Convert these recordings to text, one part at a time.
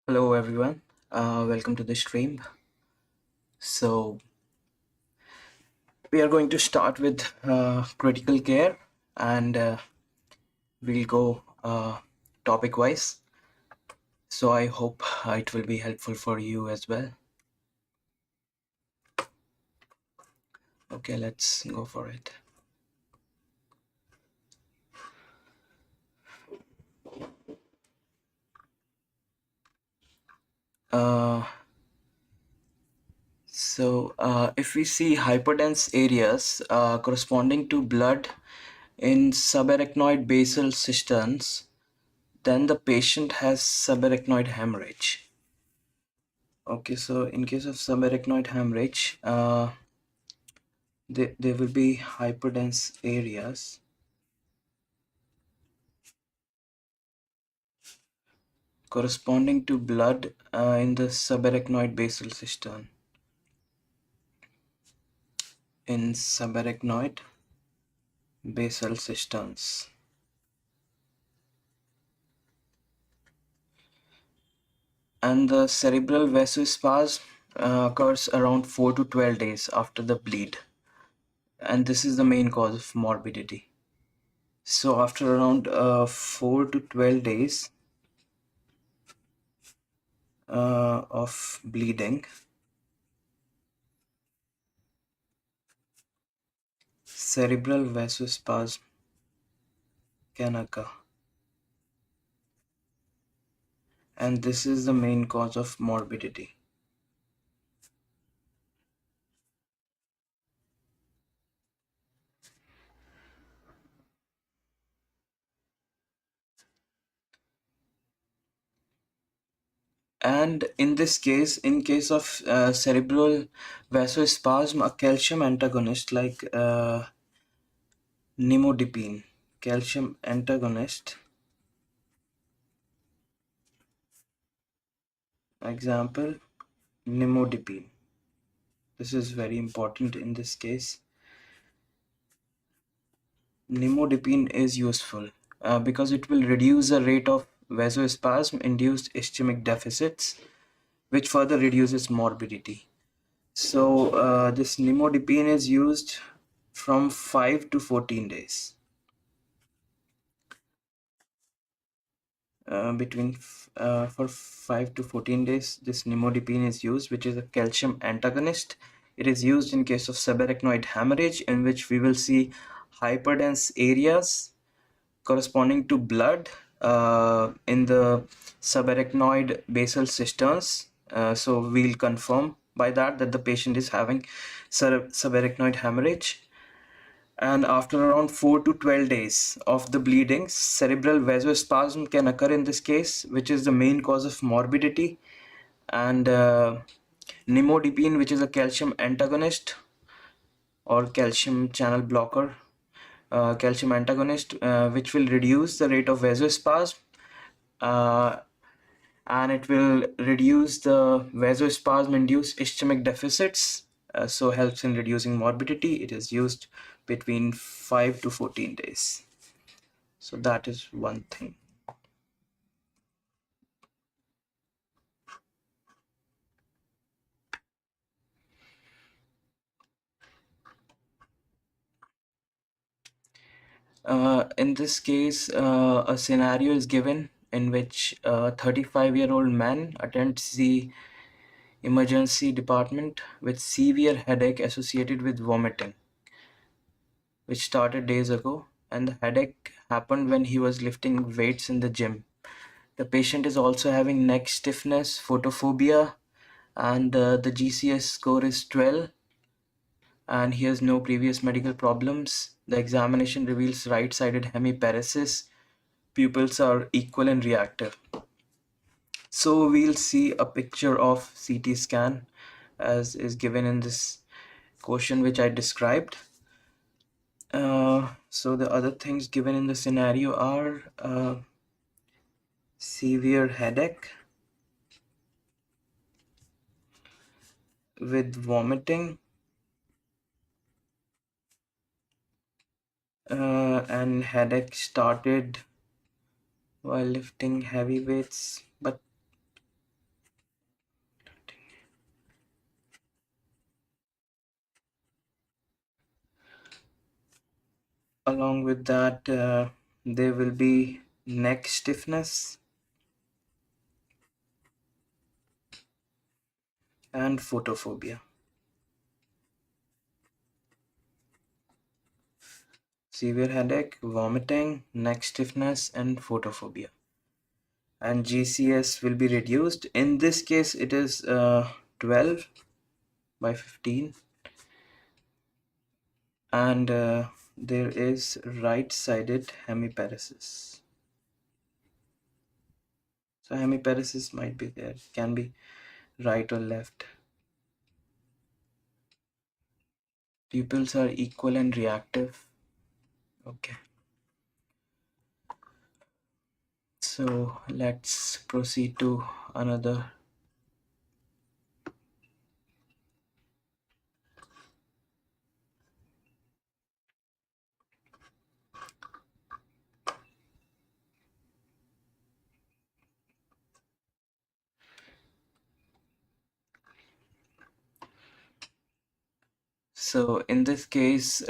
Hello everyone, welcome to the stream. So we are going to start with critical care and we'll go topic wise. So I hope it will be helpful for you as well. Okay, let's go for it. Uh, if we see hyperdense areas corresponding to blood in subarachnoid basal cisterns, then the patient has subarachnoid hemorrhage. Okay, so in case of subarachnoid hemorrhage, there will be hyperdense areas corresponding to blood in the subarachnoid basal cistern. In subarachnoid basal cisterns. And the cerebral vasospasm occurs around 4 to 12 days after the bleed. And this is the main cause of morbidity. So after around 4 to 12 days of bleeding, cerebral vasospasm can occur. And this is the main cause of morbidity. And in this case, in case of cerebral vasospasm, a calcium antagonist like nimodipine, calcium antagonist, example, nimodipine. This is very important in this case. Nimodipine is useful because it will reduce the rate of vasospasm induced ischemic deficits, which further reduces morbidity. So this nimodipine is used from 5 to 14 days. For 5 to 14 days, this nimodipine is used, which is a calcium antagonist. It is used in case of subarachnoid hemorrhage, in which we will see hyperdense areas corresponding to blood in the subarachnoid basal cisterns. So we'll confirm by that the patient is having subarachnoid hemorrhage. And after around 4 to 12 days of the bleeding, cerebral vasospasm can occur in this case, which is the main cause of morbidity. And nimodipine, which is a calcium antagonist or calcium channel blocker, calcium antagonist, which will reduce the rate of vasospasm, uh, and it will reduce the vasospasm induced ischemic deficits, so helps in reducing morbidity. It is used between 5 to 14 days. So that is one thing. In this case, a scenario is given in which a 35-year-old man attends the emergency department with severe headache associated with vomiting, which started days ago, and the headache happened when he was lifting weights in the gym. The patient is also having neck stiffness, photophobia, and the GCS score is 12, and he has no previous medical problems. The examination reveals right-sided hemiparesis. Pupils are equal and reactive. So we'll see a picture of CT scan as is given in this question which I described. So the other things given in the scenario are severe headache with vomiting, and headache started while lifting heavy weights, but Along with that, there will be neck stiffness and photophobia. Severe headache, vomiting, neck stiffness, and photophobia. And GCS will be reduced. In this case, it is 12 by 15. And there is right-sided hemiparesis. So hemiparesis might be there, can be right or left. Pupils are equal and reactive. Okay. So let's proceed to another. So in this case,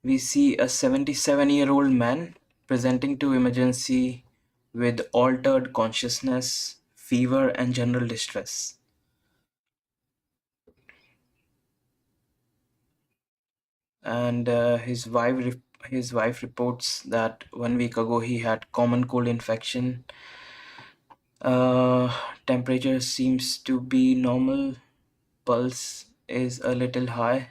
we see a 77-year-old man presenting to emergency with altered consciousness, fever, and general distress. And his wife reports that 1 week ago he had common cold infection. Temperature seems to be normal. Pulse is a little high.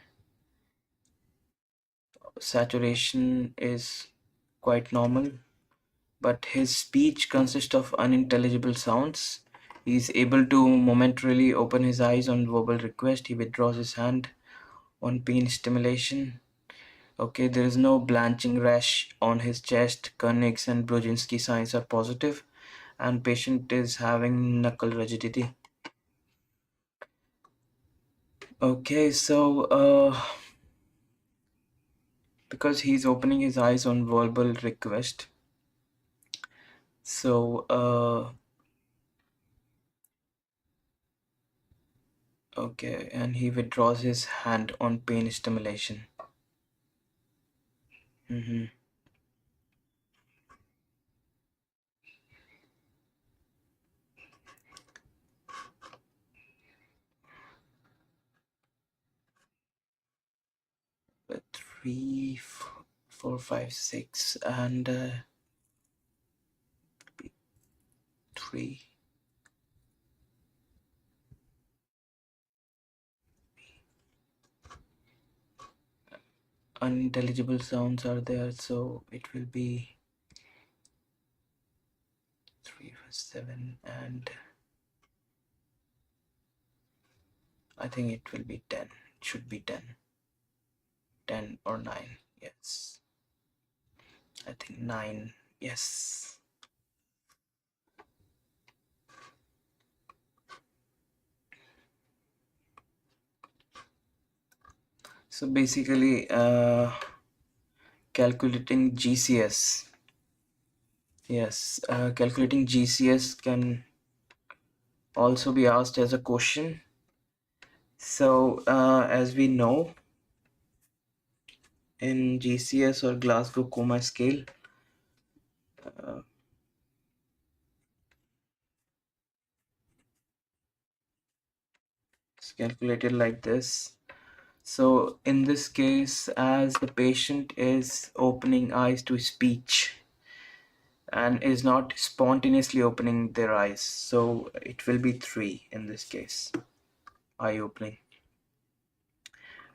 Saturation is quite normal, but his speech consists of unintelligible sounds. He is able to momentarily open his eyes on verbal request. He withdraws his hand on pain stimulation. Okay, there is no blanching rash on his chest. Koenig's and Brzezinski signs are positive, and patient is having knuckle rigidity. Okay, so because he's opening his eyes on verbal request, so okay, and he withdraws his hand on pain stimulation. Mm-hmm. Three, four, five, six, and three. Unintelligible sounds are there, so it will be 3, 7, and I think it will be 10. It should be 10. 10 or 9. Yes. I think 9. Yes. So basically, calculating GCS. Yes, calculating GCS can also be asked as a question. So, as we know, in GCS or Glasgow Coma Scale, uh, it's calculated like this. So, in this case, as the patient is opening eyes to speech and is not spontaneously opening their eyes, so it will be 3 in this case, eye opening.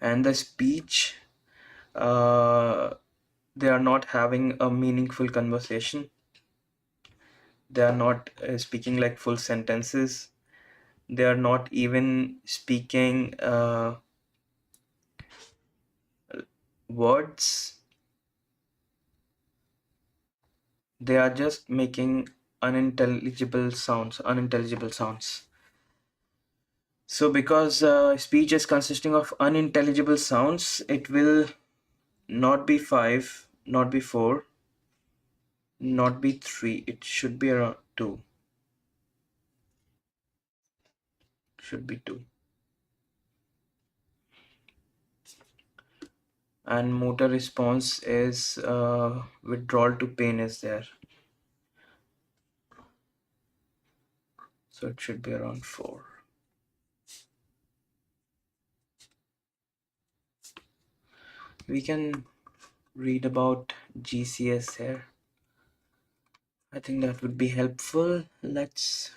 And the speech, they are not having a meaningful conversation. They are not speaking like full sentences. They are not even speaking words. They are just making unintelligible sounds. So because speech is consisting of unintelligible sounds, it will not be 5, not be 4, not be 3. It should be around 2. Should be 2. and motor response is withdrawal to pain is there. So it should be around 4. We can read about GCS here. I think that would be helpful. Let's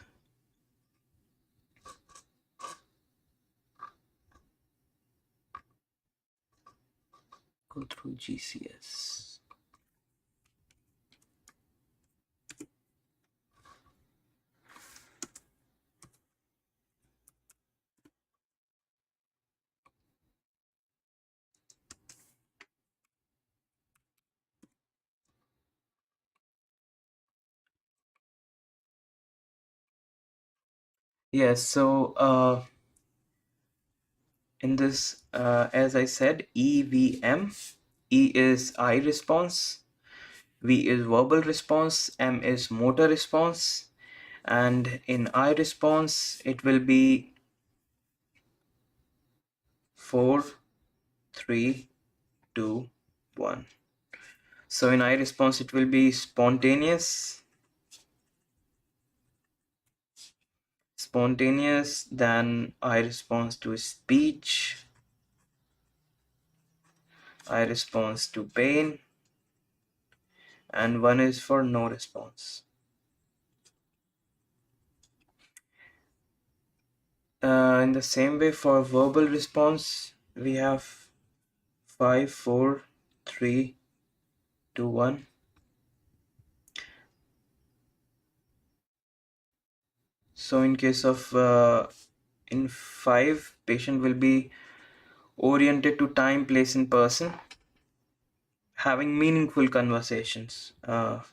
go through GCS. Yes, so in this, as I said, EVM, E is eye response, V is verbal response, M is motor response, and in eye response, it will be 4, 3, 2, 1. So in eye response, it will be spontaneous, then eye response to speech, eye response to pain, and 1 is for no response. In the same way, for verbal response, we have 5, 4, 3, 2, 1. So in case of in 5, patient will be oriented to time, place, and person, having meaningful conversations.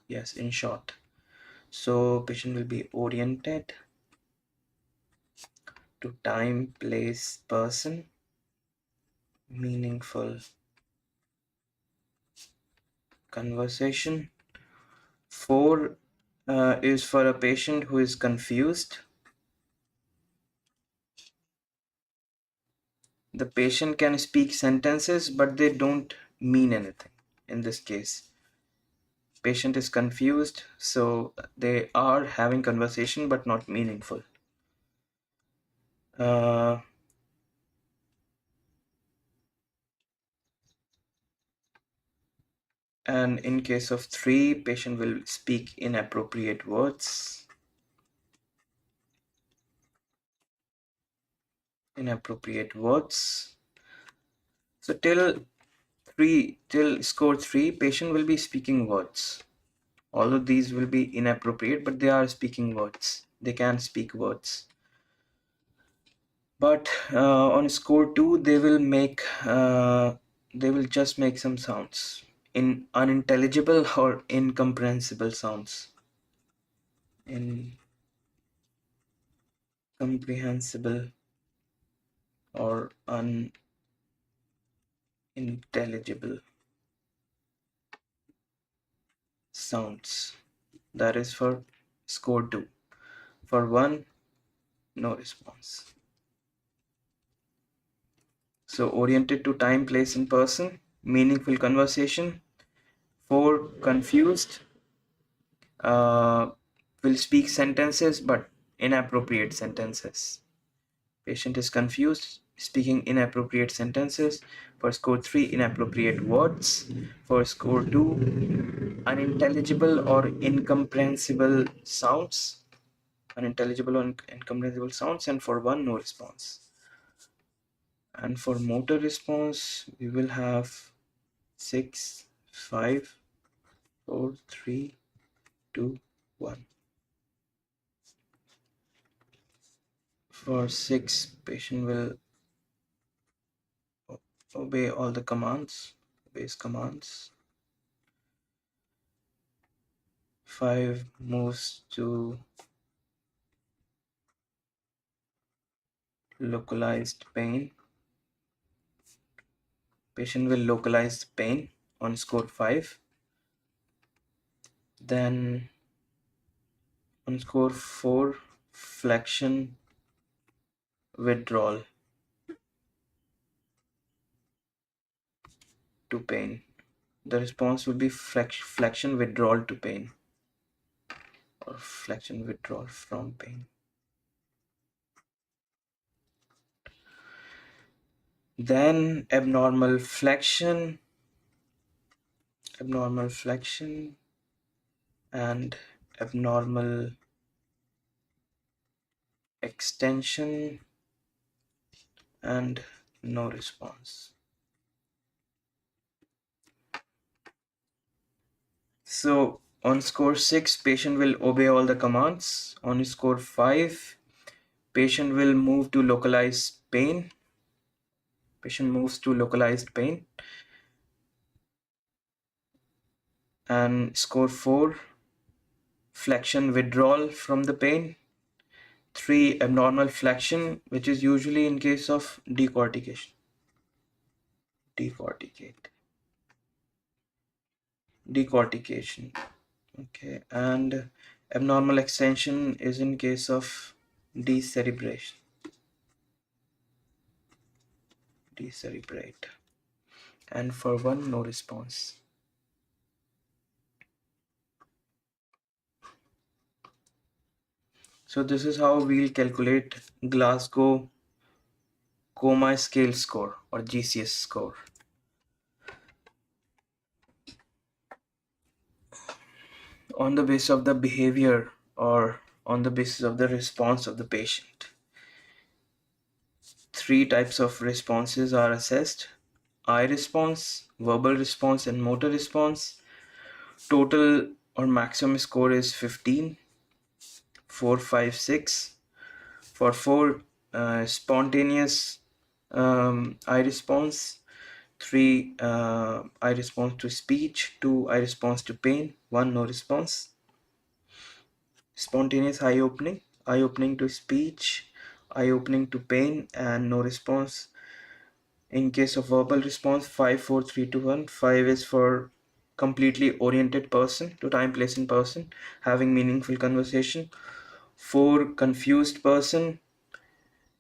Yes, in short. So patient will be oriented to time, place, person, meaningful conversation. 4 is for a patient who is confused. The patient can speak sentences, but they don't mean anything. In this case, patient is confused, so they are having conversation but not meaningful. Uh, and in case of 3, patient will speak inappropriate words. So till score 3, patient will be speaking words. All of these will be inappropriate, but they are speaking words. They can speak words. But on score 2, they will just make some sounds in unintelligible or incomprehensible sounds. Incomprehensible or unintelligible sounds. That is for score 2. For 1, no response. So oriented to time, place, and person, meaningful conversation. 4, confused, will speak sentences but inappropriate sentences. Patient is confused, speaking inappropriate sentences. For score 3, inappropriate words. For score 2, unintelligible or incomprehensible sounds. Unintelligible or incomprehensible sounds. And for 1, no response. And for motor response, we will have 6, 5, 4, 3, 2, 1. For 6, patient will obey all the commands, obeys commands. 5 moves to localized pain. Patient will localize pain on score 5. Then on score 4, flexion withdrawal. to pain. The response will be flexion withdrawal to pain, or flexion withdrawal from pain. Then abnormal flexion and abnormal extension, and no response. So on score 6, patient will obey all the commands. On score 5, patient will move to localized pain. Patient moves to localized pain. And score 4, flexion withdrawal from the pain. 3, abnormal flexion, which is usually in case of decortication. Decortication. Okay, and abnormal extension is in case of decerebration. Decerebrate. And for 1, no response. So this is how we'll calculate Glasgow Coma Scale Score, or GCS score, on the basis of the behavior, or on the basis of the response of the patient. 3 types of responses are assessed: eye response, verbal response, and motor response. Total or maximum score is 15, 4, 5, 6. For 4, spontaneous eye response, 3, eye response to speech, 2, eye response to pain, 1, no response. Spontaneous eye opening to speech, eye opening to pain, and no response. In case of verbal response, 5, 4, 3, 2, 1. 5 is for completely oriented person, to time, place, and person, having meaningful conversation. 4, confused person,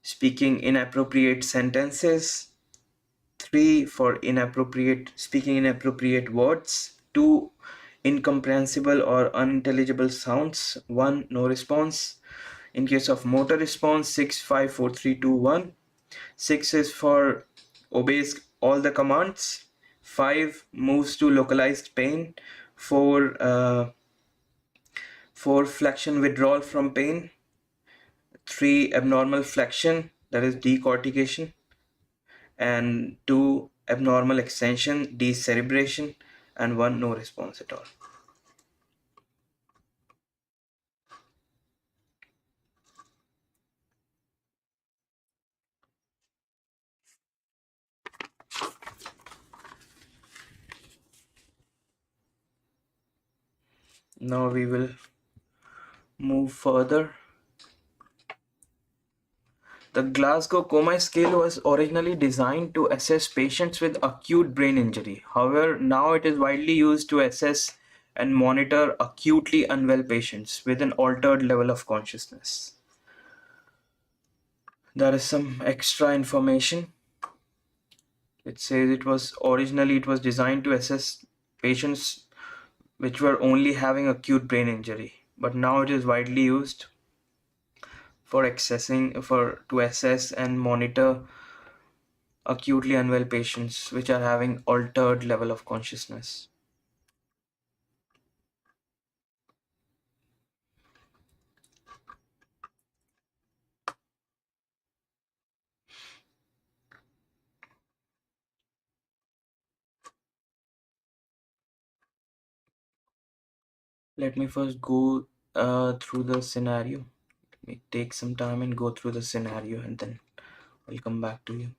speaking inappropriate sentences. 3, for speaking inappropriate words. 2, incomprehensible or unintelligible sounds. 1, no response. In case of motor response, 6, 5, 4, 3, 2, 1. 6 is for obeys all the commands. 5, moves to localized pain. 4, flexion withdrawal from pain. 3, abnormal flexion, that is decortication. And 2, abnormal extension, decerebration. And 1, no response at all. Now we will move further. The Glasgow Coma Scale was originally designed to assess patients with acute brain injury. However, now it is widely used to assess and monitor acutely unwell patients with an altered level of consciousness. There is some extra information. It says it was designed to assess patients which were only having acute brain injury, but now it is widely used to assess and monitor acutely unwell patients which are having altered level of consciousness. Let me first go through the scenario. Let me take some time and go through the scenario, and then I'll come back to you.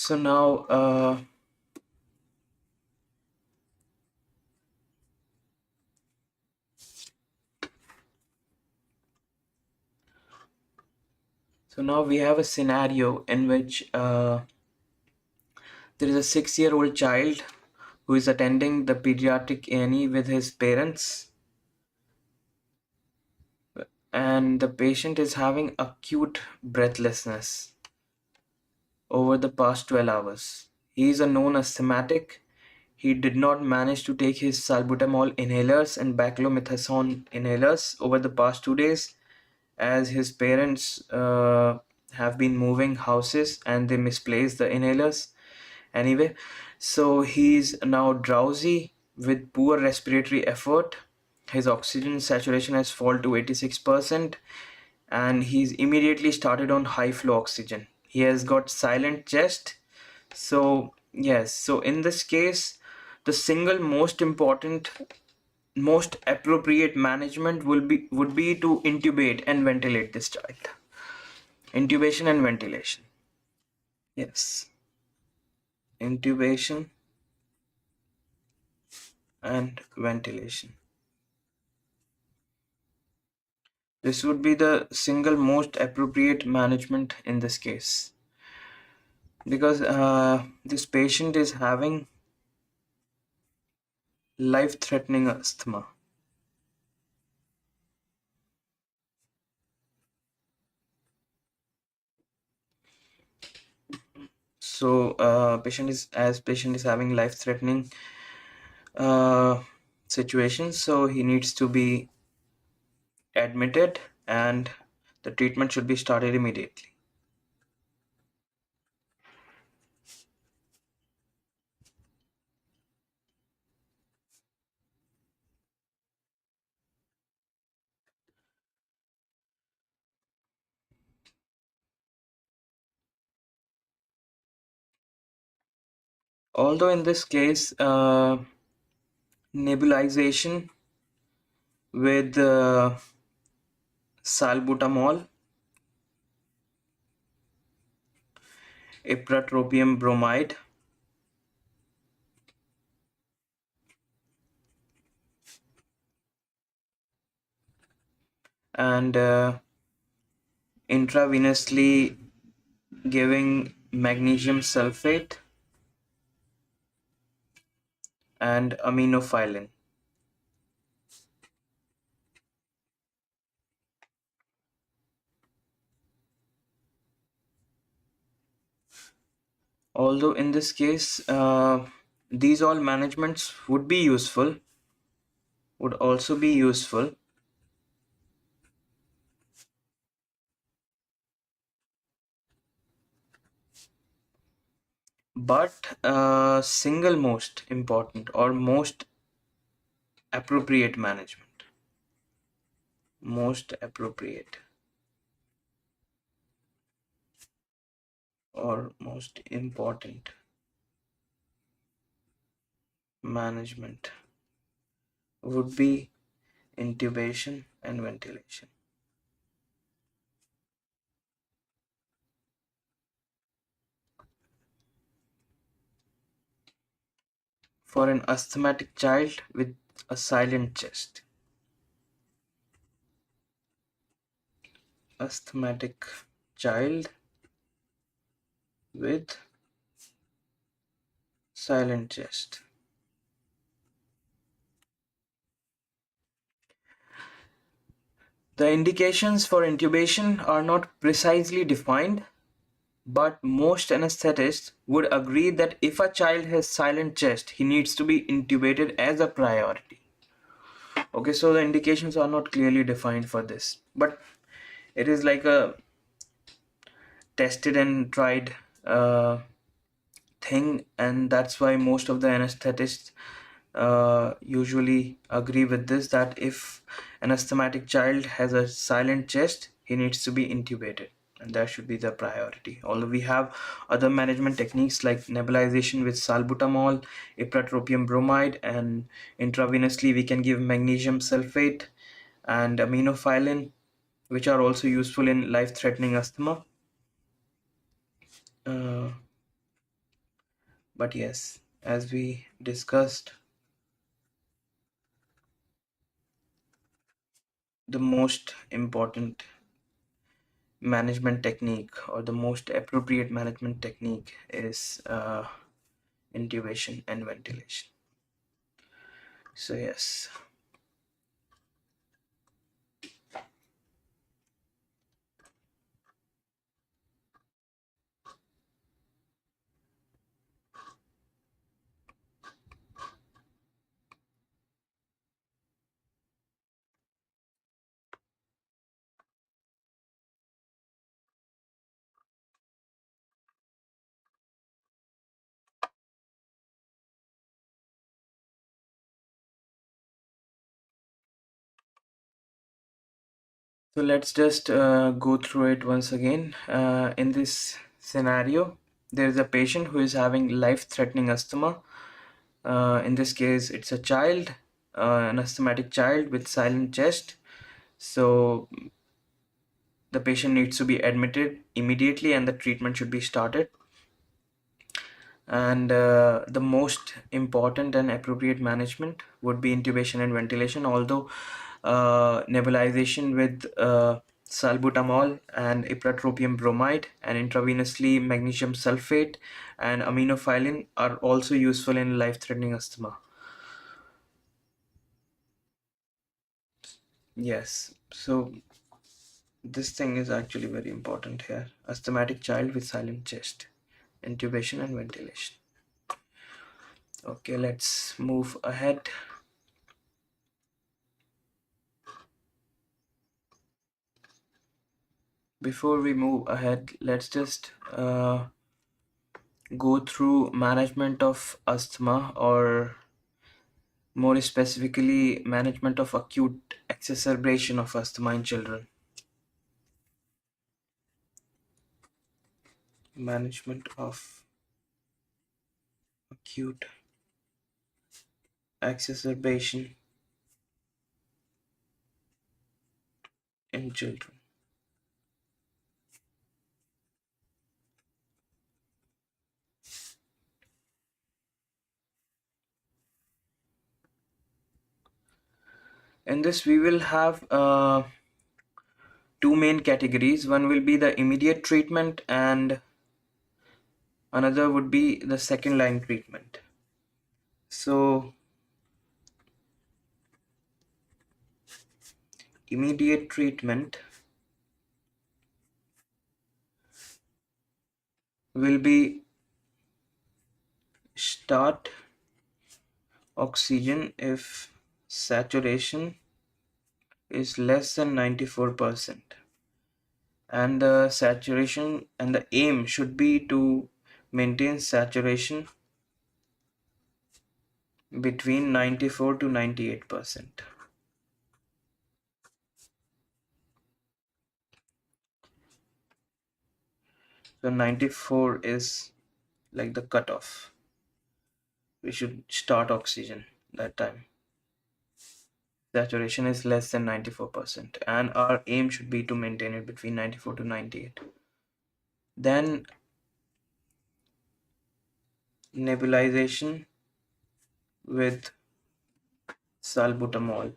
So now, we have a scenario in which there is a 6-year-old child who is attending the pediatric A&E with his parents, and the patient is having acute breathlessness over the past 12 hours. He is a known asthmatic. He did not manage to take his salbutamol inhalers and baclomethasone inhalers over the past 2 days, as his parents have been moving houses and they misplaced the inhalers. Anyway, so he's now drowsy with poor respiratory effort. His oxygen saturation has fallen to 86%, and he's immediately started on high flow oxygen. He has got silent chest. So yes, so in this case, the single most important, most appropriate management would be to intubate and ventilate this child. Intubation and ventilation. Yes, intubation and ventilation. This would be the single most appropriate management in this case, because this patient is having life-threatening asthma. So patient is having life-threatening uh, situation, so he needs to be admitted, and the treatment should be started immediately. Although in this case, nebulization with salbutamol, ipratropium bromide, and intravenously giving magnesium sulfate and aminophylline. Although in this case, these all managements would also be useful, but single most important or appropriate management, most appropriate or most important management would be intubation and ventilation. For an asthmatic child with a silent chest. Asthmatic child with silent chest. The indications for intubation are not precisely defined, but most anesthetists would agree that if a child has silent chest, he needs to be intubated as a priority. Okay, so the indications are not clearly defined for this, but it is like a tested and tried thing, and that's why most of the anesthetists usually agree with this, that if an asthmatic child has a silent chest, he needs to be intubated, and that should be the priority. Although we have other management techniques like nebulization with salbutamol, ipratropium bromide, and intravenously we can give magnesium sulfate and aminophylline, which are also useful in life-threatening asthma. Uh, But yes, as we discussed, the most important management technique or the most appropriate management technique is intubation and ventilation. So yes. So let's just go through it once again. In this scenario, there is a patient who is having life-threatening asthma. In this case, it's a child, an asthmatic child with silent chest. So the patient needs to be admitted immediately and the treatment should be started. And the most important and appropriate management would be intubation and ventilation, although nebulization with salbutamol and ipratropium bromide and intravenously magnesium sulfate and aminophylline are also useful in life-threatening asthma. Yes, so this thing is actually very important here. Asthmatic child with silent chest, intubation and ventilation. Okay, let's move ahead. Before we move ahead, let's just go through management of asthma, or more specifically, management of acute exacerbation of asthma in children. Management of acute exacerbation in children. In this, we will have two main categories. One will be the immediate treatment, and another would be the second line treatment. So, immediate treatment will be start oxygen if saturation is less than 94%, and the saturation and the aim should be to maintain saturation between 94 to 98%. So 94 is like the cutoff. We should start oxygen that time. Saturation is less than 94%, and our aim should be to maintain it between 94 to 98. Then nebulization with salbutamol.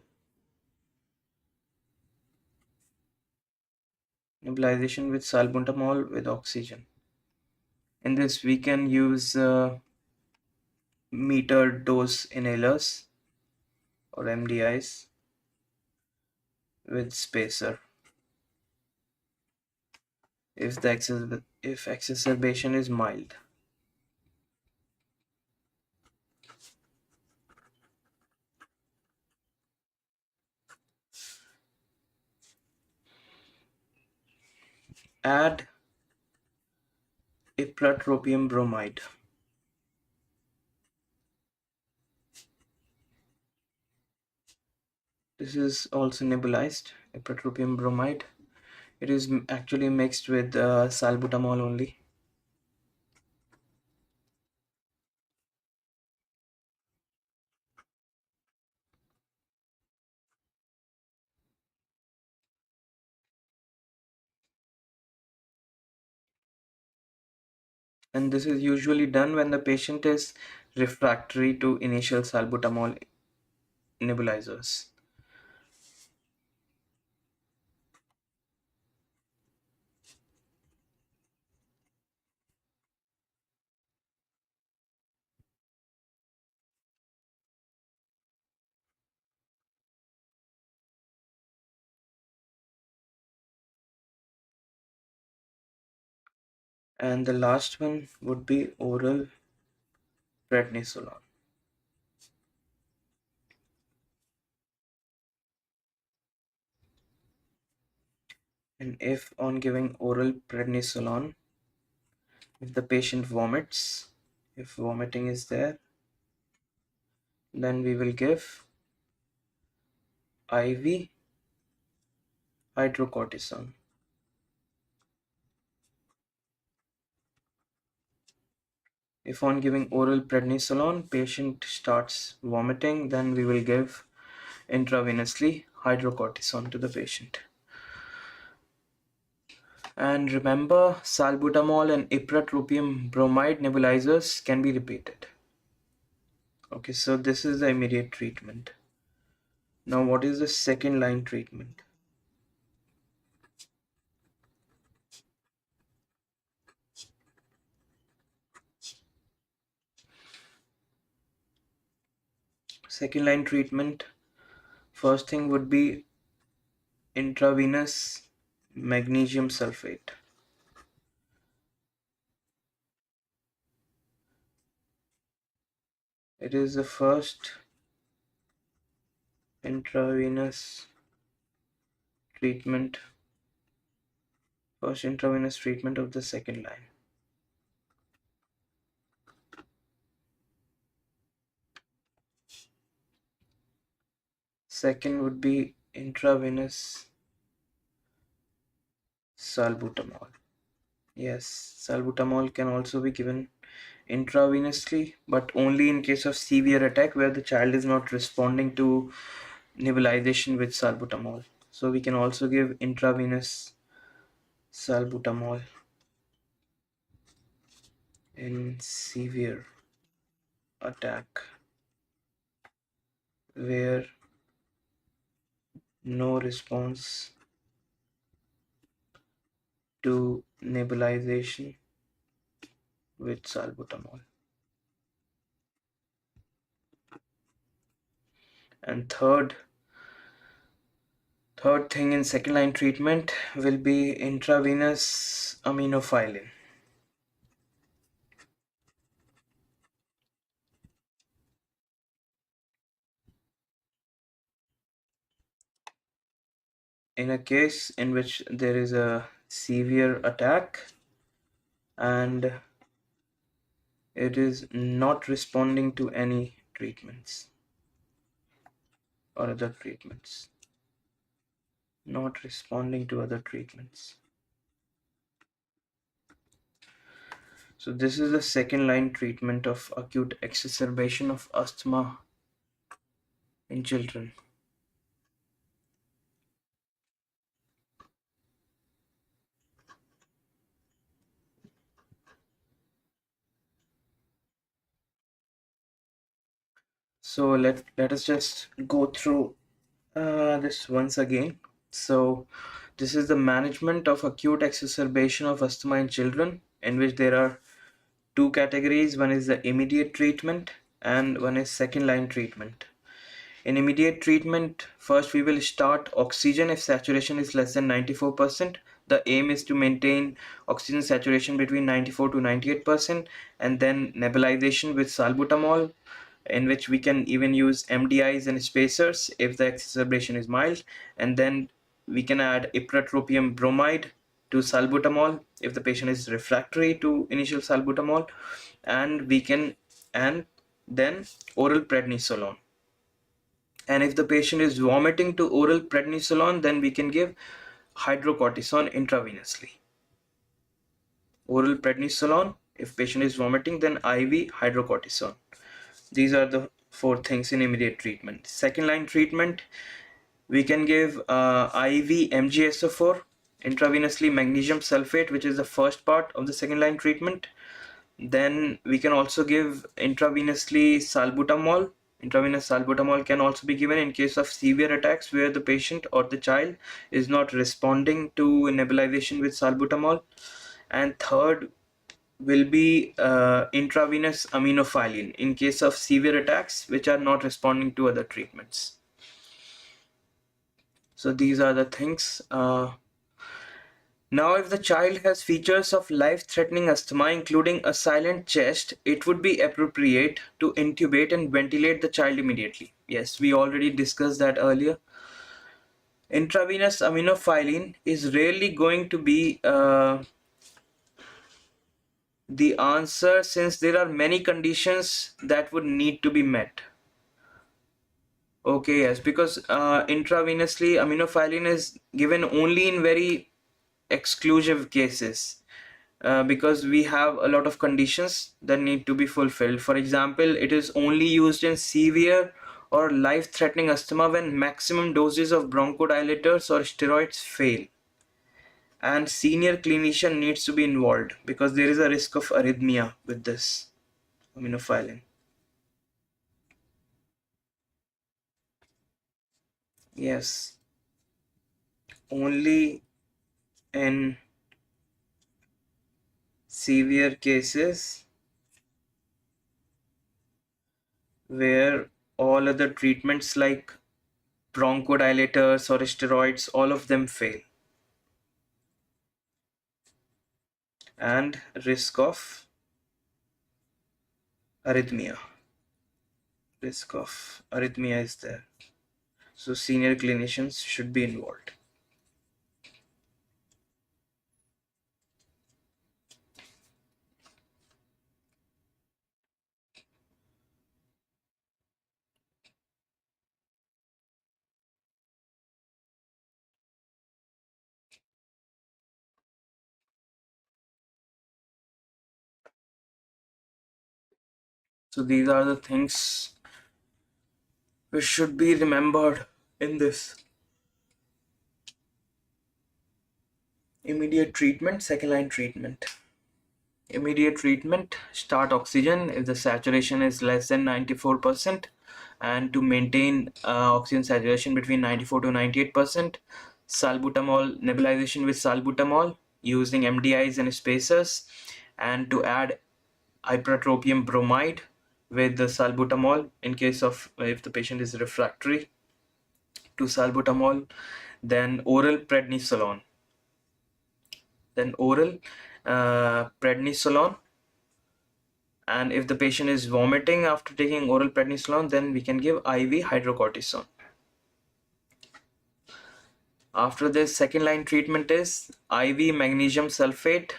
Nebulization with salbutamol with oxygen. In this, we can use metered dose inhalers or MDIs with spacer. If exacerbation is mild. Add ipratropium bromide. This is also nebulized ipratropium bromide. It is actually mixed with salbutamol only. And this is usually done when the patient is refractory to initial salbutamol nebulizers. And the last one would be oral prednisolone. And if on giving oral prednisolone, if the patient vomits, if vomiting is there, then we will give IV hydrocortisone. If on giving oral prednisolone, patient starts vomiting, then we will give intravenously hydrocortisone to the patient. And remember, salbutamol and ipratropium bromide nebulizers can be repeated. Okay, so this is the immediate treatment. Now, what is the second line treatment? Second line treatment, first thing would be intravenous magnesium sulfate. It is the intravenous treatment, first intravenous treatment of the second line. Second would be intravenous salbutamol. Yes, salbutamol can also be given intravenously, but only in case of severe attack where the child is not responding to nebulization with salbutamol. So we can also give intravenous salbutamol in severe attack where no response to nebulization with salbutamol. And third thing in second line treatment will be intravenous aminophylline. In a case in which there is a severe attack and it is not responding to any treatments or other treatments, not responding to other treatments. So this is the second line treatment of acute exacerbation of asthma in children. So let us just go through this once again. So this is the management of acute exacerbation of asthma in children, in which there are two categories. One is the immediate treatment and one is second line treatment. In immediate treatment, first we will start oxygen if saturation is less than 94%. The aim is to maintain oxygen saturation between 94 to 98%, and then nebulization with salbutamol, in which we can even use MDIs and spacers if the exacerbation is mild, and then we can add ipratropium bromide to salbutamol if the patient is refractory to initial salbutamol, and we can and then oral prednisolone. And if the patient is vomiting to oral prednisolone, then we can give hydrocortisone intravenously. Oral prednisolone, if patient is vomiting, then IV hydrocortisone. These are the four things in immediate treatment. Second line treatment, we can give IV MgSO4, intravenously magnesium sulfate, which is the first part of the second line treatment. Then we can also give intravenously salbutamol. Intravenous salbutamol can also be given in case of severe attacks where the patient or the child is not responding to nebulization with salbutamol. And third will be intravenous aminophylline in case of severe attacks which are not responding to other treatments. So these are the things. Now, if the child has features of life-threatening asthma, including a silent chest, it would be appropriate to intubate and ventilate the child immediately. Yes, we already discussed that earlier. Intravenous aminophylline is rarely going to be the answer since there are many conditions that would need to be met. Okay, yes, because intravenously aminophylline is given only in very exclusive cases. Because we have a lot of conditions that need to be fulfilled. For example, it is only used in severe or life-threatening asthma when maximum doses of bronchodilators or steroids fail. And senior clinician needs to be involved because there is a risk of arrhythmia with this aminophylline. Yes, only in severe cases where all other treatments like bronchodilators or steroids, all of them fail. And risk of arrhythmia. Risk of arrhythmia is there. So senior clinicians should be involved. So these are the things which should be remembered in this. Immediate treatment, second line treatment. Immediate treatment, start oxygen if the saturation is less than 94%, and to maintain oxygen saturation between 94 to 98%. Salbutamol, nebulization with salbutamol using MDIs and spacers, and to add hypertropium bromide with the salbutamol in case of if the patient is refractory to salbutamol. Then oral prednisolone, prednisolone. And if the patient is vomiting after taking oral prednisolone, then we can give IV hydrocortisone. After this, second line treatment is IV magnesium sulfate,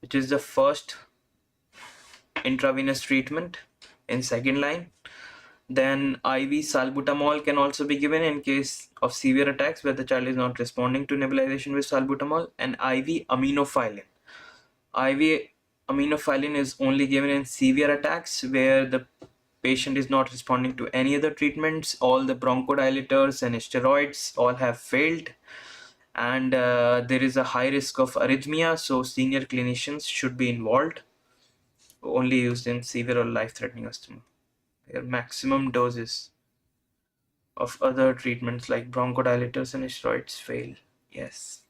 which is the first intravenous treatment in second line. Then IV salbutamol can also be given in case of severe attacks where the child is not responding to nebulization with salbutamol. And IV aminophylline. IV aminophylline is only given in severe attacks where the patient is not responding to any other treatments. All the bronchodilators and steroids all have failed, and there is a high risk of arrhythmia, so senior clinicians should be involved. Only used in severe or life-threatening asthma. Their maximum doses of other treatments like bronchodilators and steroids fail. Yes.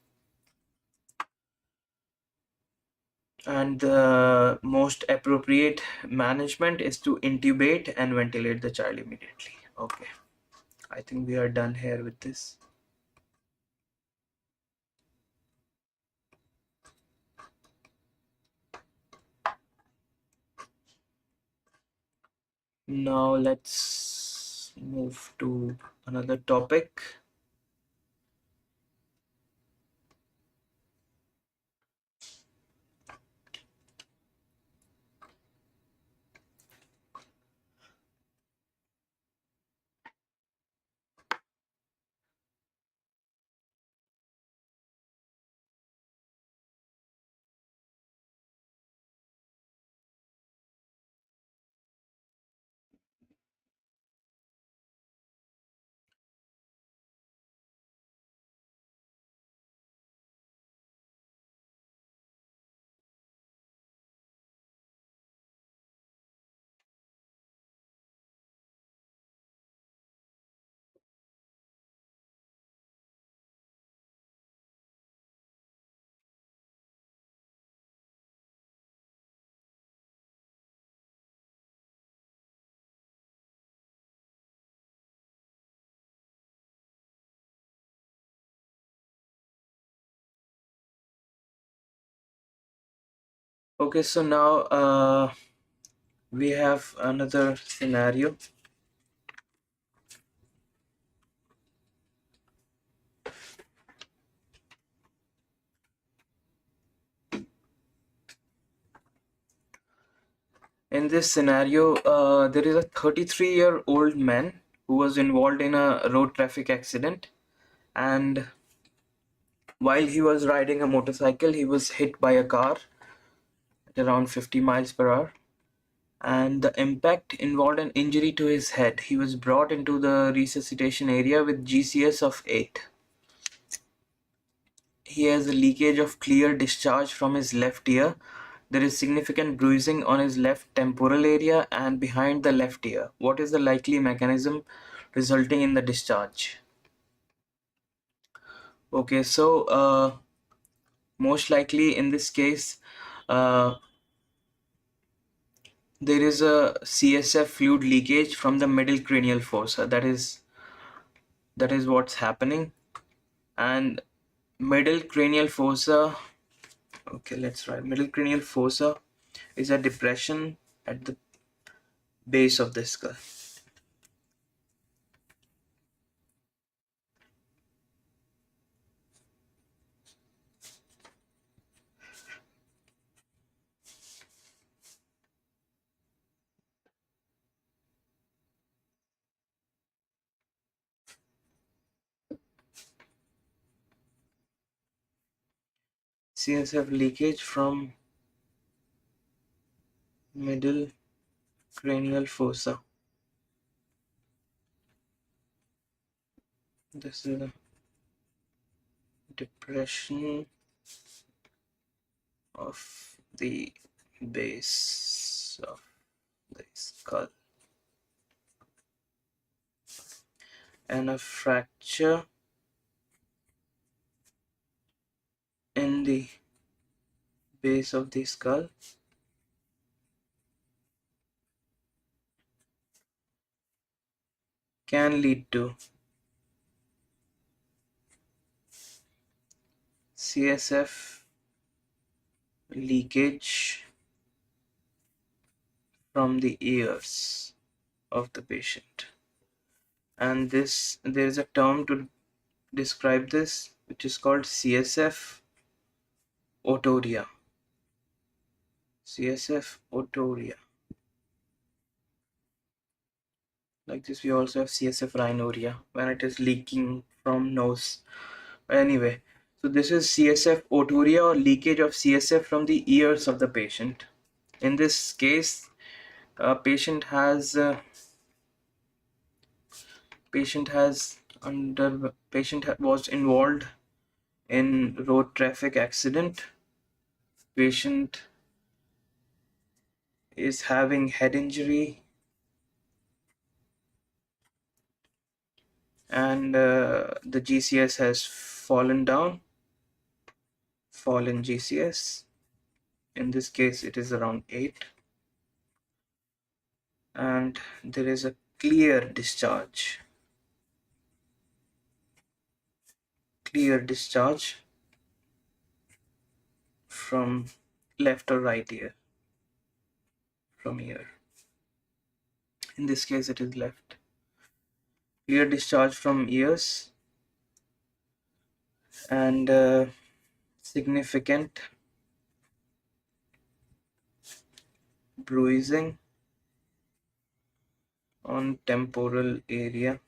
And the most appropriate management is to intubate and ventilate the child immediately. Okay, I think we are done here with this. Now let's move to another topic. Okay, so now we have another scenario. In this scenario, there is a 33-year-old man who was involved in a road traffic accident, and while he was riding a motorcycle, he was hit by a car at around 50 miles per hour, and the impact involved an injury to his head. He was brought into the resuscitation area with GCS of 8. He has a leakage of clear discharge from his left ear. There is significant bruising on his left temporal area and behind the left ear. What is the likely mechanism resulting in the discharge? Okay, so most likely in this case, uh, there is a CSF fluid leakage from the middle cranial fossa. That is what's happening. And middle cranial fossa. Okay, let's write middle cranial fossa is a depression at the base of the skull. CSF leakage from middle cranial fossa. This is a depression of the base of the skull and a fracture in the base of the skull can lead to CSF leakage from the ears of the patient. And this there is a term to describe this which is called CSF otorrhea. CSF otorrhea. Like this, we also have CSF rhinorrhea when it is leaking from nose. Anyway, so this is CSF otorrhea or leakage of CSF from the ears of the patient. In this case, patient has was involved in road traffic accident. Patient is having head injury and the GCS has fallen down, fallen GCS. In this case, it is around 8, and there is a clear discharge from left or right ear, from ear. In this case, it is left. Clear discharge from ears and significant bruising on temporal area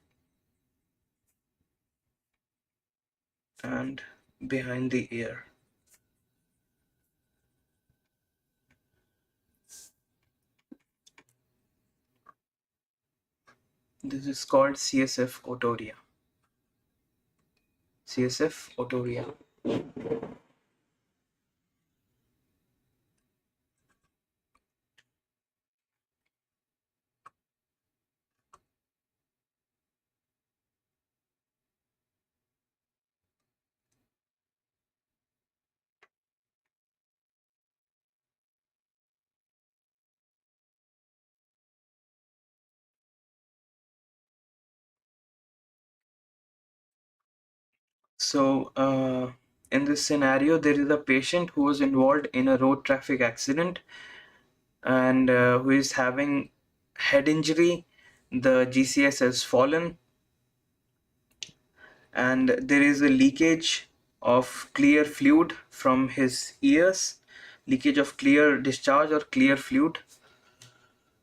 and behind the ear. This is called CSF otorrhea. CSF otorrhea. So in this scenario, there is a patient who was involved in a road traffic accident and who is having head injury. The GCS has fallen and there is a leakage of clear fluid from his ears, leakage of clear discharge or clear fluid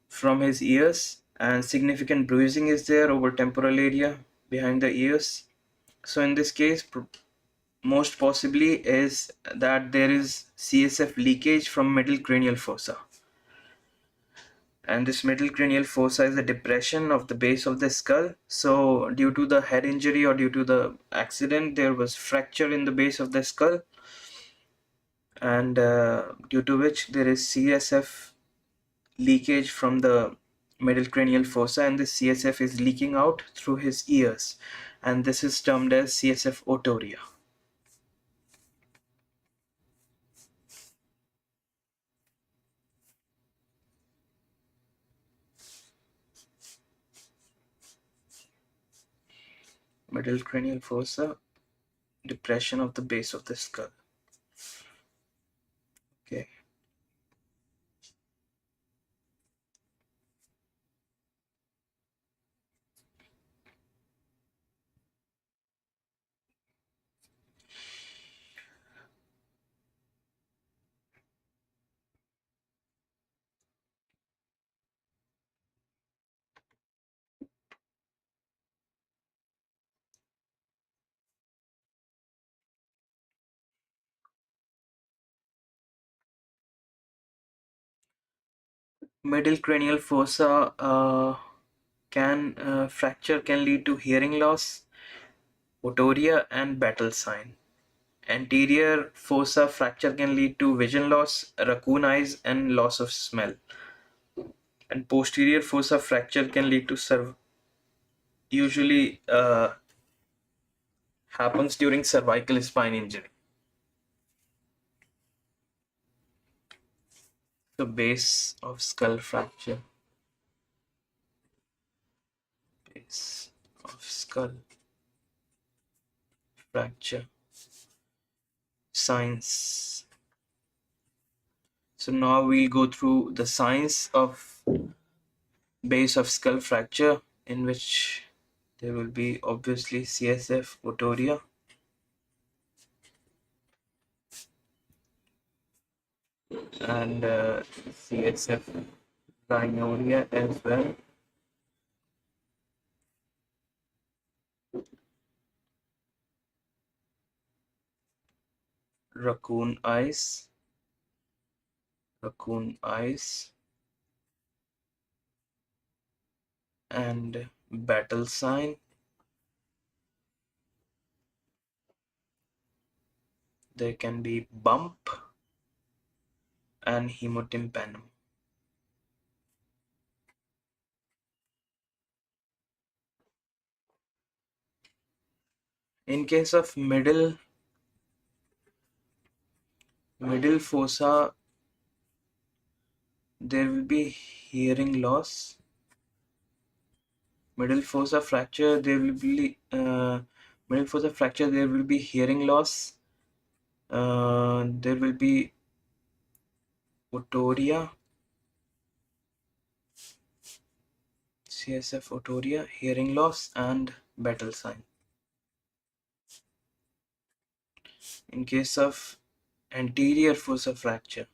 from his ears, and significant bruising is there over temporal area behind the ears. So in this case, most possibly is that there is CSF leakage from middle cranial fossa. And this middle cranial fossa is a depression of the base of the skull. So due to the head injury or due to the accident, there was fracture in the base of the skull, and due to which there is CSF leakage from the middle cranial fossa, and the CSF is leaking out through his ears, and this is termed as CSF otorrhea. Middle cranial fossa, depression of the base of the skull. Okay. Middle cranial fossa can fracture can lead to hearing loss, otorrhea, and battle sign. Anterior fossa fracture can lead to vision loss, raccoon eyes, and loss of smell. And posterior fossa fracture can lead to usually happens during cervical spine injury. The base of skull fracture. Base of skull fracture. Signs. So now we'll go through the signs of base of skull fracture, in which there will be obviously CSF otorrhea, and CSF rhinorrhea as well. Raccoon eyes, raccoon eyes, and battle sign. There can be bump and hemotympanum. In case of middle fossa, there will be hearing loss. Middle fossa fracture, there will be hearing loss. There will be otorrhea, CSF otorrhea, hearing loss, and battle sign. In case of anterior fossa fracture,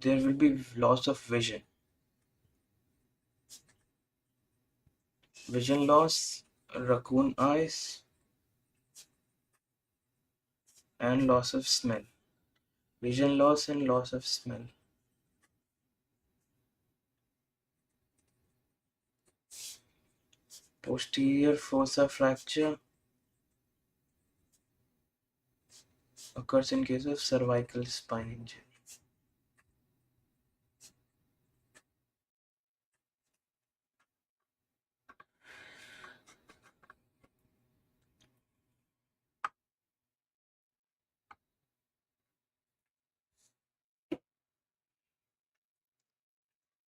there will be loss of vision. Vision loss, raccoon eyes, and loss of smell. Vision loss and loss of smell. Posterior fossa fracture occurs in case of cervical spine injury.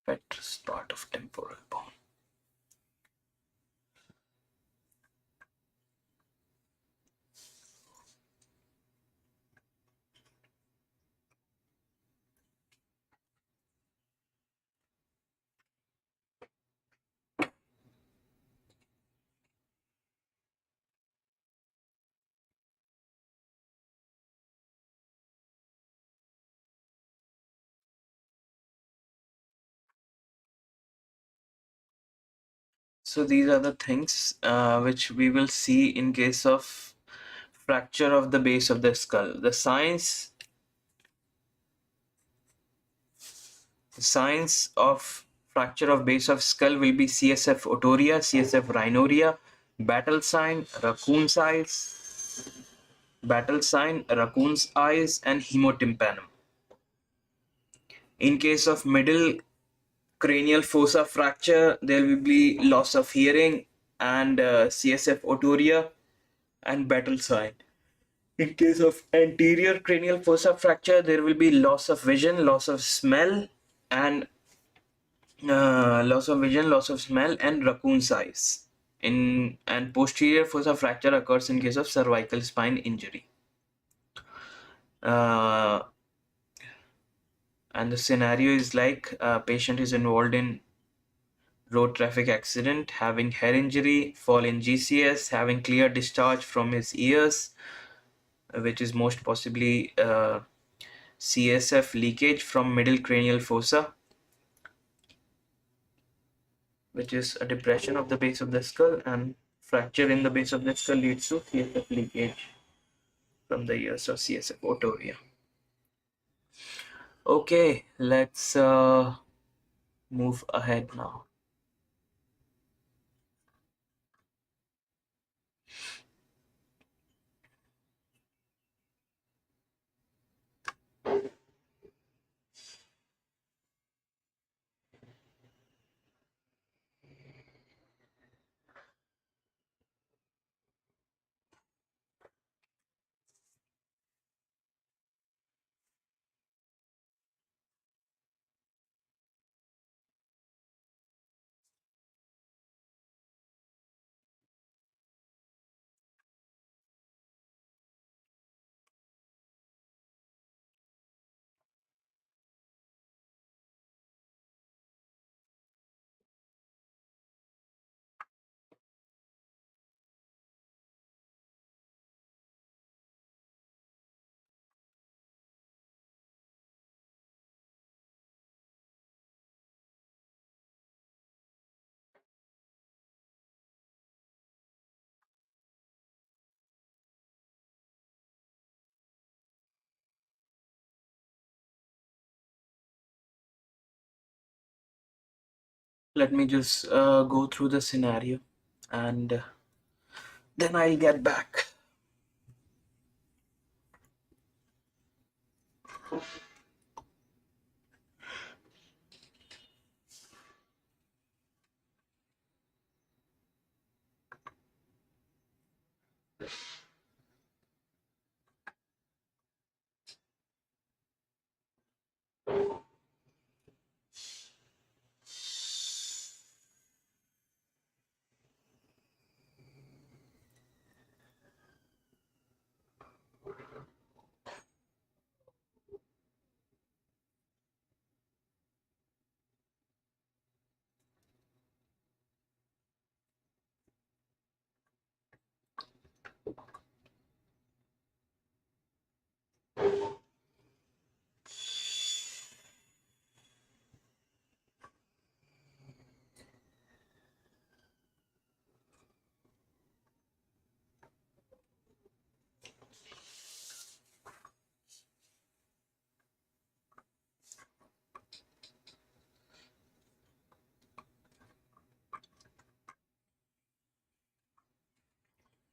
Petrous part of temporal bone. So these are the things which we will see in case of fracture of the base of the skull. The signs of fracture of base of skull will be CSF otoria, CSF rhinoria, battle sign, raccoon's eyes, and hemotympanum. In case of middle cranial fossa fracture, there will be loss of hearing and CSF otoria and battle sign. In case of anterior cranial fossa fracture, there will be loss of vision, loss of smell, and loss of smell, and raccoon size. In and posterior fossa fracture occurs in case of cervical spine injury. Uh, and the scenario is like a patient is involved in road traffic accident, having head injury, fall in GCS, having clear discharge from his ears, which is most possibly CSF leakage from middle cranial fossa, which is a depression of the base of the skull, and fracture in the base of the skull leads to CSF leakage from the ears or CSF otoria. Okay, let's move ahead now. Let me just go through the scenario, and then I'll get back.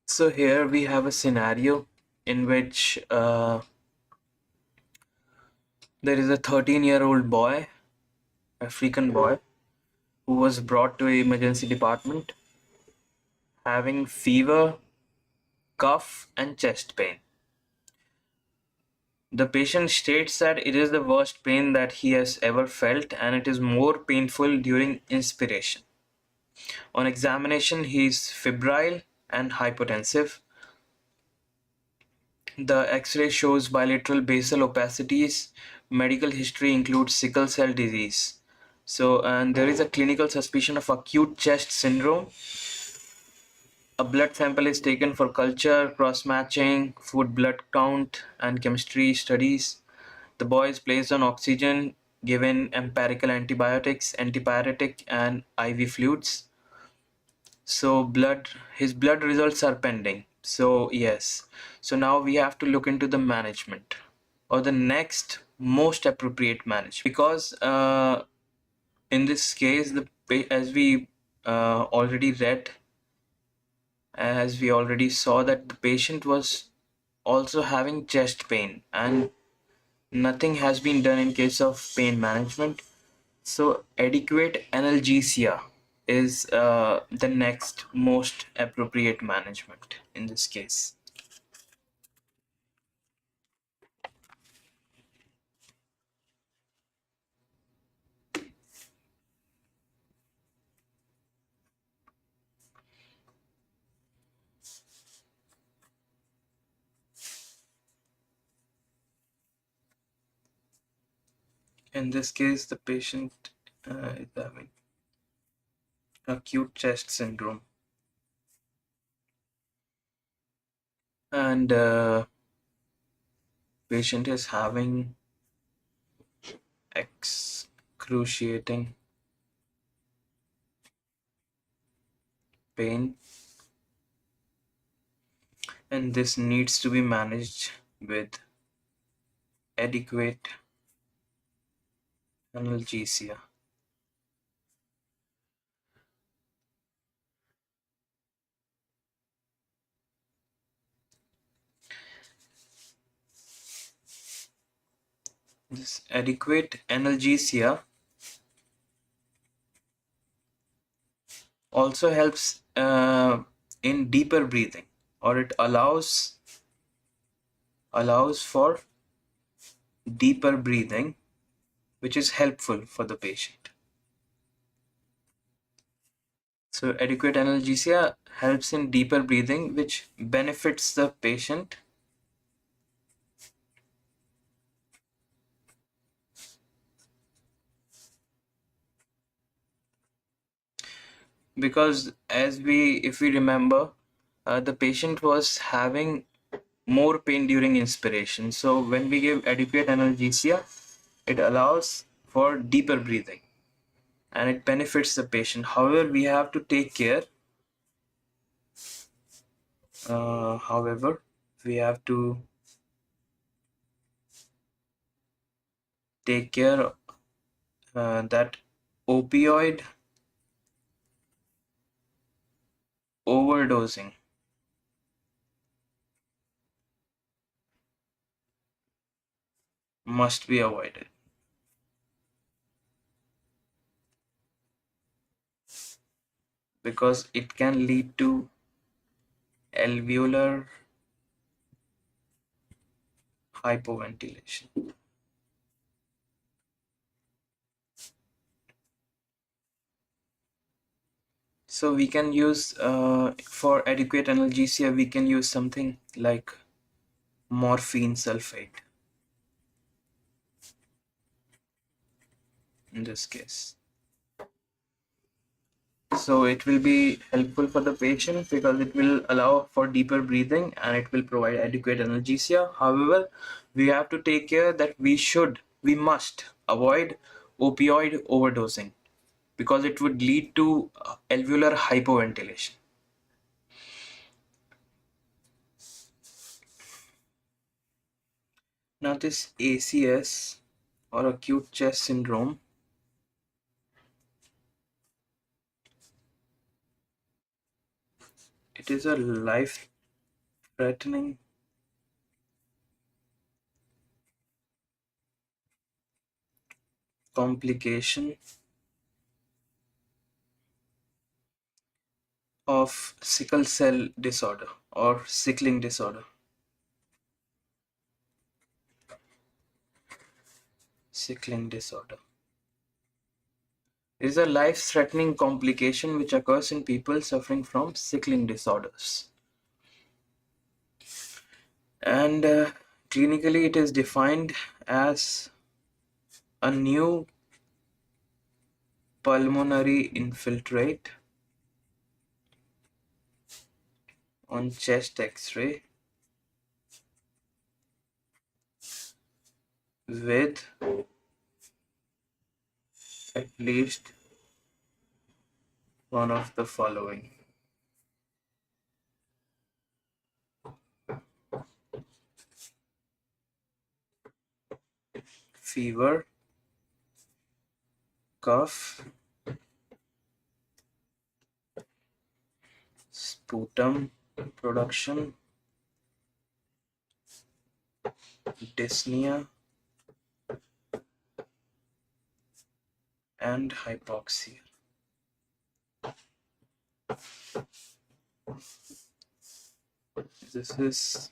So here we have a scenario in which there is a 13-year-old boy, African boy, who was brought to emergency department having fever, cough, and chest pain. The patient states that it is the worst pain that he has ever felt, and it is more painful during inspiration. On examination, he is febrile and hypotensive. The X-ray shows bilateral basal opacities. Medical history includes sickle cell disease. And there is a clinical suspicion of acute chest syndrome. A blood sample is taken for culture, cross-matching, food blood count, and chemistry studies. The boy is placed on oxygen, given empirical antibiotics, antipyretic, and IV fluids. So his blood results are pending. So yes. So now we have to look into the management or the next most appropriate management because in this case as we already read, as we already saw that the patient was also having chest pain and nothing has been done in case of pain management. So adequate analgesia is the next most appropriate management in this case. In this case, the patient is having acute chest syndrome and patient is having excruciating pain, and this needs to be managed with adequate analgesia. This adequate analgesia also helps in deeper breathing, or it allows for deeper breathing, which is helpful for the patient. So adequate analgesia helps in deeper breathing, which benefits the patient because if we remember, the patient was having more pain during inspiration. So when we give adequate analgesia, it allows for deeper breathing and it benefits the patient. However, we have to take care. However, we have to take care that opioid overdosing must be avoided because it can lead to alveolar hypoventilation. So we can use for adequate analgesia, we can use something like morphine sulfate in this case. So it will be helpful for the patient because it will allow for deeper breathing and it will provide adequate analgesia. However, we have to take care that we must avoid opioid overdosing because it would lead to alveolar hypoventilation. Now this ACS or acute chest syndrome, it is a life-threatening complication of sickle cell disorder or sickling disorder. Sickling disorder. It is a life-threatening complication which occurs in people suffering from sickling disorders. And clinically, it is defined as a new pulmonary infiltrate on chest X-ray with at least one of the following. fever, cough, sputum production, dyspnea, and hypoxia. This is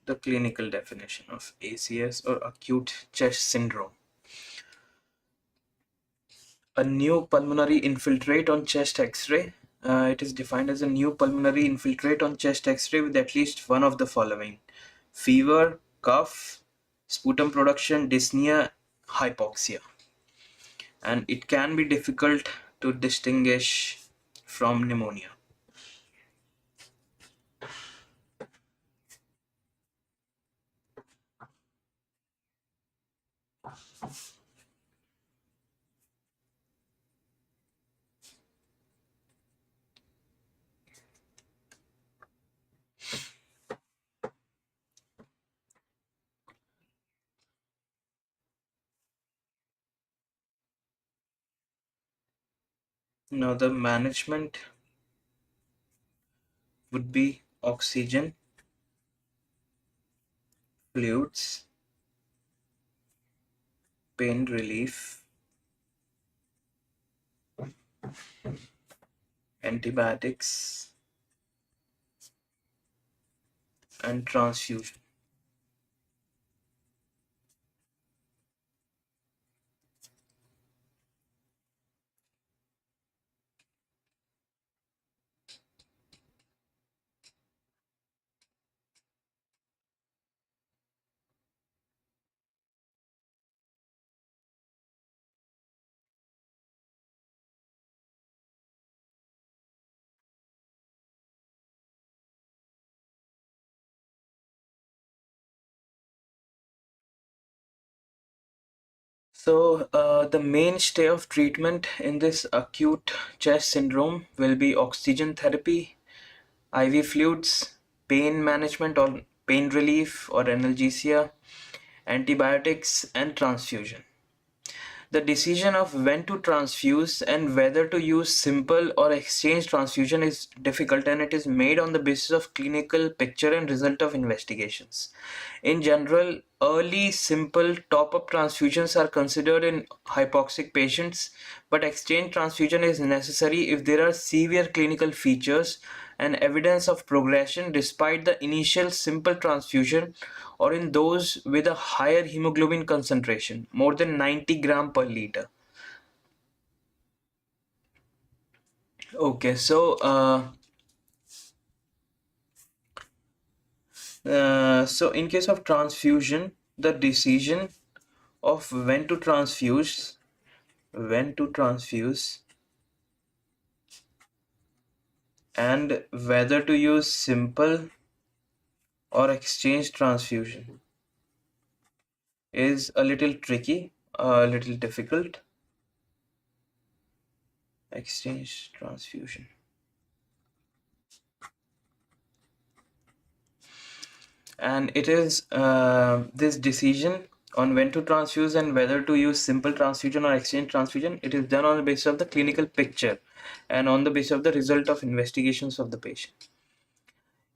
the clinical definition of ACS, or acute chest syndrome. A new pulmonary infiltrate on chest X-ray. It is defined as a new pulmonary infiltrate on chest X-ray with at least one of the following: fever, cough, sputum production, dyspnea, hypoxia. And it can be difficult to distinguish from pneumonia. Now the management would be oxygen, fluids, pain relief, antibiotics, and transfusion. So the mainstay of treatment in this acute chest syndrome will be oxygen therapy, IV fluids, pain management or pain relief or analgesia, antibiotics, and transfusion. The decision of when to transfuse and whether to use simple or exchange transfusion is difficult, and it is made on the basis of clinical picture and result of investigations. In general, early simple top-up transfusions are considered in hypoxic patients, but exchange transfusion is necessary if there are severe clinical features and evidence of progression despite the initial simple transfusion, or in those with a higher hemoglobin concentration, more than 90 gram per liter. Okay, so in case of transfusion, the decision of when to transfuse, and whether to use simple or exchange transfusion is a little tricky, a little difficult. Exchange transfusion. And it is this decision on when to transfuse and whether to use simple transfusion or exchange transfusion, it is done on the basis of the clinical picture and on the basis of the result of investigations of the patient.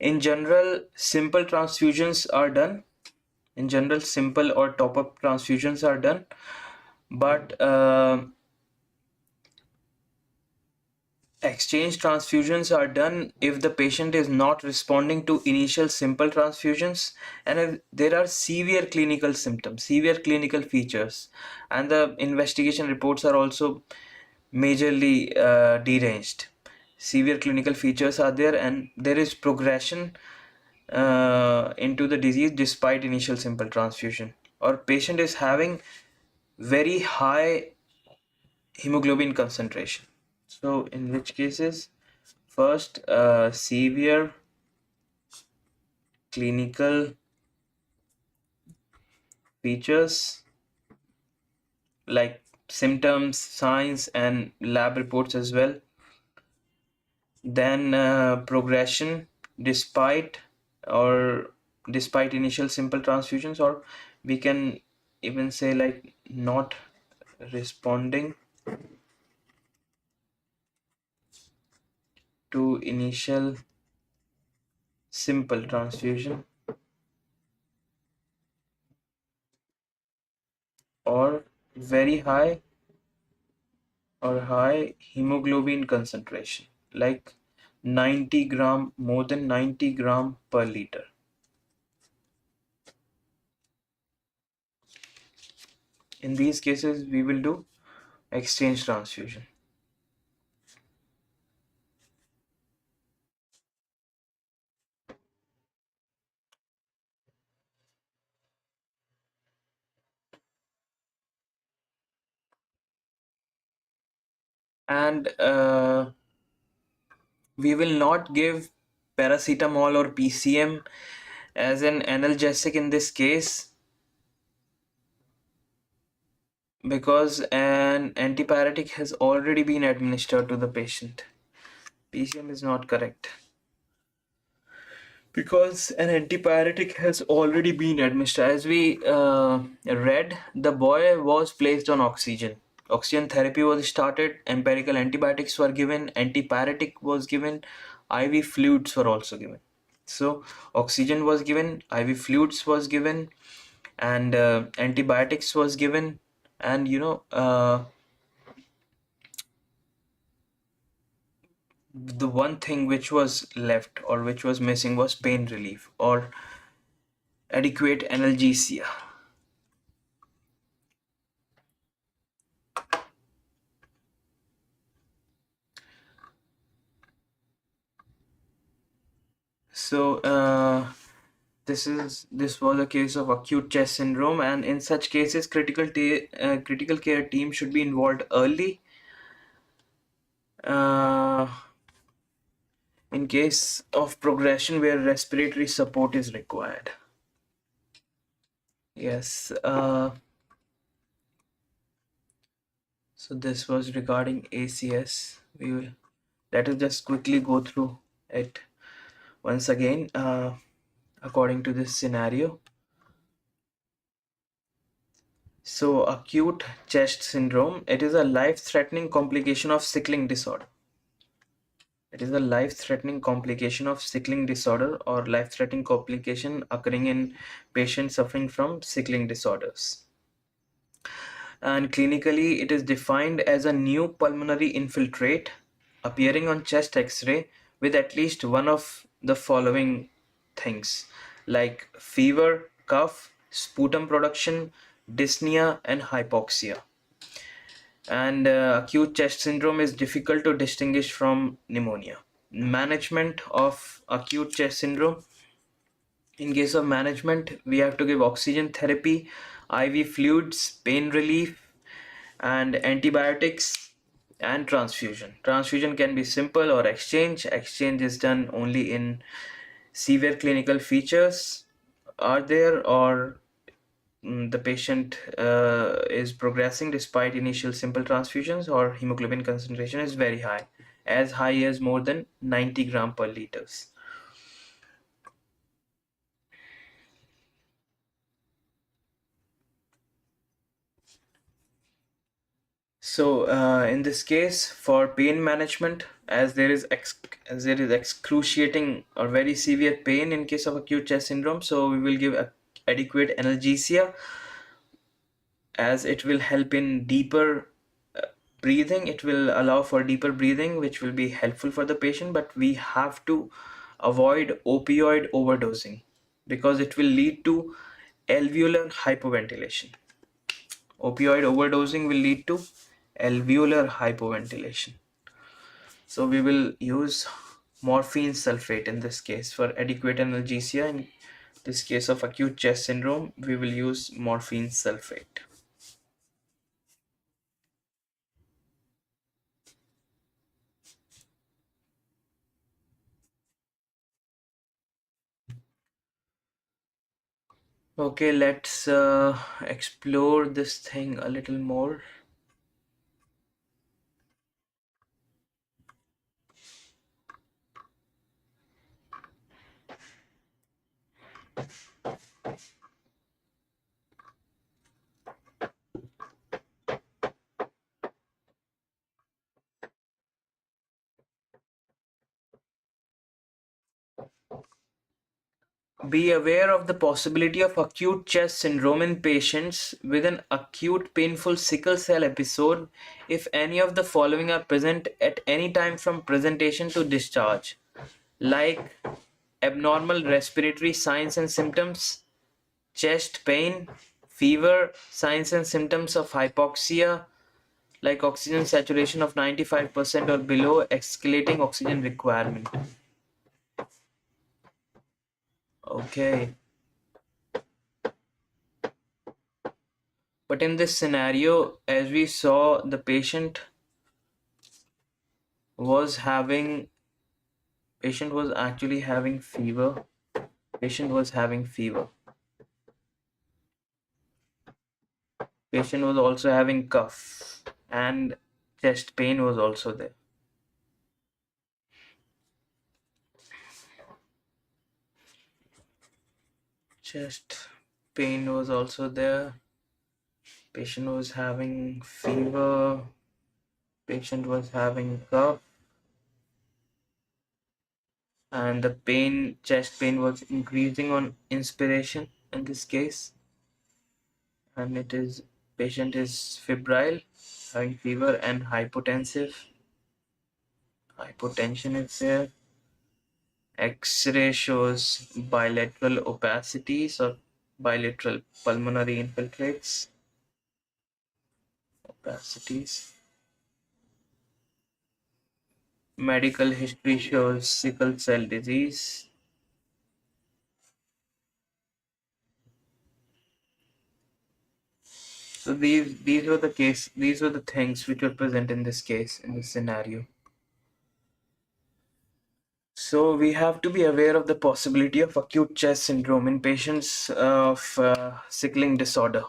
In general, simple transfusions are done. In general, simple or top-up transfusions are done, but exchange transfusions are done if the patient is not responding to initial simple transfusions and if there are severe clinical symptoms, severe clinical features, and the investigation reports are also majorly deranged. Severe clinical features are there and there is progression into the disease despite initial simple transfusion, or patient is having very high hemoglobin concentration. So in which cases, first, severe clinical features like symptoms, signs, and lab reports as well. Then progression despite or despite initial simple transfusions, or we can even say like not responding to initial simple transfusion, or very high or high hemoglobin concentration, like 90 gram, more than 90 gram per liter. In these cases, we will do exchange transfusion. And we will not give paracetamol or PCM as an analgesic in this case, because an antipyretic has already been administered to the patient. PCM is not correct, because an antipyretic has already been administered. As we read, the boy was placed on oxygen. Oxygen therapy was started, empirical antibiotics were given, antipyretic was given, IV fluids were also given. So oxygen was given, IV fluids was given, and antibiotics was given, and the one thing which was left or which was missing was pain relief or adequate analgesia. So this was a case of acute chest syndrome, and in such cases, critical care team should be involved early. Uh, in case of progression where respiratory support is required. Yes. So this was regarding ACS. Let us just quickly go through it once again. According to this scenario. So acute chest syndrome, it is a life-threatening complication of sickling disorder. It is a life-threatening complication of sickling disorder or life-threatening complication occurring in patients suffering from sickling disorders. And clinically, it is defined as a new pulmonary infiltrate appearing on chest X-ray with at least one of the following things, like fever, cough, sputum production, dyspnea, and hypoxia. And acute chest syndrome is difficult to distinguish from pneumonia. Management of acute chest syndrome: in case of management, we have to give oxygen therapy, IV fluids, pain relief, and antibiotics, and transfusion. Transfusion can be simple or exchange. Exchange is done only in severe clinical features are there, or the patient is progressing despite initial simple transfusions, or hemoglobin concentration is very high, as high as more than 90 gram per liters. So in this case, for pain management, as there is excruciating or very severe pain in case of acute chest syndrome, so we will give adequate analgesia, as it will help in deeper breathing. It will allow for deeper breathing, which will be helpful for the patient. But we have to avoid opioid overdosing, because it will lead to alveolar hypoventilation. Opioid overdosing will lead to alveolar hypoventilation. So we will use morphine sulfate in this case for adequate analgesia. In this case of acute chest syndrome, we will use morphine sulfate. Okay, let's explore this thing a little more. Be aware of the possibility of acute chest syndrome in patients with an acute painful sickle cell episode if any of the following are present at any time from presentation to discharge, like abnormal respiratory signs and symptoms, chest pain, fever, signs and symptoms of hypoxia, like oxygen saturation of 95% or below, escalating oxygen requirement. Okay. But in this scenario, as we saw, the was having patient was actually having fever. Patient was having fever. Patient was also having cough and chest pain was also there. Chest pain was also there. Patient was having fever. Patient was having cough. And the chest pain was increasing on inspiration in this case. And it is patient is febrile, having fever and hypotensive. Hypotension is there. X-ray shows bilateral opacities or bilateral pulmonary infiltrates. Opacities. Medical history shows sickle cell disease. So these were the things which were present in this case, in this scenario. So we have to be aware of the possibility of acute chest syndrome in patients of sickling disorder.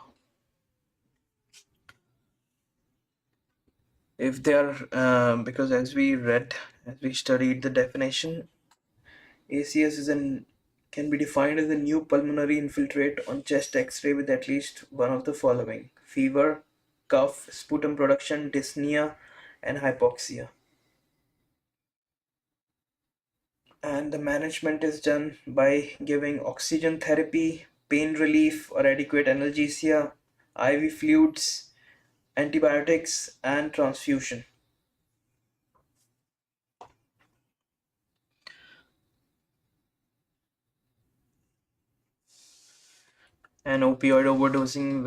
If they are, because as we studied the definition, ACS can be defined as a new pulmonary infiltrate on chest X-ray with at least one of the following: fever, cough, sputum production, dyspnea, and hypoxia. And the management is done by giving oxygen therapy, pain relief or adequate analgesia, IV fluids, antibiotics, and transfusion. And opioid overdosing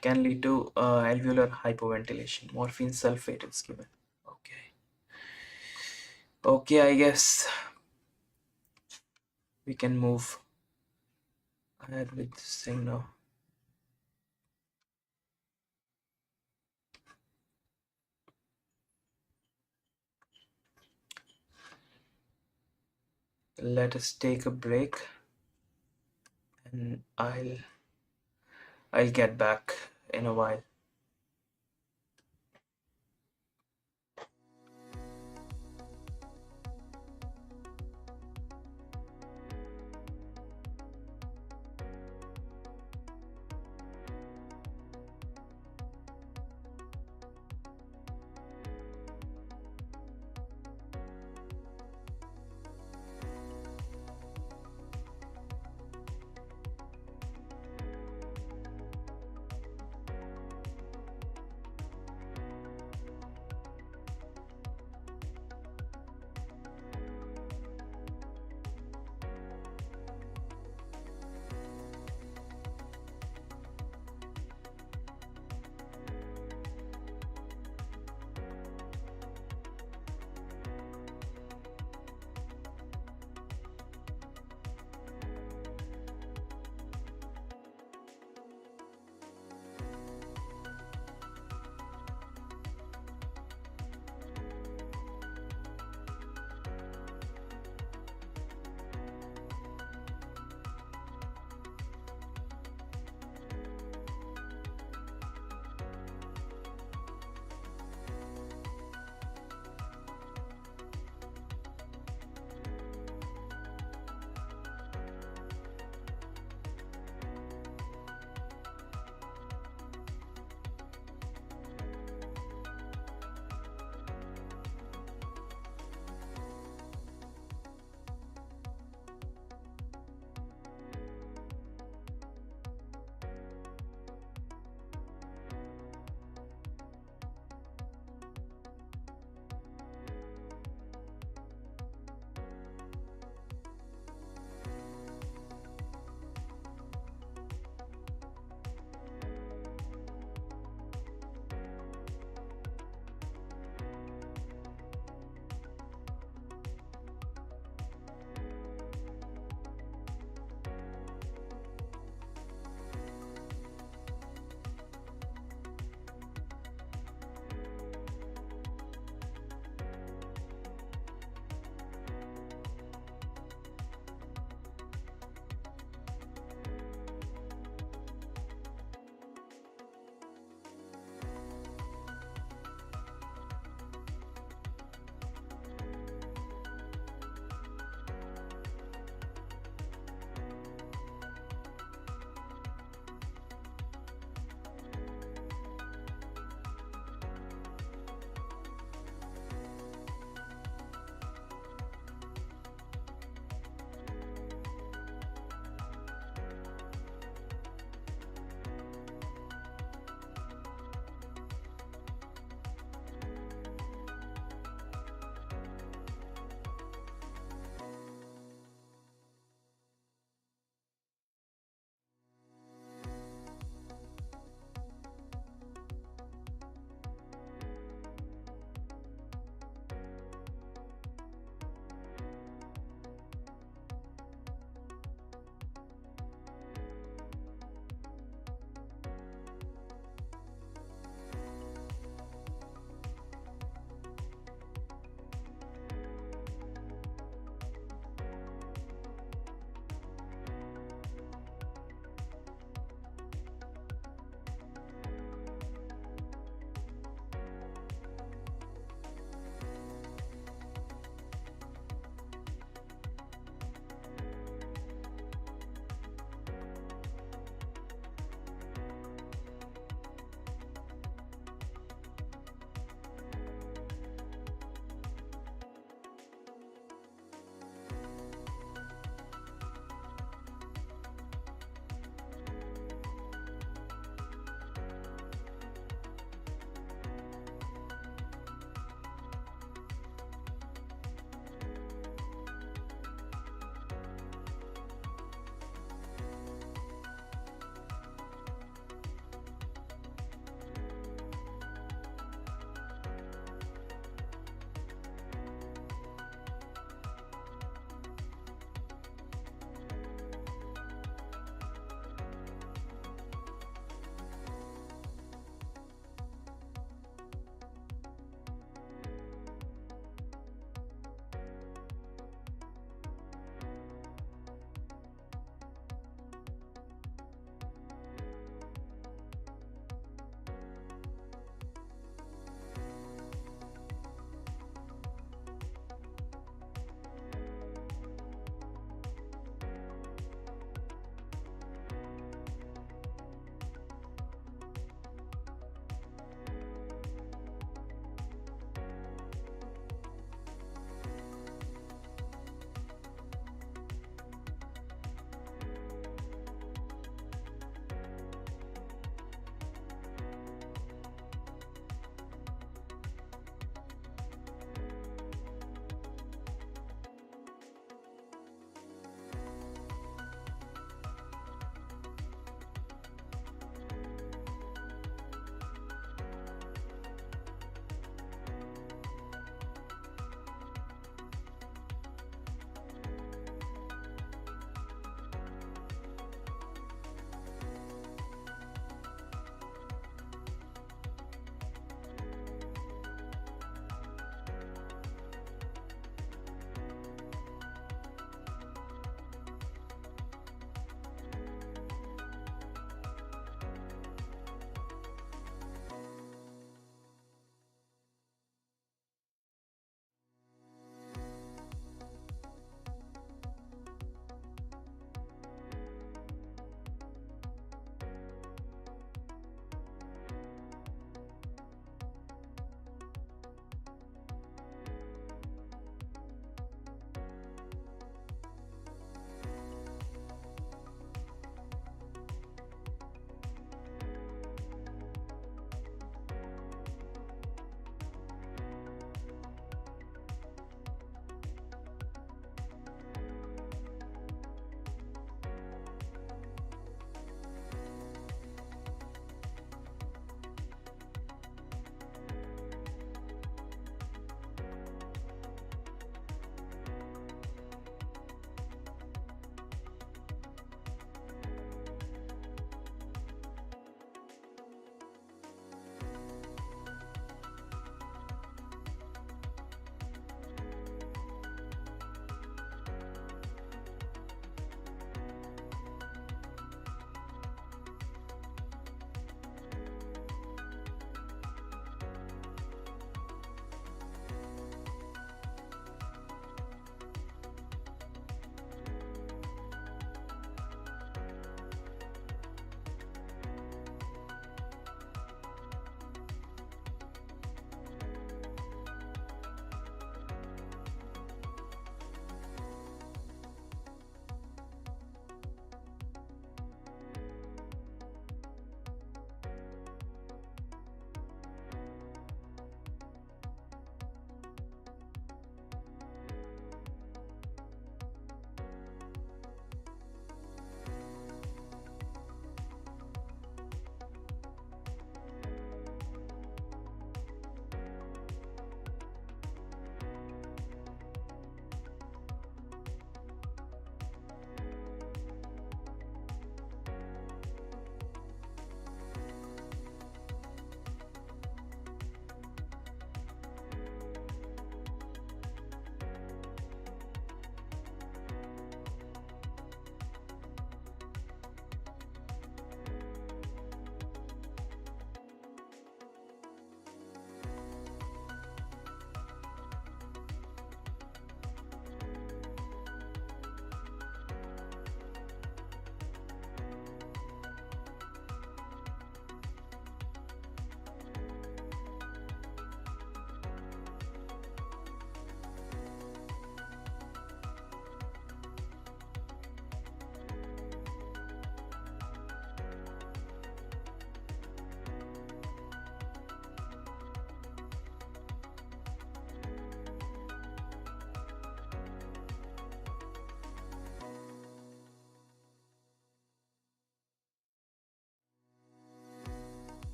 can lead to alveolar hypoventilation. Morphine sulfate is given. Okay. Okay, I guess we can move ahead with this thing now. Let us take a break and I'll get back in a while.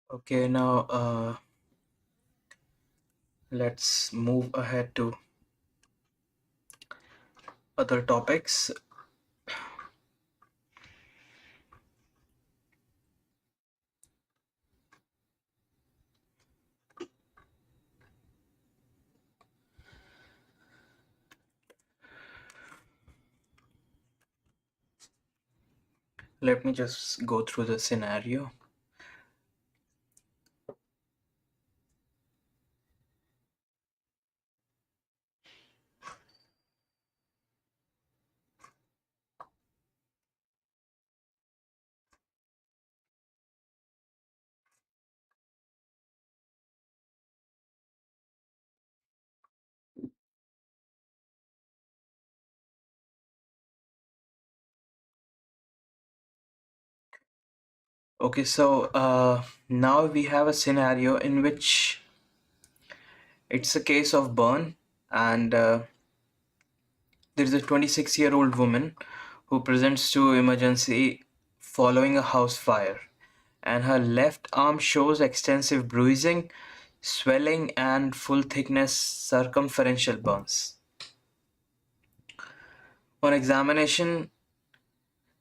Okay, now let's move ahead to other topics. Let me just go through the scenario. Okay, so now we have a scenario in which it's a case of burn, and there is a 26-year-old woman who presents to emergency following a house fire, and her left arm shows extensive bruising, swelling, and full thickness circumferential burns. On examination,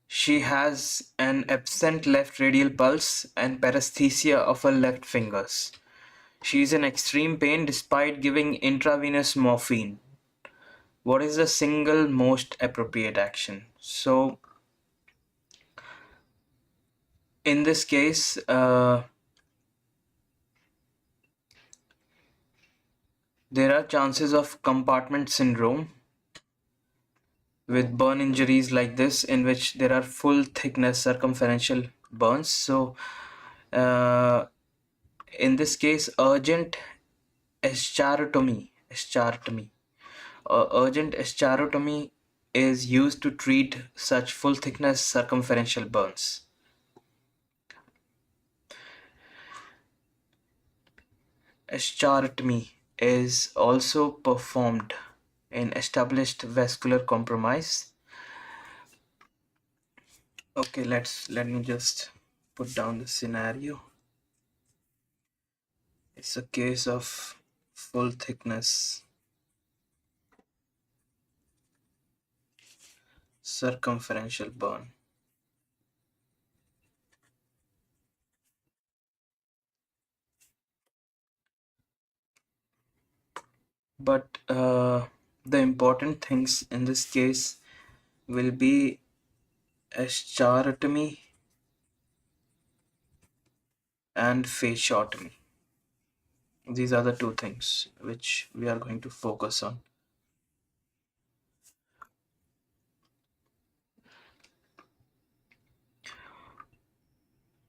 she has an absent left radial pulse and paresthesia of her left fingers. She is in extreme pain despite giving intravenous morphine. What is the single most appropriate action? So, in this case, there are chances of compartment syndrome with burn injuries like this, in which there are full thickness circumferential burns. So, uh, in this case, urgent eschartomy is used to treat such full thickness circumferential burns. Eschartomy is also performed in established vascular compromise. Okay, let me just put down the scenario. It's a case of full thickness circumferential burn. But the important things in this case will be eschartomy and fasciotomy. These are the two things which we are going to focus on.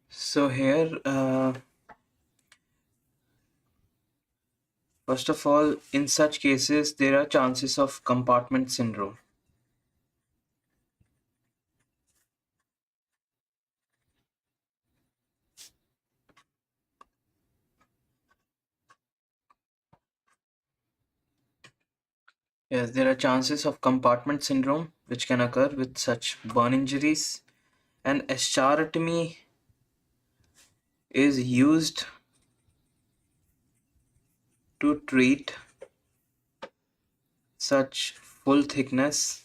So here, first of all, in such cases, there are chances of compartment syndrome. Yes, there are chances of compartment syndrome which can occur with such burn injuries, and eschartomy is used to treat such full thickness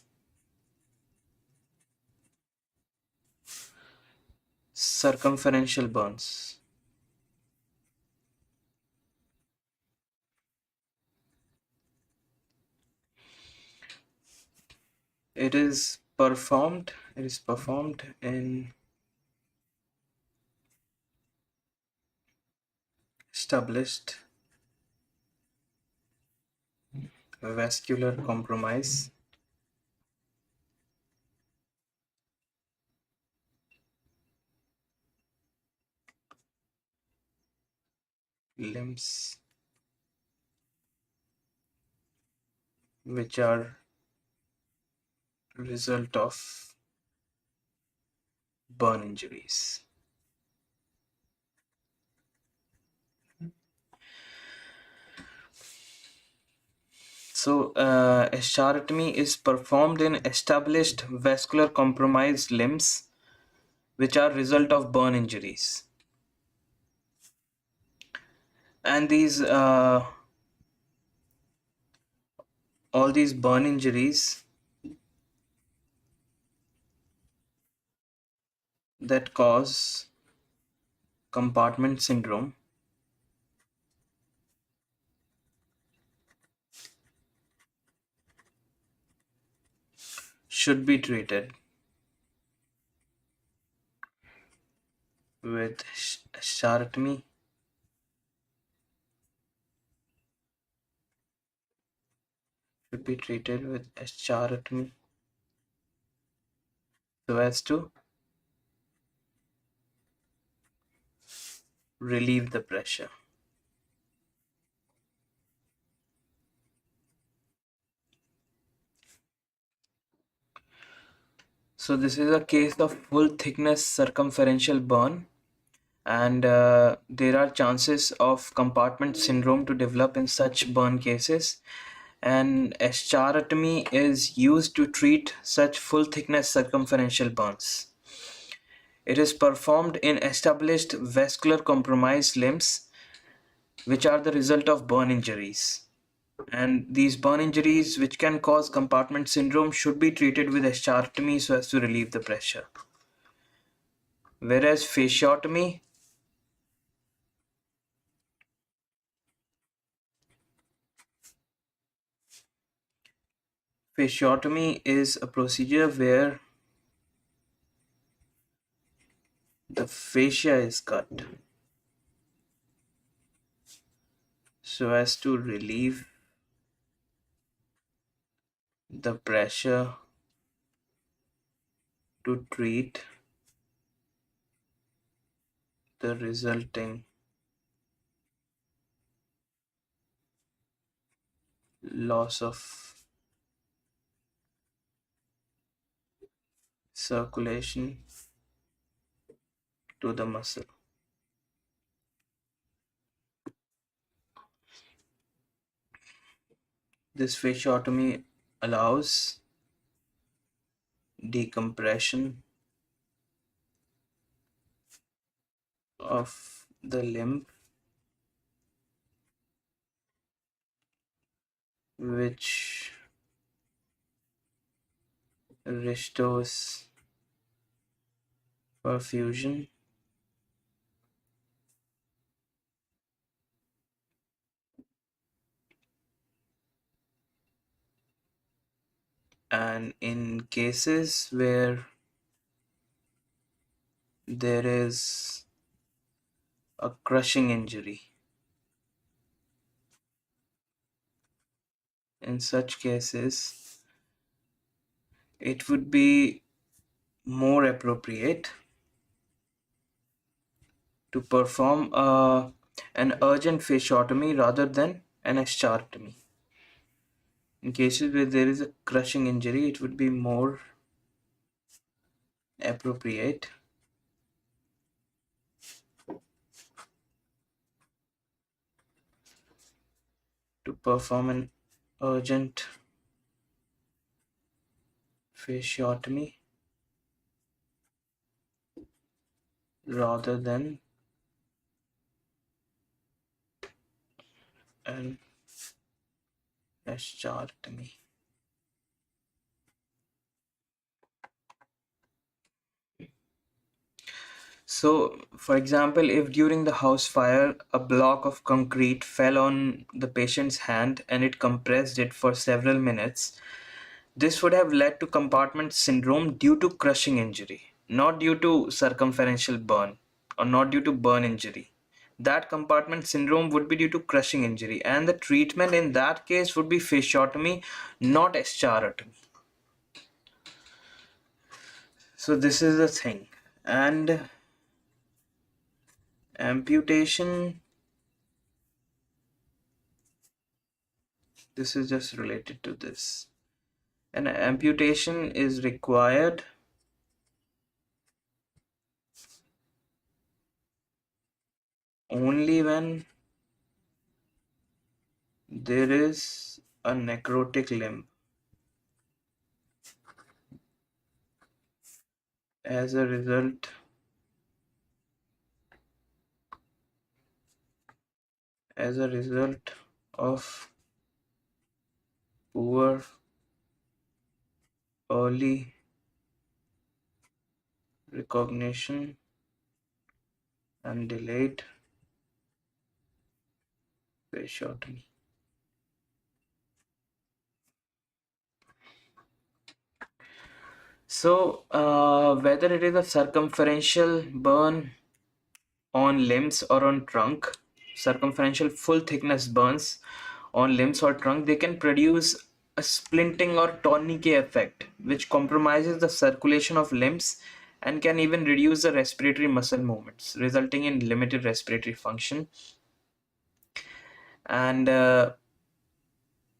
circumferential burns. It is performed in established vascular compromise, limbs which are result of burn injuries. So, eschartomy is performed in established vascular compromised limbs which are result of burn injuries. And these all these burn injuries that cause compartment syndrome should be treated with hysterectomy, should be treated with hysterectomy so as to relieve the pressure. So this is a case of full thickness circumferential burn, and there are chances of compartment syndrome to develop in such burn cases. And hysterectomy is used to treat such full thickness circumferential burns. It is performed in established vascular compromised limbs, which are the result of burn injuries. And these burn injuries, which can cause compartment syndrome, should be treated with hysterectomy so as to relieve the pressure. Whereas fasciotomy is a procedure where the fascia is cut so as to relieve the pressure to treat the resulting loss of circulation to the muscle. This fasciotomy allows decompression of the limb, which restores perfusion and in cases where there is a crushing injury, in such cases it would be more appropriate to perform an urgent fasciotomy rather than an hysterectomy. In cases where there is a crushing injury, it would be more appropriate to perform an urgent fasciotomy rather than an hysterectomy. So, for example, if during the house fire a block of concrete fell on the patient's hand and it compressed it for several minutes, this would have led to compartment syndrome due to crushing injury, not due to circumferential burn or not due to burn injury. That compartment syndrome would be due to crushing injury, and the treatment in that case would be fasciotomy, not hysterectomy. So, this is the thing. And amputation, this is just related to this. An amputation is required only when there is a necrotic limb. As a result, as a result of poor early recognition and delayed fasciotomy. So, whether it is a circumferential burn on limbs or on trunk, circumferential full thickness burns on limbs or trunk, they can produce a splinting or tourniquet effect, which compromises the circulation of limbs and can even reduce the respiratory muscle movements, resulting in limited respiratory function. And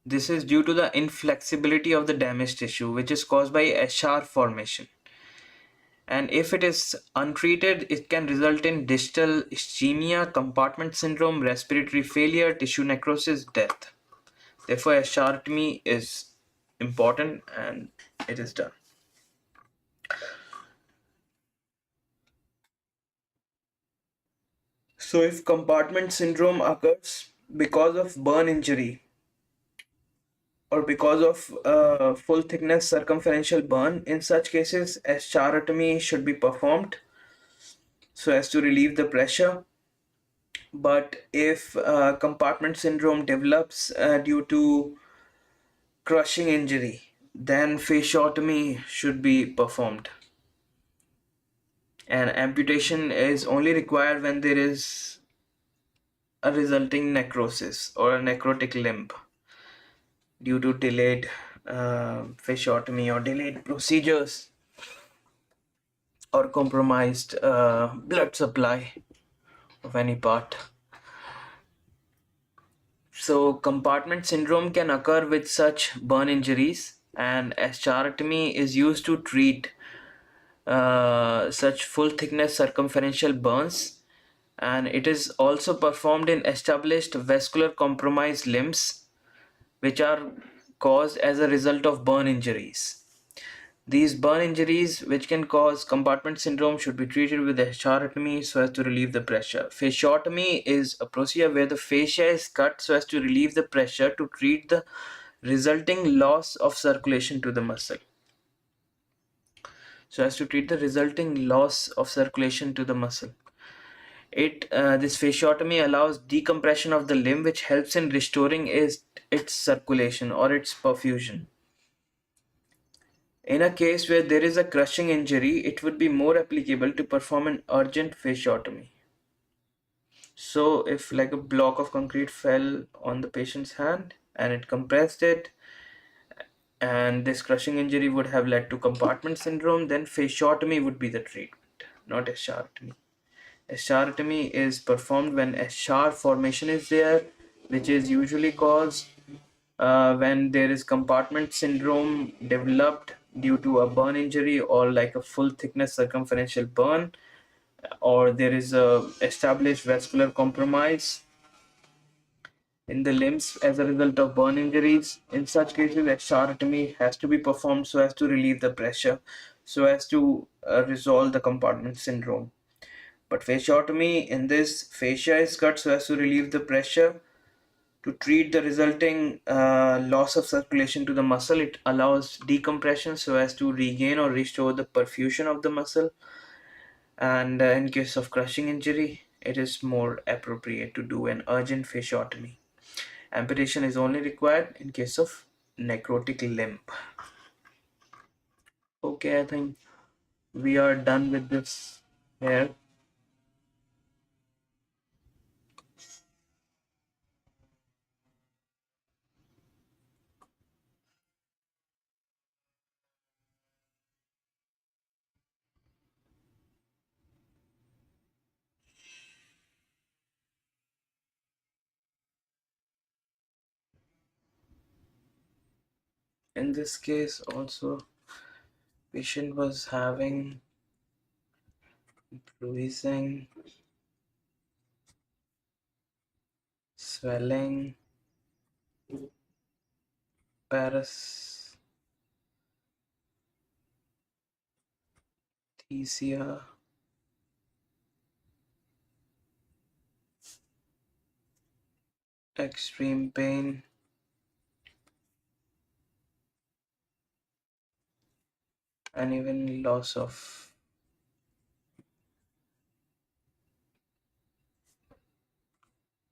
this is due to the inflexibility of the damaged tissue, which is caused by Eschar formation. And if it is untreated, it can result in distal ischemia, compartment syndrome, respiratory failure, tissue necrosis, death. Therefore, eschartomy is important and it is done. So, if compartment syndrome occurs because of burn injury or because of full thickness circumferential burn, in such cases, eschartomy should be performed so as to relieve the pressure. But if compartment syndrome develops due to crushing injury, then fasciotomy should be performed. And amputation is only required when there is a resulting necrosis or a necrotic limb due to delayed fasciotomy or delayed procedures or compromised blood supply of any part. So, compartment syndrome can occur with such burn injuries, and eschartomy is used to treat such full thickness circumferential burns, and it is also performed in established vascular compromised limbs which are caused as a result of burn injuries. These burn injuries, which can cause compartment syndrome, should be treated with fasciotomy so as to relieve the pressure. Fasciotomy is a procedure where the fascia is cut so as to relieve the pressure to treat the resulting loss of circulation to the muscle. So as to treat the resulting loss of circulation to the muscle. This fasciotomy allows decompression of the limb, which helps in restoring its circulation or its perfusion. In a case where there is a crushing injury, it would be more applicable to perform an urgent fasciotomy. So, if like a block of concrete fell on the patient's hand and it compressed it, and this crushing injury would have led to compartment syndrome, then fasciotomy would be the treatment, not eschartomy. Eschartomy is performed when eschar formation is there, which is usually caused when there is compartment syndrome developed due to a burn injury or like a full thickness circumferential burn, or there is a established vascular compromise in the limbs as a result of burn injuries. In such cases, eschartomy has to be performed so as to relieve the pressure, so as to resolve the compartment syndrome. But fasciotomy, in this, fascia is cut so as to relieve the pressure to treat the resulting loss of circulation to the muscle. It allows decompression so as to regain or restore the perfusion of the muscle. And in case of crushing injury, it is more appropriate to do an urgent fasciotomy. Amputation is only required in case of necrotic limb. Okay, I think we are done with this here. In this case, also, patient was having bruising, swelling, paresthesia, extreme pain, and even loss of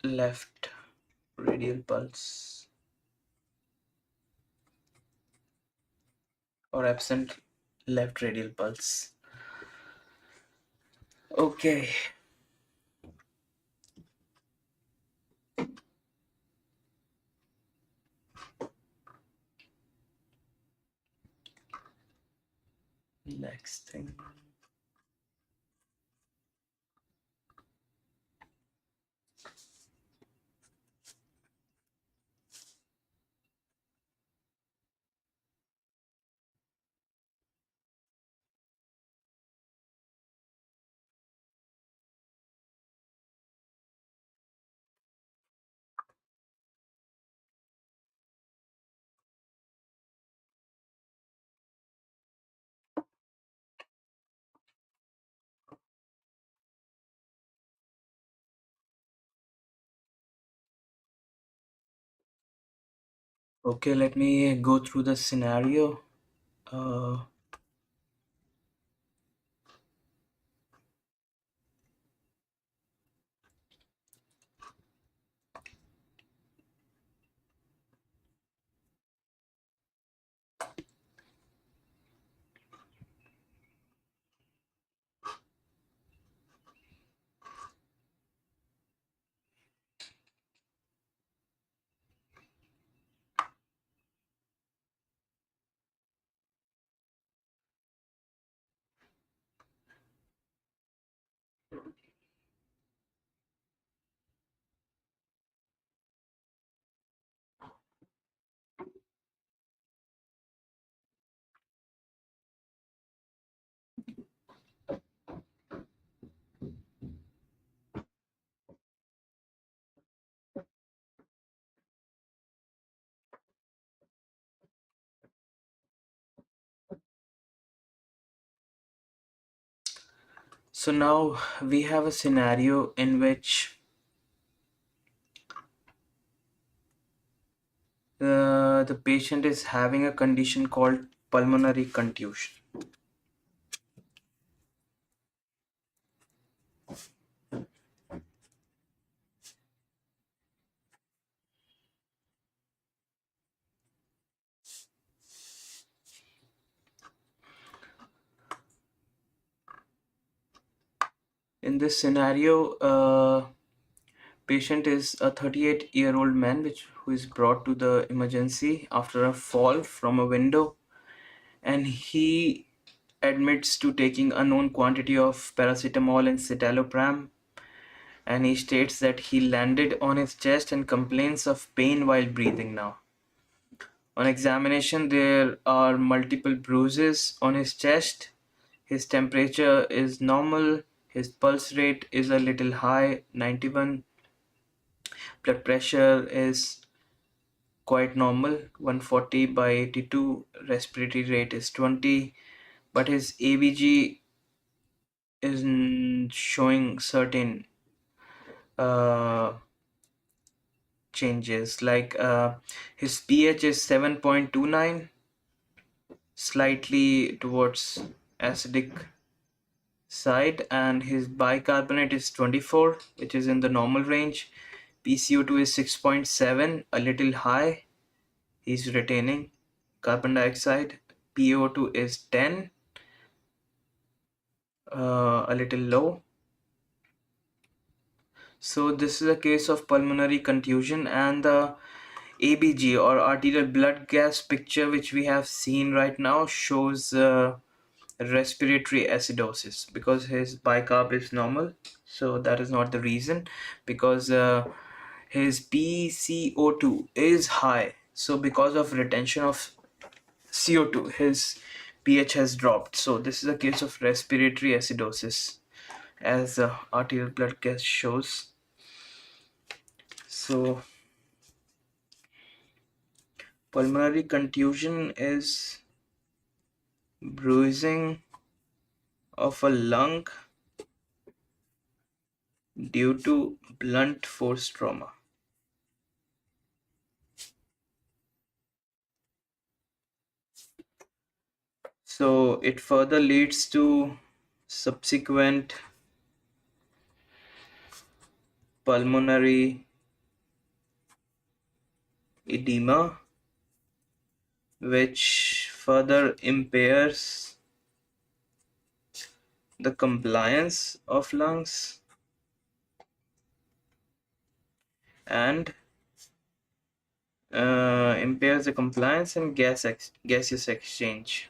left radial pulse or absent left radial pulse. Okay, next thing. Okay, let me go through the scenario. Uh, so now we have a scenario in which the patient is having a condition called pulmonary contusion. In this scenario, patient is a 38-year-old man who is brought to the emergency after a fall from a window, and he admits to taking unknown quantity of paracetamol and citalopram, and he states that he landed on his chest and complains of pain while breathing now. On examination, there are multiple bruises on his chest. His temperature is normal. His pulse rate is a little high, 91. Blood pressure is quite normal, 140 by 82. Respiratory rate is 20. But his ABG is showing certain uh, changes, like his pH is 7.29, slightly towards acidic side, and his bicarbonate is 24, which is in the normal range. PCO2 is 6.7, a little high. He's retaining carbon dioxide. PO2 is 10, a little low. So this is a case of pulmonary contusion, and the ABG or arterial blood gas picture which we have seen right now shows respiratory acidosis, because his bicarb is normal. So that is not the reason, because his PCO2 is high. So because of retention of CO2, his pH has dropped. So this is a case of respiratory acidosis, as arterial blood gas shows. So pulmonary contusion is bruising of a lung due to blunt force trauma. So it further leads to subsequent pulmonary edema, which further impairs the compliance of lungs and impairs the compliance and gaseous exchange,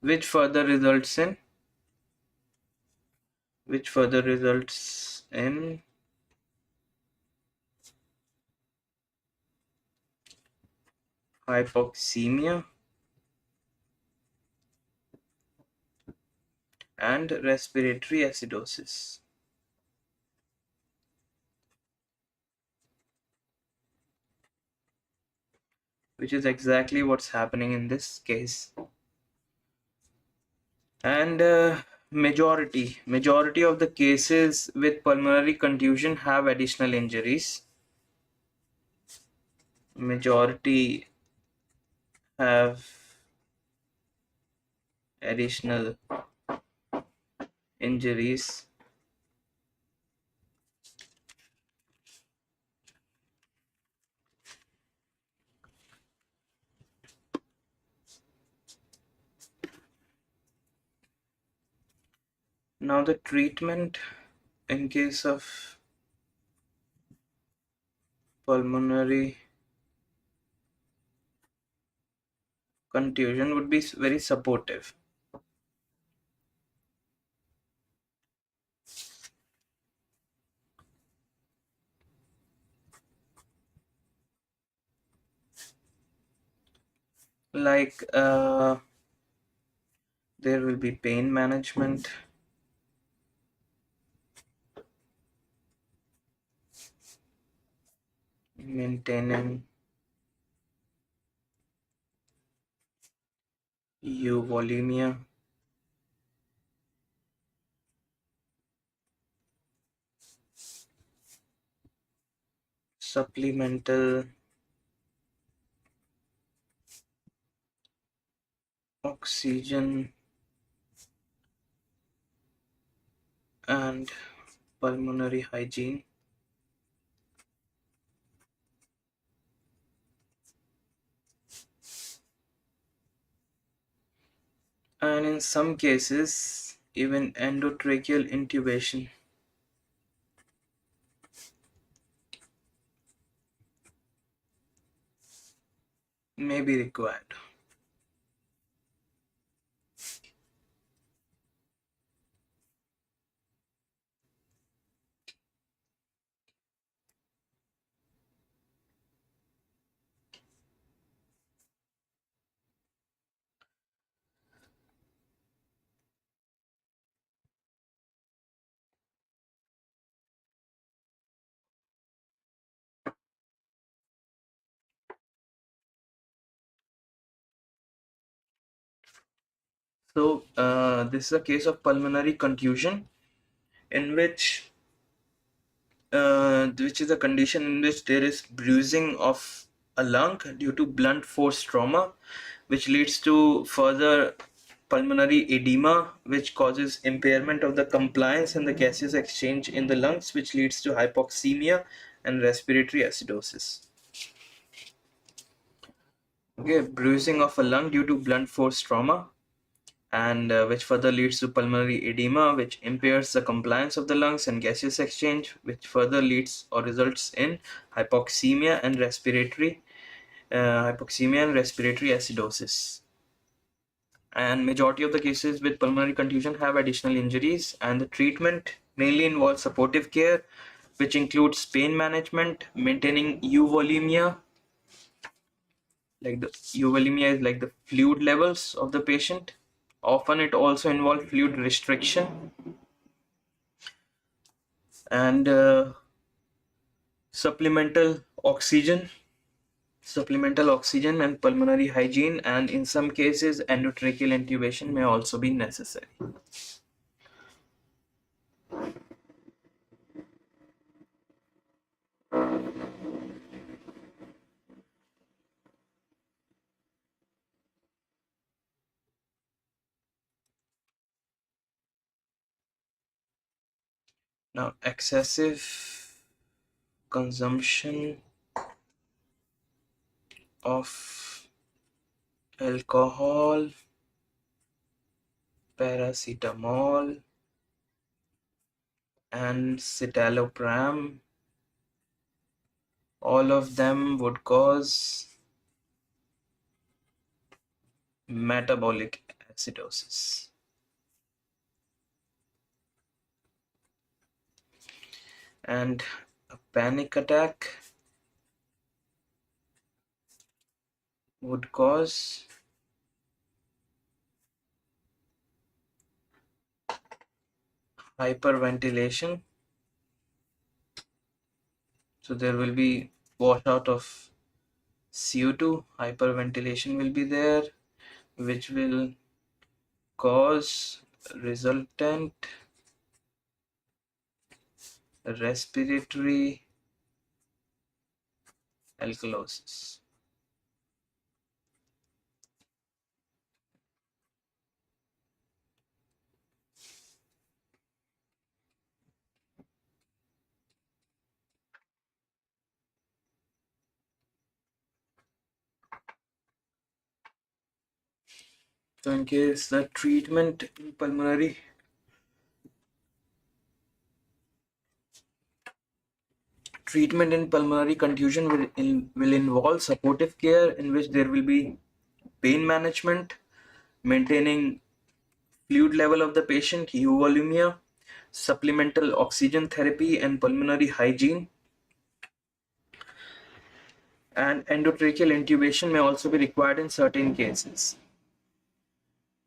which further results in hypoxemia and respiratory acidosis, which is exactly what's happening in this case. And majority of the cases with pulmonary contusion have additional injuries. Majority have additional injuries. Now the treatment in case of pulmonary contusion would be very supportive. Like there will be pain management, maintaining euvolemia, supplemental oxygen, and pulmonary hygiene. And in some cases, even endotracheal intubation may be required. So this is a case of pulmonary contusion in which is a condition in which there is bruising of a lung due to blunt force trauma, which leads to further pulmonary edema, which causes impairment of the compliance and the gaseous exchange in the lungs, which leads to hypoxemia and respiratory acidosis. Okay, bruising of a lung due to blunt force trauma, and which further leads to pulmonary edema, which impairs the compliance of the lungs and gaseous exchange, which further leads or results in hypoxemia and respiratory acidosis. And majority of the cases with pulmonary contusion have additional injuries, and the treatment mainly involves supportive care, which includes pain management, maintaining euvolemia. Like the euvolemia is like the fluid levels of the patient. Often it also involves fluid restriction and supplemental oxygen, and pulmonary hygiene, and in some cases endotracheal intubation may also be necessary. Now, excessive consumption of alcohol, paracetamol, and citalopram, all of them would cause metabolic acidosis. And a panic attack would cause hyperventilation. So there will be washout of CO2, hyperventilation will be there, which will cause resultant respiratory alkalosis. So in case the treatment in pulmonary contusion will involve supportive care in which there will be pain management, maintaining fluid level of the patient, euvolumia, supplemental oxygen therapy, and pulmonary hygiene. And endotracheal intubation may also be required in certain cases.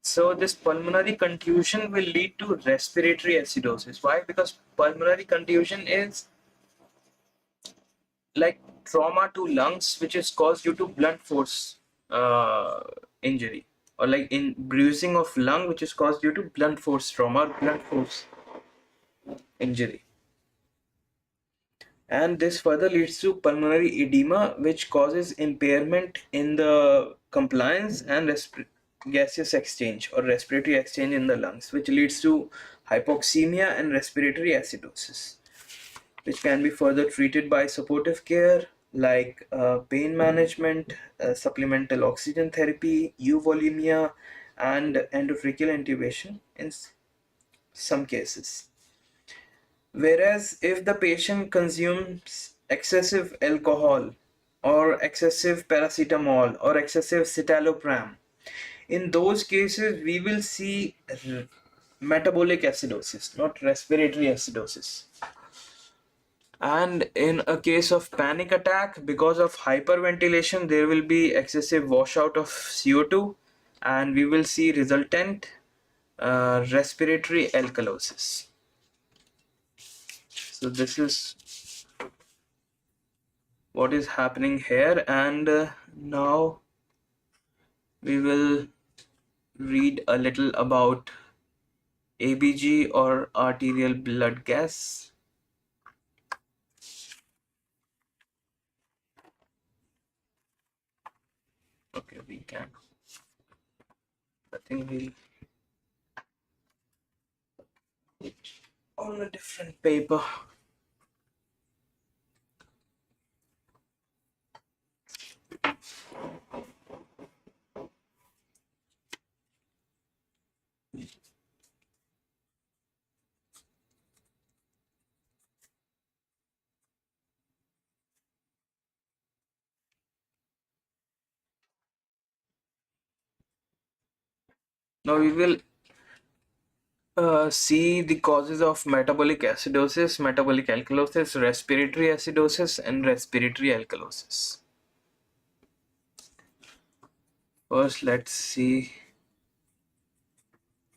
So this pulmonary contusion will lead to respiratory acidosis. Why? Because pulmonary contusion is like trauma to lungs, which is caused due to blunt force uh, injury, or like in bruising of lung, which is caused due to blunt force trauma or blunt force injury. And this further leads to pulmonary edema, which causes impairment in the compliance and gaseous exchange or respiratory exchange in the lungs, which leads to hypoxemia and respiratory acidosis, which can be further treated by supportive care like pain management, supplemental oxygen therapy, euvolemia, and endotracheal intubation in some cases. Whereas if the patient consumes excessive alcohol or excessive paracetamol or excessive citalopram, in those cases we will see metabolic acidosis, not respiratory acidosis. And in a case of panic attack, because of hyperventilation, there will be excessive washout of CO2 and we will see resultant respiratory alkalosis. So this is what is happening here, and now we will read a little about ABG or arterial blood gas. Okay, we can. I think we'll on a different paper. Now we will see the causes of metabolic acidosis, metabolic alkalosis, respiratory acidosis, and respiratory alkalosis. First, let's see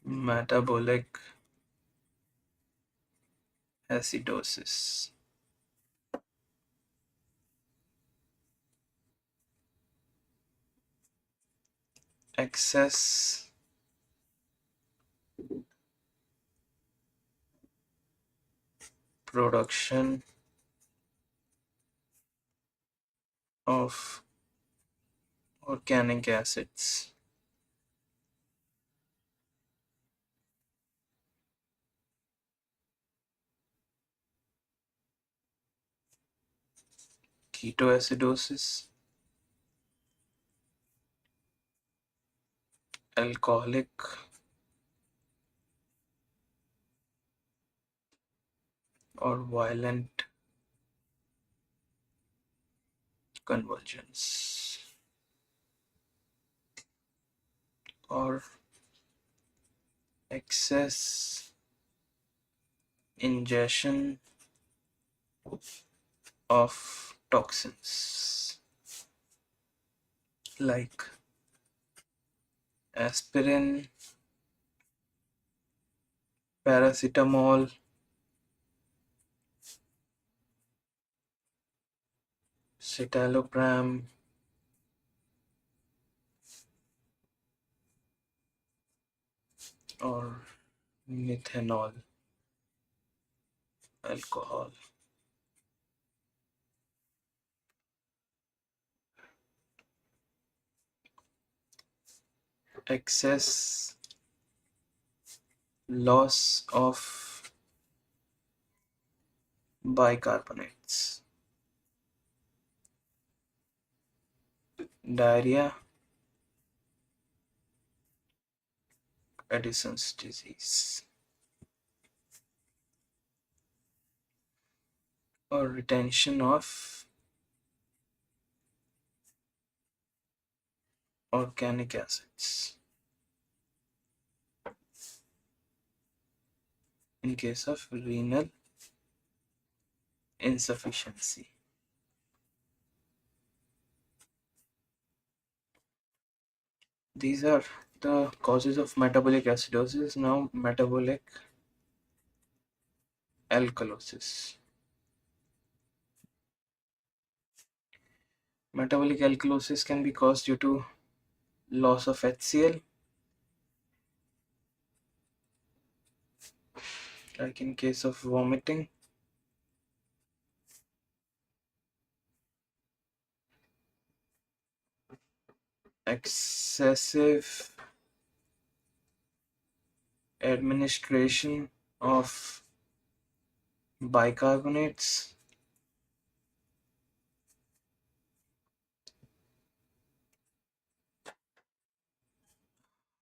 metabolic acidosis. Excess production of organic acids. ketoacidosis, alcoholic or violent convulsions, or excess ingestion of toxins like aspirin, paracetamol, citalopram, or methanol alcohol. Excess loss of bicarbonates, diarrhea, Addison's disease, or retention of organic acids in case of renal insufficiency. These are the causes of metabolic acidosis. Now, metabolic alkalosis. Metabolic alkalosis can be caused due to loss of HCl, like in case of vomiting, excessive administration of bicarbonates,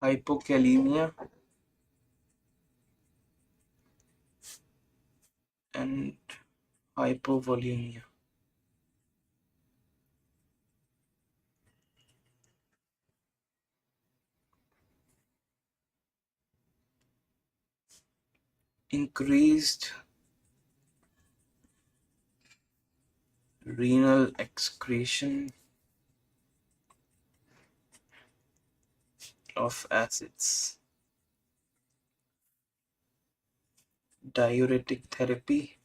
hypokalemia, and hypovolemia. Increased renal excretion of acids, diuretic therapy,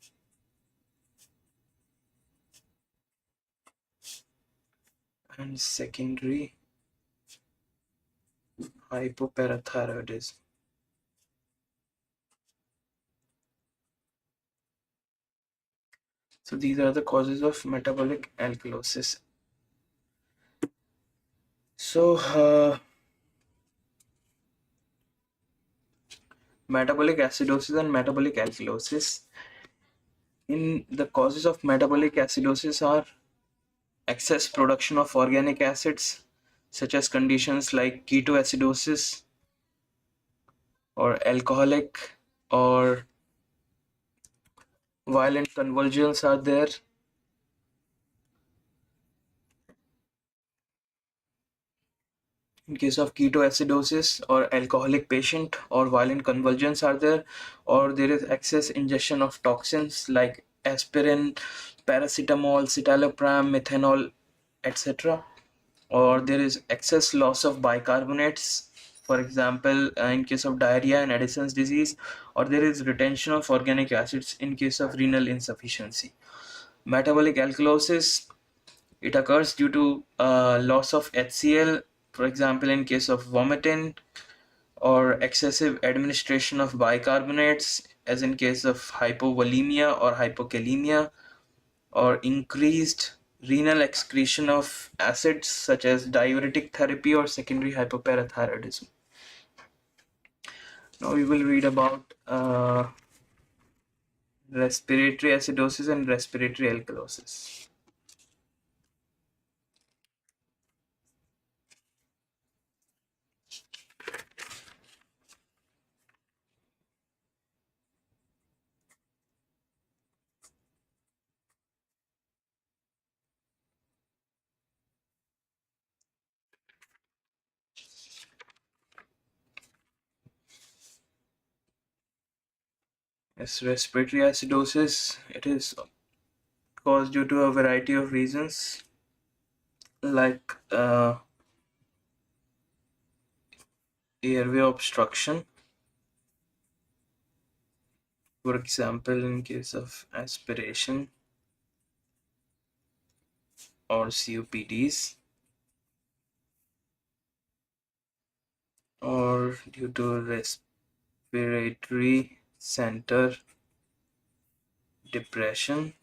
and secondary hypoparathyroidism. So these are the causes of metabolic alkalosis. So metabolic acidosis and metabolic alkalosis. In the causes of metabolic acidosis are excess production of organic acids, such as conditions like ketoacidosis or alcoholic or violent convulsions are there. In case of ketoacidosis or alcoholic patient, or violent convulsions are there, or there is excess ingestion of toxins like aspirin, paracetamol, citalopram, methanol, etc., or there is excess loss of bicarbonates, for example in case of diarrhea and Addison's disease, or there is retention of organic acids in case of renal insufficiency. Metabolic alkalosis, it occurs due to loss of HCl, for example in case of vomiting, or excessive administration of bicarbonates as in case of hypovolemia or hypokalemia, or increased renal excretion of acids such as diuretic therapy or secondary hypoparathyroidism. Now we will read about respiratory acidosis and respiratory alkalosis. As respiratory acidosis, it is caused due to a variety of reasons like airway obstruction, for example, in case of aspiration or COPDs, or due to respiratory center depression,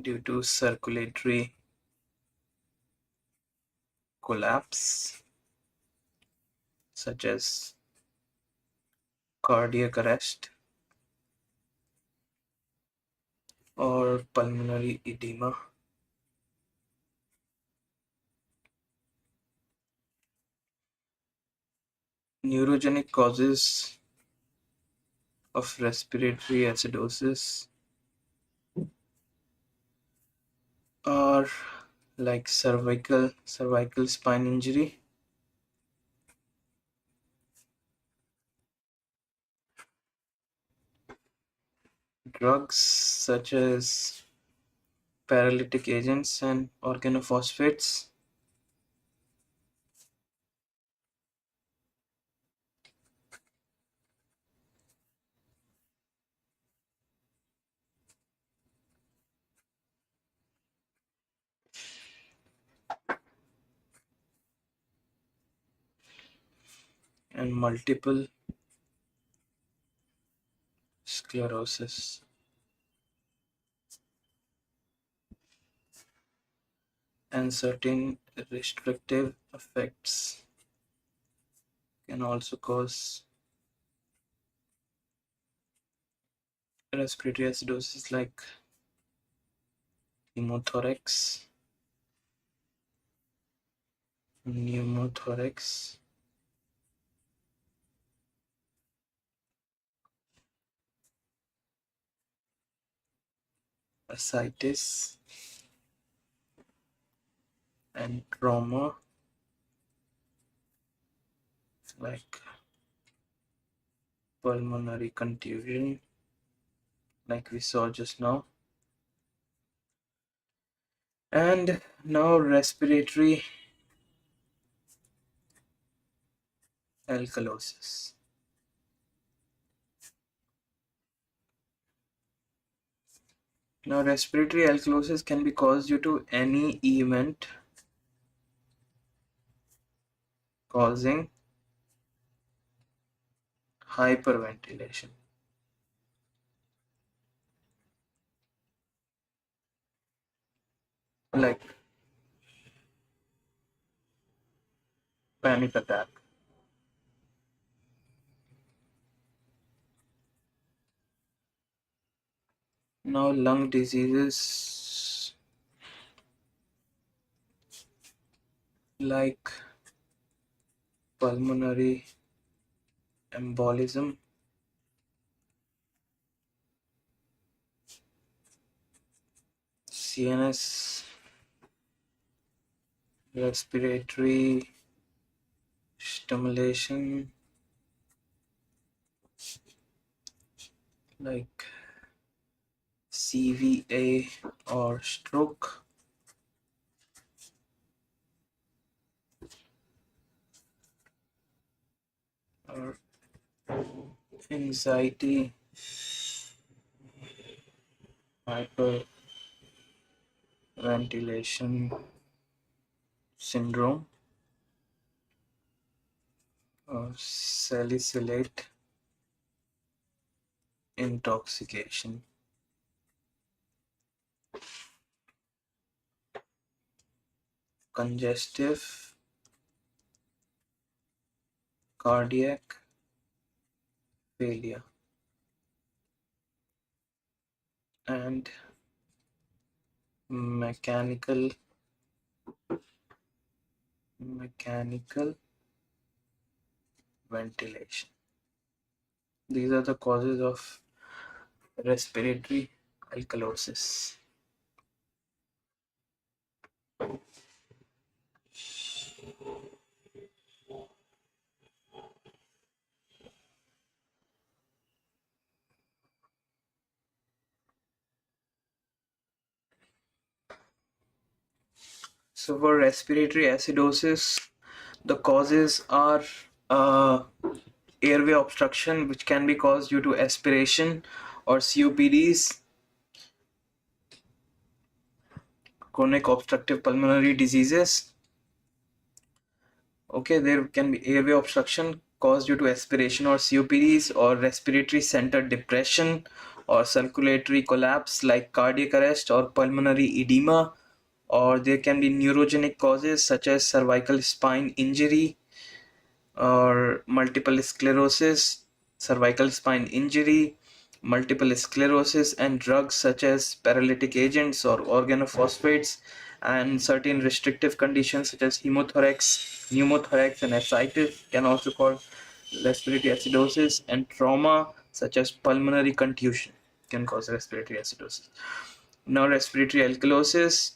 due to circulatory collapse, such as cardiac arrest or pulmonary edema. Neurogenic causes of respiratory acidosis are like cervical spine injury, drugs such as paralytic agents and organophosphates, and multiple sclerosis. And certain restrictive effects can also cause respiratory acidosis like pneumothorax, pneumothorax, ascites, and trauma like pulmonary contusion, like we saw just now. And now respiratory alkalosis. Now respiratory alkalosis can be caused due to any event causing hyperventilation, like panic attack. Now lung diseases like pulmonary embolism, CNS respiratory stimulation like CVA or stroke, or anxiety hyperventilation syndrome, or salicylate intoxication. Congestive cardiac failure, and mechanical mechanical ventilation. These are the causes of respiratory alkalosis. So for respiratory acidosis, the causes are uh, airway obstruction, which can be caused due to aspiration, or COPDs, chronic obstructive pulmonary diseases. Okay, there can be airway obstruction caused due to aspiration or COPDs, or respiratory center depression or circulatory collapse like cardiac arrest or pulmonary edema, or there can be neurogenic causes such as cervical spine injury or multiple sclerosis, cervical spine injury, multiple sclerosis, and drugs such as paralytic agents or organophosphates, and certain restrictive conditions such as hemothorax, pneumothorax, and ascites can also cause respiratory acidosis, and trauma such as pulmonary contusion can cause respiratory acidosis. Now, respiratory alkalosis,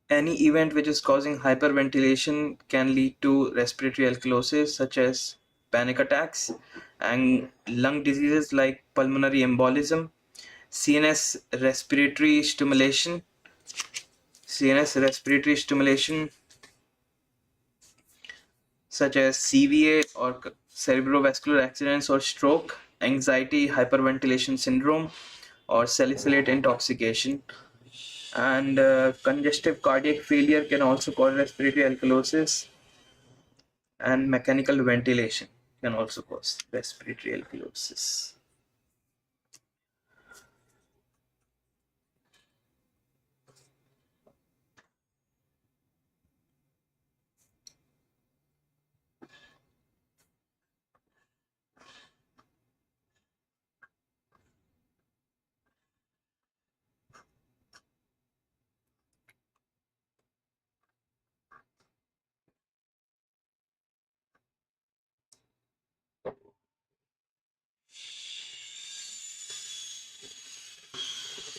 any event which is causing hyperventilation can lead to respiratory alkalosis, such as panic attacks and lung diseases like pulmonary embolism. CNS respiratory stimulation, CNS respiratory stimulation, such as CVA or cerebrovascular accidents or stroke, anxiety, hyperventilation syndrome, or salicylate intoxication. And congestive cardiac failure can also cause respiratory alkalosis, and mechanical ventilation can also cause respiratory alkalosis.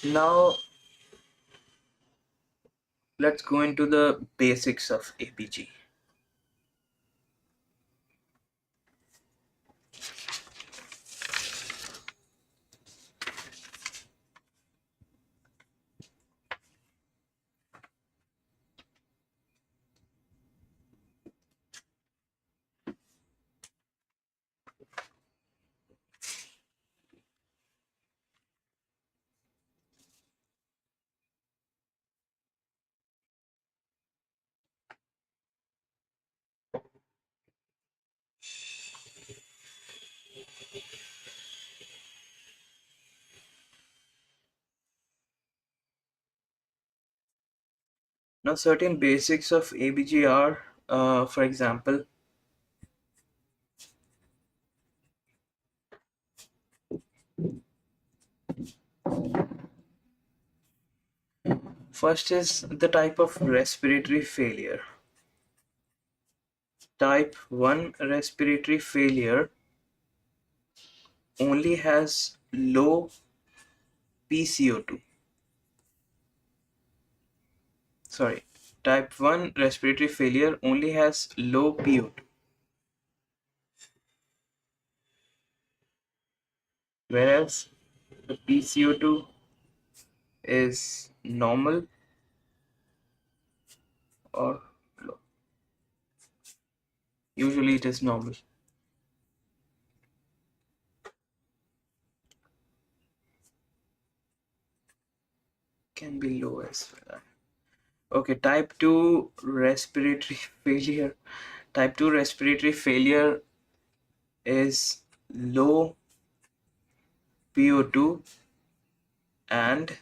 Now let's go into the basics of APG. Now certain basics of ABG are, for example, first is the type of respiratory failure. Type 1 respiratory failure only has low PCO2. Sorry, type 1 respiratory failure only has low PO2, whereas the PCO2 is normal or low. Usually it is normal. Can be low as well. Okay, type 2 respiratory failure. Type 2 respiratory failure is low PO2 and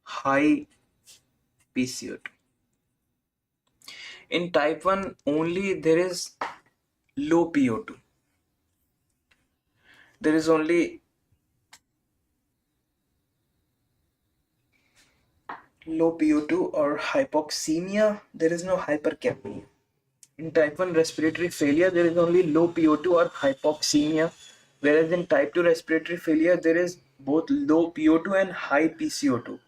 high PCO2. In type 1 only there is low PO2. There is only low PO2 or hypoxemia. There is no hypercapnia. In type 1 respiratory failure, there is only low PO2 or hypoxemia, whereas in type 2 respiratory failure, there is both low PO2 and high PCO2,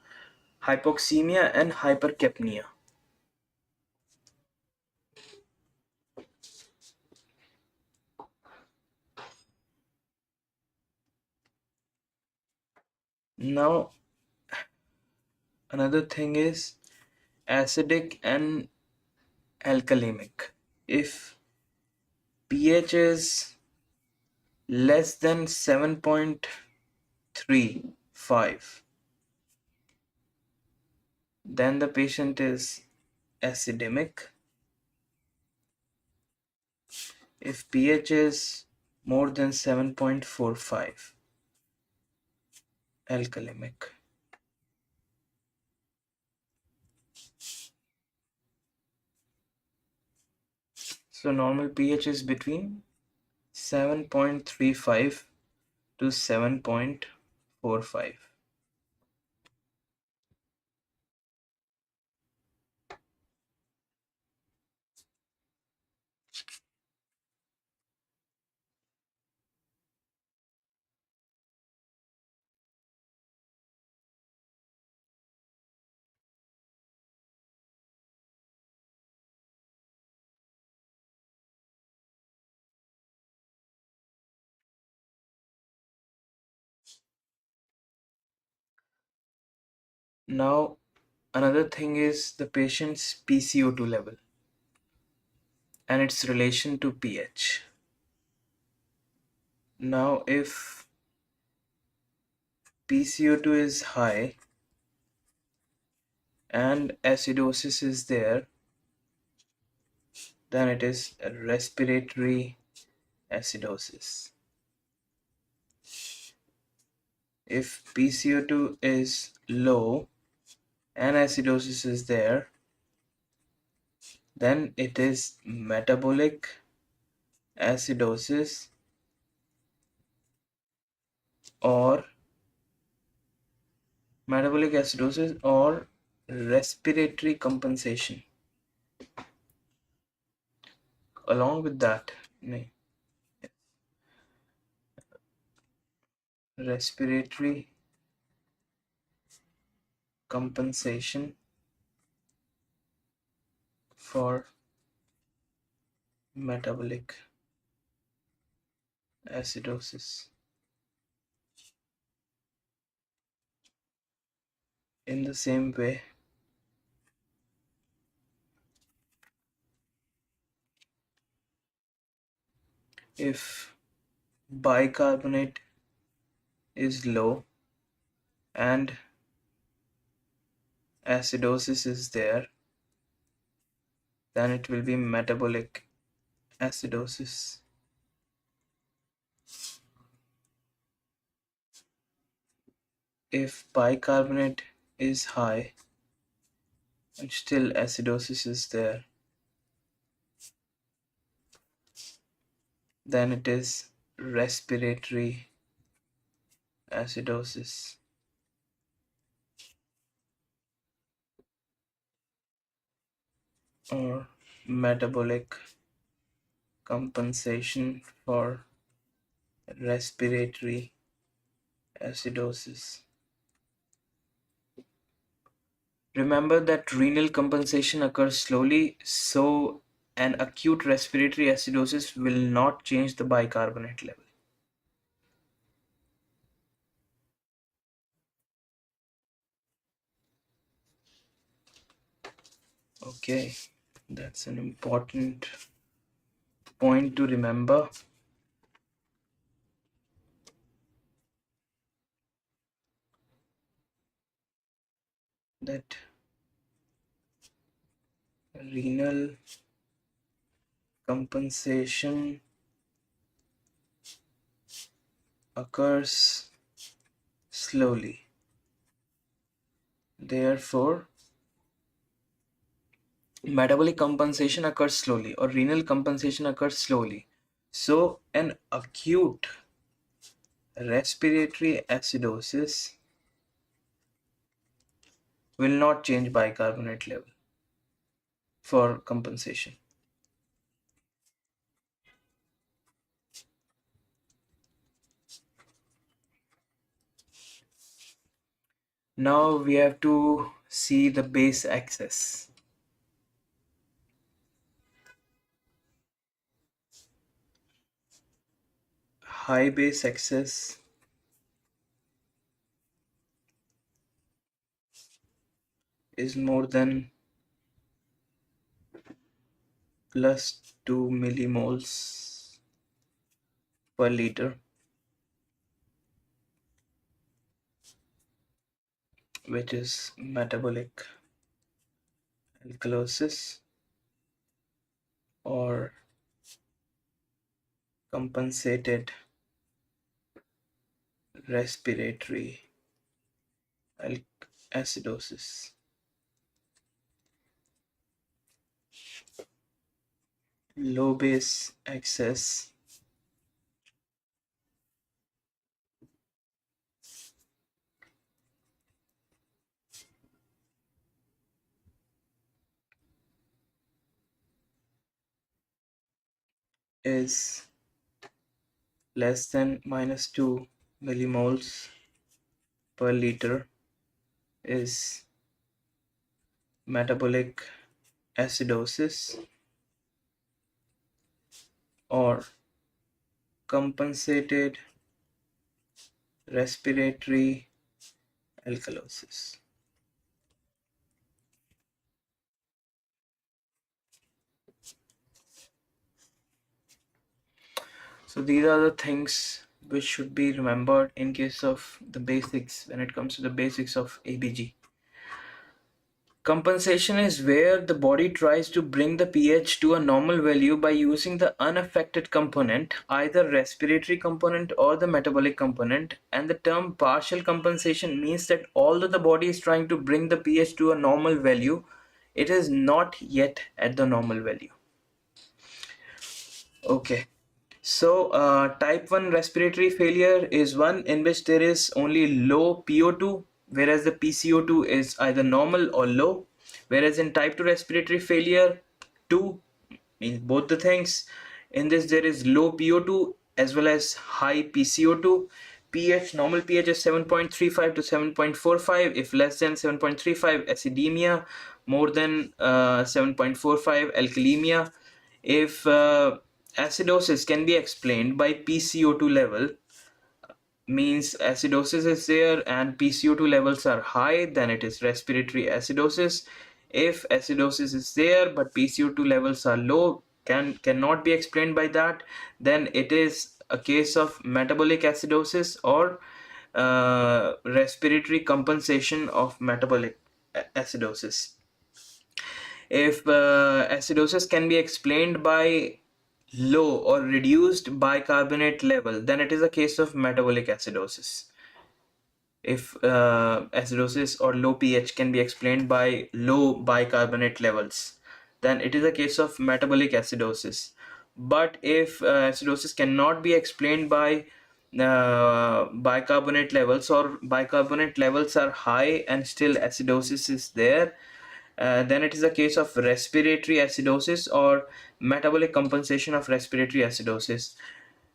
hypoxemia and hypercapnia. Now, another thing is acidic and alkalemic. If pH is less than 7.35, then the patient is acidemic. If pH is more than 7.45, alkalemic. So normal pH is between 7.35 to 7.45. Now, another thing is the patient's PCO2 level and its relation to pH. Now, if PCO2 is high and acidosis is there, then it is a respiratory acidosis. If PCO2 is low and acidosis is there, then it is metabolic acidosis or respiratory compensation. Along with that, respiratory compensation for metabolic acidosis. In the same way, if bicarbonate is low and acidosis is there, then it will be metabolic acidosis. If bicarbonate is high and still acidosis is there, then it is respiratory acidosis or metabolic compensation for respiratory acidosis. Remember that renal compensation occurs slowly, so an acute respiratory acidosis will not change the bicarbonate level. Okay, that's an important point to remember. That renal compensation occurs slowly. Therefore, metabolic compensation occurs slowly or renal compensation occurs slowly. So, an acute respiratory acidosis will not change bicarbonate level for compensation. Now we have to see the base axis. High base excess is more than plus 2 millimoles per liter, which is metabolic alkalosis or compensated respiratory acidosis. Low base excess is less than minus 2 millimoles per liter is metabolic acidosis or compensated respiratory alkalosis. So these are the things which should be remembered in case of the basics when it comes to the basics of ABG. Compensation is where the body tries to bring the pH to a normal value by using the unaffected component, either respiratory component or the metabolic component. And the term partial compensation means that although the body is trying to bring the pH to a normal value, it is not yet at the normal value. Okay. So, type 1 respiratory failure is one in which there is only low PO2, whereas the PCO2 is either normal or low. Whereas in type 2 respiratory failure, 2 means both the things. In this, there is low PO2 as well as high PCO2. pH, normal pH is 7.35 to 7.45. If less than 7.35, acidemia. More than 7.45, alkalemia. If acidosis can be explained by PCO2 level, means acidosis is there and PCO2 levels are high, then it is respiratory acidosis. If acidosis is there but PCO2 levels are low, cannot be explained by that, then it is a case of metabolic acidosis or respiratory compensation of metabolic acidosis. If acidosis can be explained by low or reduced bicarbonate level, then it is a case of metabolic acidosis. If acidosis or low pH can be explained by low bicarbonate levels, then it is a case of metabolic acidosis. But if acidosis cannot be explained by bicarbonate levels, or bicarbonate levels are high and still acidosis is there, then it is a case of respiratory acidosis or metabolic compensation of respiratory acidosis.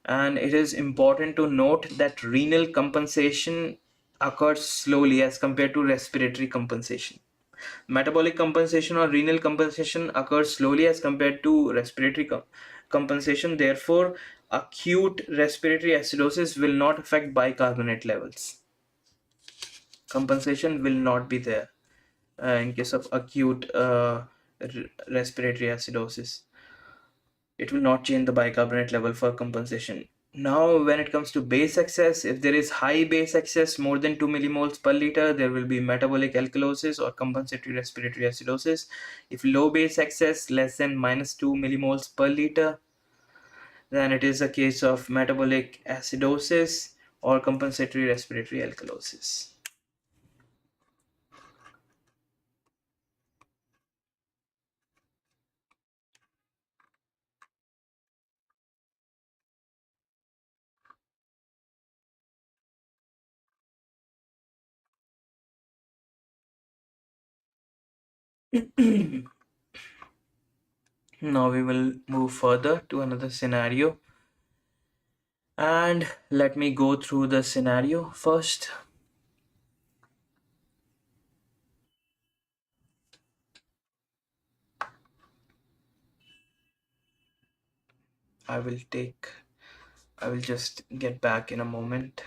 And it is important to note that renal compensation occurs slowly as compared to respiratory compensation. Metabolic compensation or renal compensation occurs slowly as compared to respiratory compensation. Therefore, acute respiratory acidosis will not affect bicarbonate levels. Compensation will not be there in case of acute respiratory acidosis. It will not change the bicarbonate level for compensation. Now, when it comes to base excess, if there is high base excess more than 2 millimoles per liter, there will be metabolic alkalosis or compensatory respiratory acidosis. If low base excess less than minus 2 millimoles per liter, then it is a case of metabolic acidosis or compensatory respiratory alkalosis. Now we will move further to another scenario. And let me go through the scenario first. I will take, I will just get back in a moment.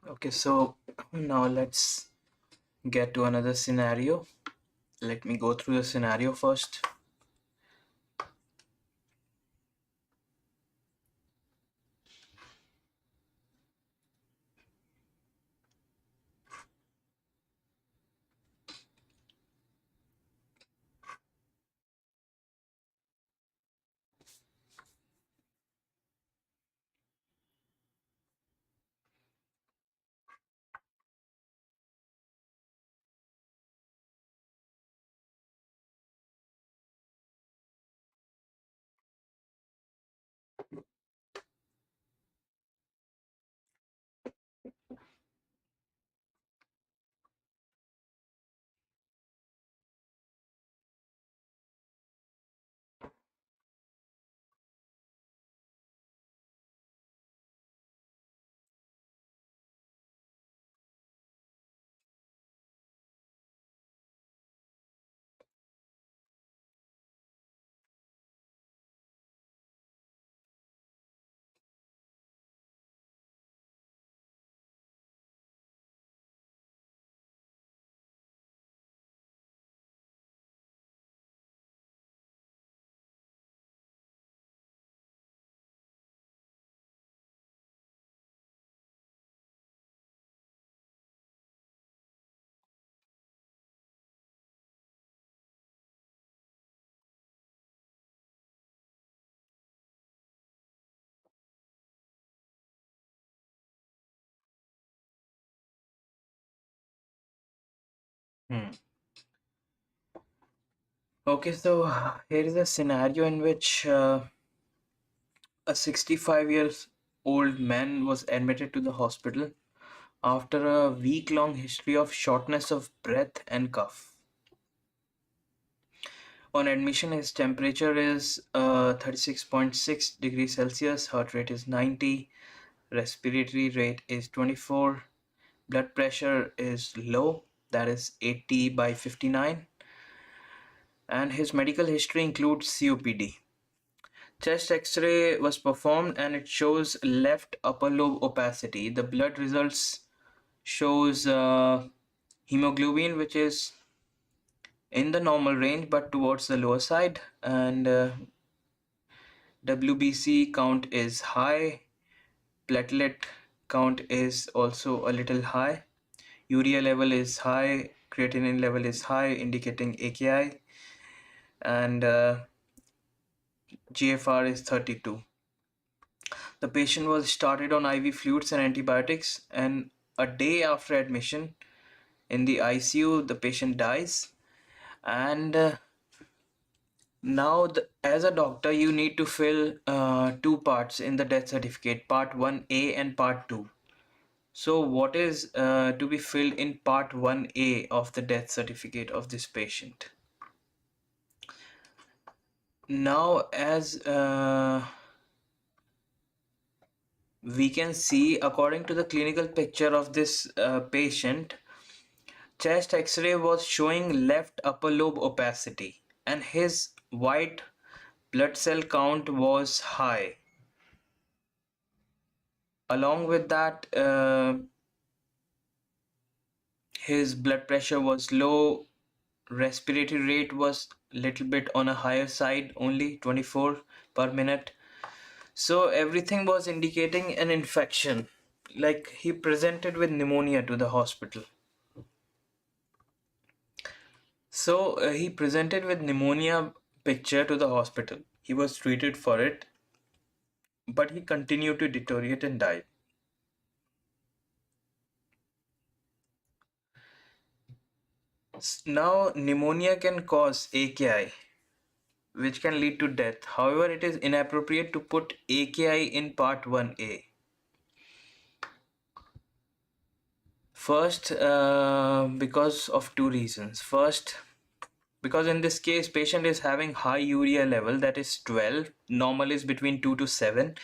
Okay, so now let's get to another scenario. Let me go through the scenario first. Hmm. Okay, so here is a scenario in which a 65 years old man was admitted to the hospital after a week-long history of shortness of breath and cough. On admission, his temperature is 36.6 degrees Celsius, heart rate is 90, respiratory rate is 24, blood pressure is low, that is 80 by 59, and his medical history includes COPD. Chest X-ray was performed and it shows left upper lobe opacity. The blood results shows hemoglobin, which is in the normal range but towards the lower side, and WBC count is high, platelet count is also a little high, urea level is high, creatinine level is high, indicating AKI, and GFR is 32. The patient was started on IV fluids and antibiotics, and a day after admission in the ICU, the patient dies. And now, as a doctor, you need to fill two parts in the death certificate, part 1A and part 2. So, what is to be filled in part 1A of the death certificate of this patient? Now, as we can see, according to the clinical picture of this patient, chest X-ray was showing left upper lobe opacity, and his white blood cell count was high. Along with that, his blood pressure was low, respiratory rate was little bit on a higher side, only 24 per minute. So everything was indicating an infection. Like he presented with pneumonia to the hospital. So he presented with pneumonia picture to the hospital. He was treated for it, but he continued to deteriorate and died. Now, pneumonia can cause AKI, which can lead to death. However, it is inappropriate to put AKI in part 1A. First, because of two reasons. First, because in this case, patient is having high urea level, that is 12, normal is between 2 to 7.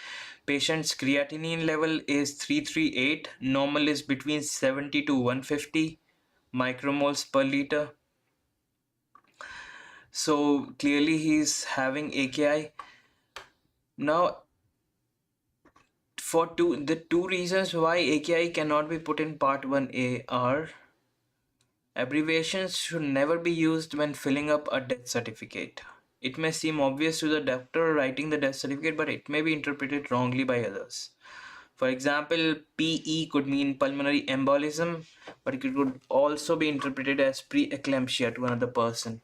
Patient's creatinine level is 338, normal is between 70 to 150 micromoles per liter. So clearly he's having AKI. Now, For the two reasons why AKI cannot be put in part 1A are: abbreviations should never be used when filling up a death certificate. It may seem obvious to the doctor writing the death certificate, but it may be interpreted wrongly by others. For example, PE could mean pulmonary embolism, but it could also be interpreted as preeclampsia to another person,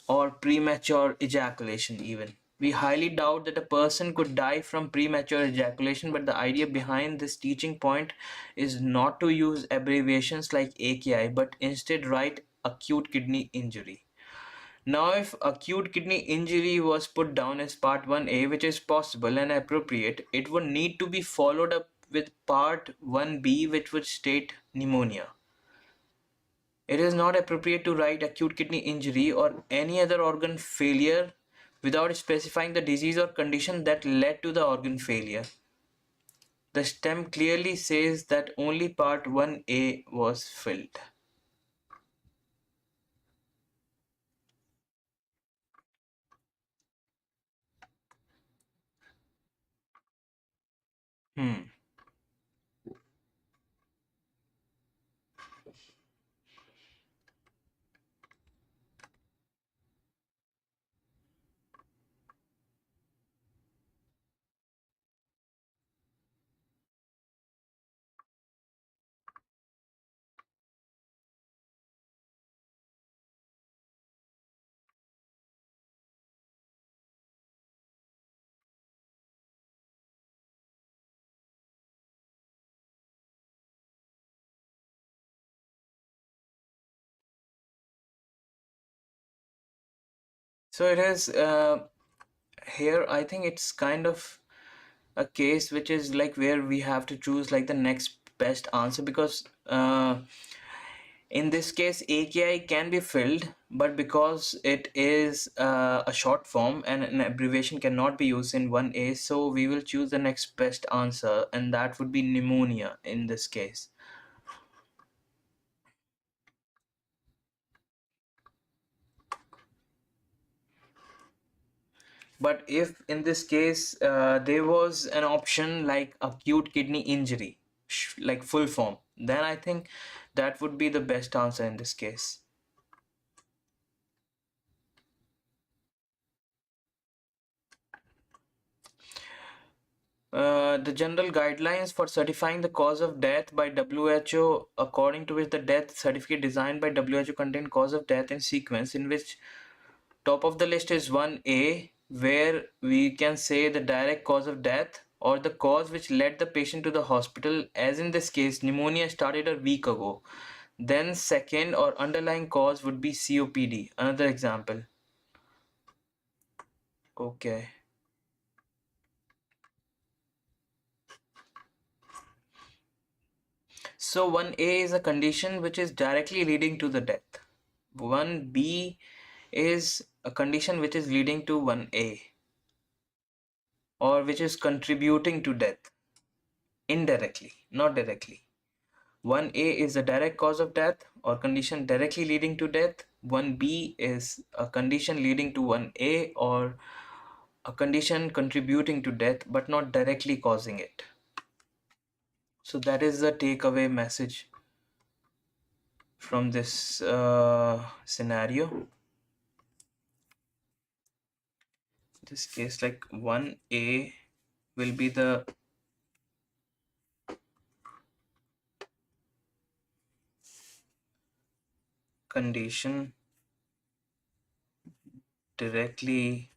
or premature ejaculation even. We highly doubt that a person could die from premature ejaculation, but the idea behind this teaching point is not to use abbreviations like AKI, but instead write acute kidney injury. Now, if acute kidney injury was put down as part 1A, which is possible and appropriate, it would need to be followed up with part 1B, which would state pneumonia. It is not appropriate to write acute kidney injury or any other organ failure without specifying the disease or condition that led to the organ failure. The stem clearly says that only part 1A was filled. Hmm. So it is here, I think it's kind of a case which is like where we have to choose like the next best answer, because in this case AKI can be filled, but because it is a short form and an abbreviation cannot be used in 1A, so we will choose the next best answer, and that would be pneumonia in this case. But if in this case there was an option like acute kidney injury, like full form, then I think that would be the best answer in this case. The general guidelines for certifying the cause of death by WHO, according to which the death certificate designed by WHO contain cause of death in sequence, in which top of the list is 1A, where we can say the direct cause of death or the cause which led the patient to the hospital, as in this case pneumonia started a week ago. Then second or underlying cause would be COPD, another example. Okay. So 1A is a condition which is directly leading to the death. 1B is a condition which is leading to 1A, or which is contributing to death indirectly, not directly. 1A is a direct cause of death or condition directly leading to death. 1B is a condition leading to 1A or a condition contributing to death but not directly causing it. So that is the takeaway message from this scenario. In this case, like 1A will be the condition directly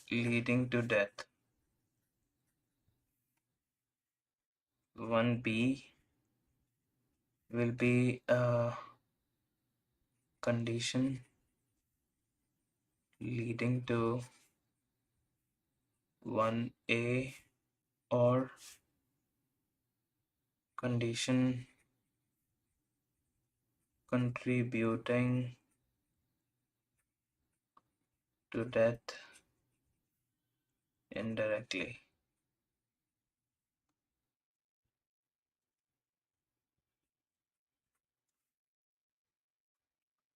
leading to death. 1B will be a condition leading to 1A or condition contributing to death indirectly.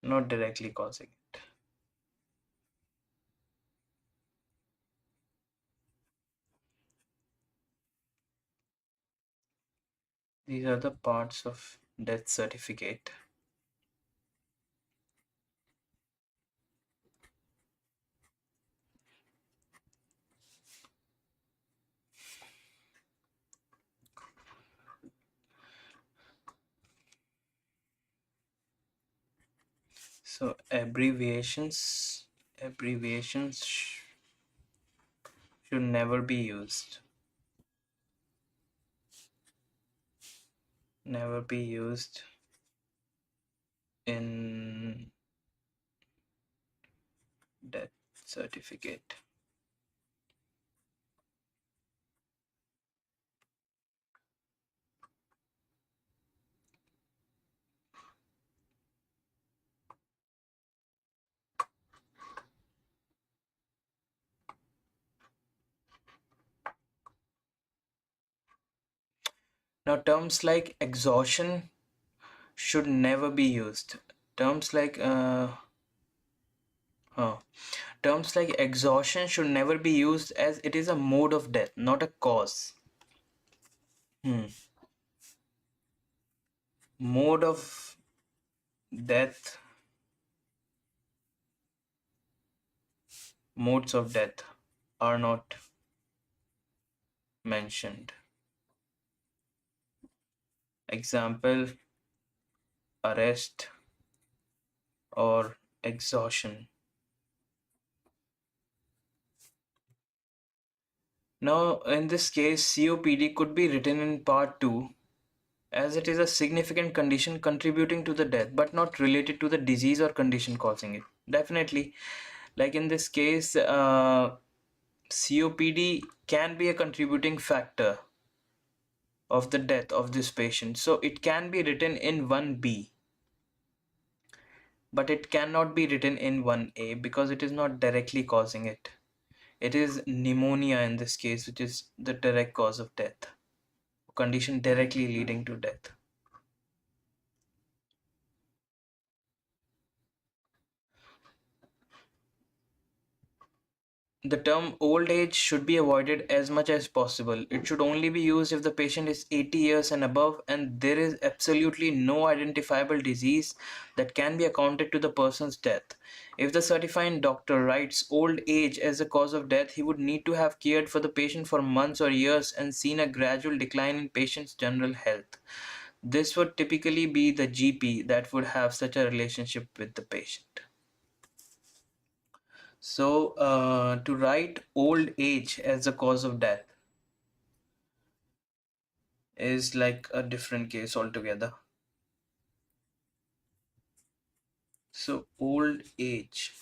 Not directly causing it. These are the parts of death certificate. So abbreviations should never be used. Never be used in death certificate. Now, terms like exhaustion should never be used. Terms like uh, terms like exhaustion should never be used as it is a mode of death, not a cause. Hmm. Mode of death, modes of death are not mentioned. Example, arrest or exhaustion. Now, in this case, COPD could be written in part 2 as it is a significant condition contributing to the death but not related to the disease or condition causing it. Definitely, like in this case, COPD can be a contributing factor of the death of this patient. So it can be written in 1B, but it cannot be written in 1A because it is not directly causing it. It is pneumonia in this case, which is the direct cause of death, condition directly leading to death. The term old age should be avoided as much as possible. It should only be used if the patient is 80 years and above and there is absolutely no identifiable disease that can be accounted to the person's death. If the certifying doctor writes old age as a cause of death, he would need to have cared for the patient for months or years and seen a gradual decline in patient's general health. This would typically be the GP that would have such a relationship with the patient. So, to write old age as a cause of death is like a different case altogether. So, old age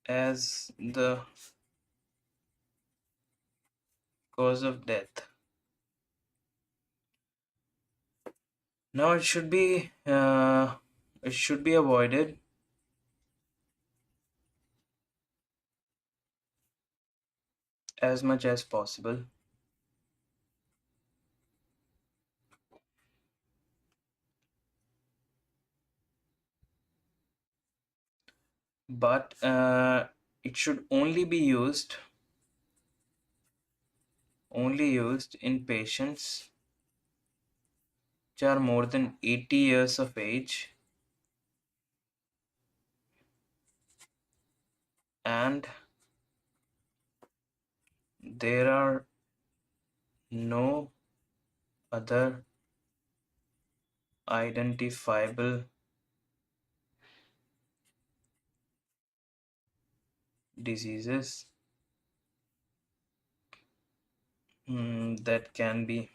as the cause of death. Now, it should be avoided as much as possible. But it should only used in patients which are more than 80 years of age and there are no other identifiable diseases that can be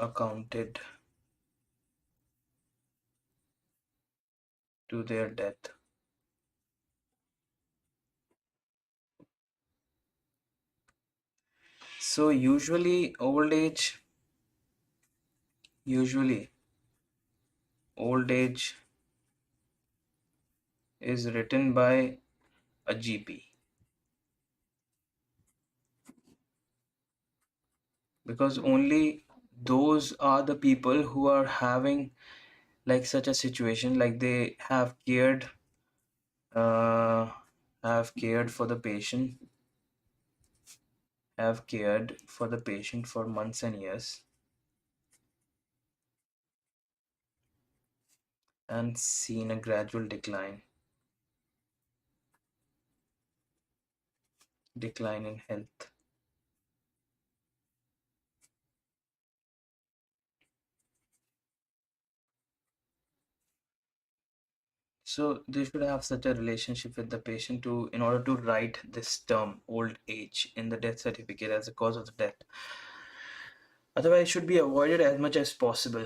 accounted to their death. So usually old age is written by a GP because only those are the people who are having like such a situation, like they have cared uh, have cared for the patient, have cared for the patient for months and years, and seen a gradual decline in health. So they should have such a relationship with the patient to in order to write this term old age in the death certificate as a cause of the death. Otherwise, it should be avoided as much as possible.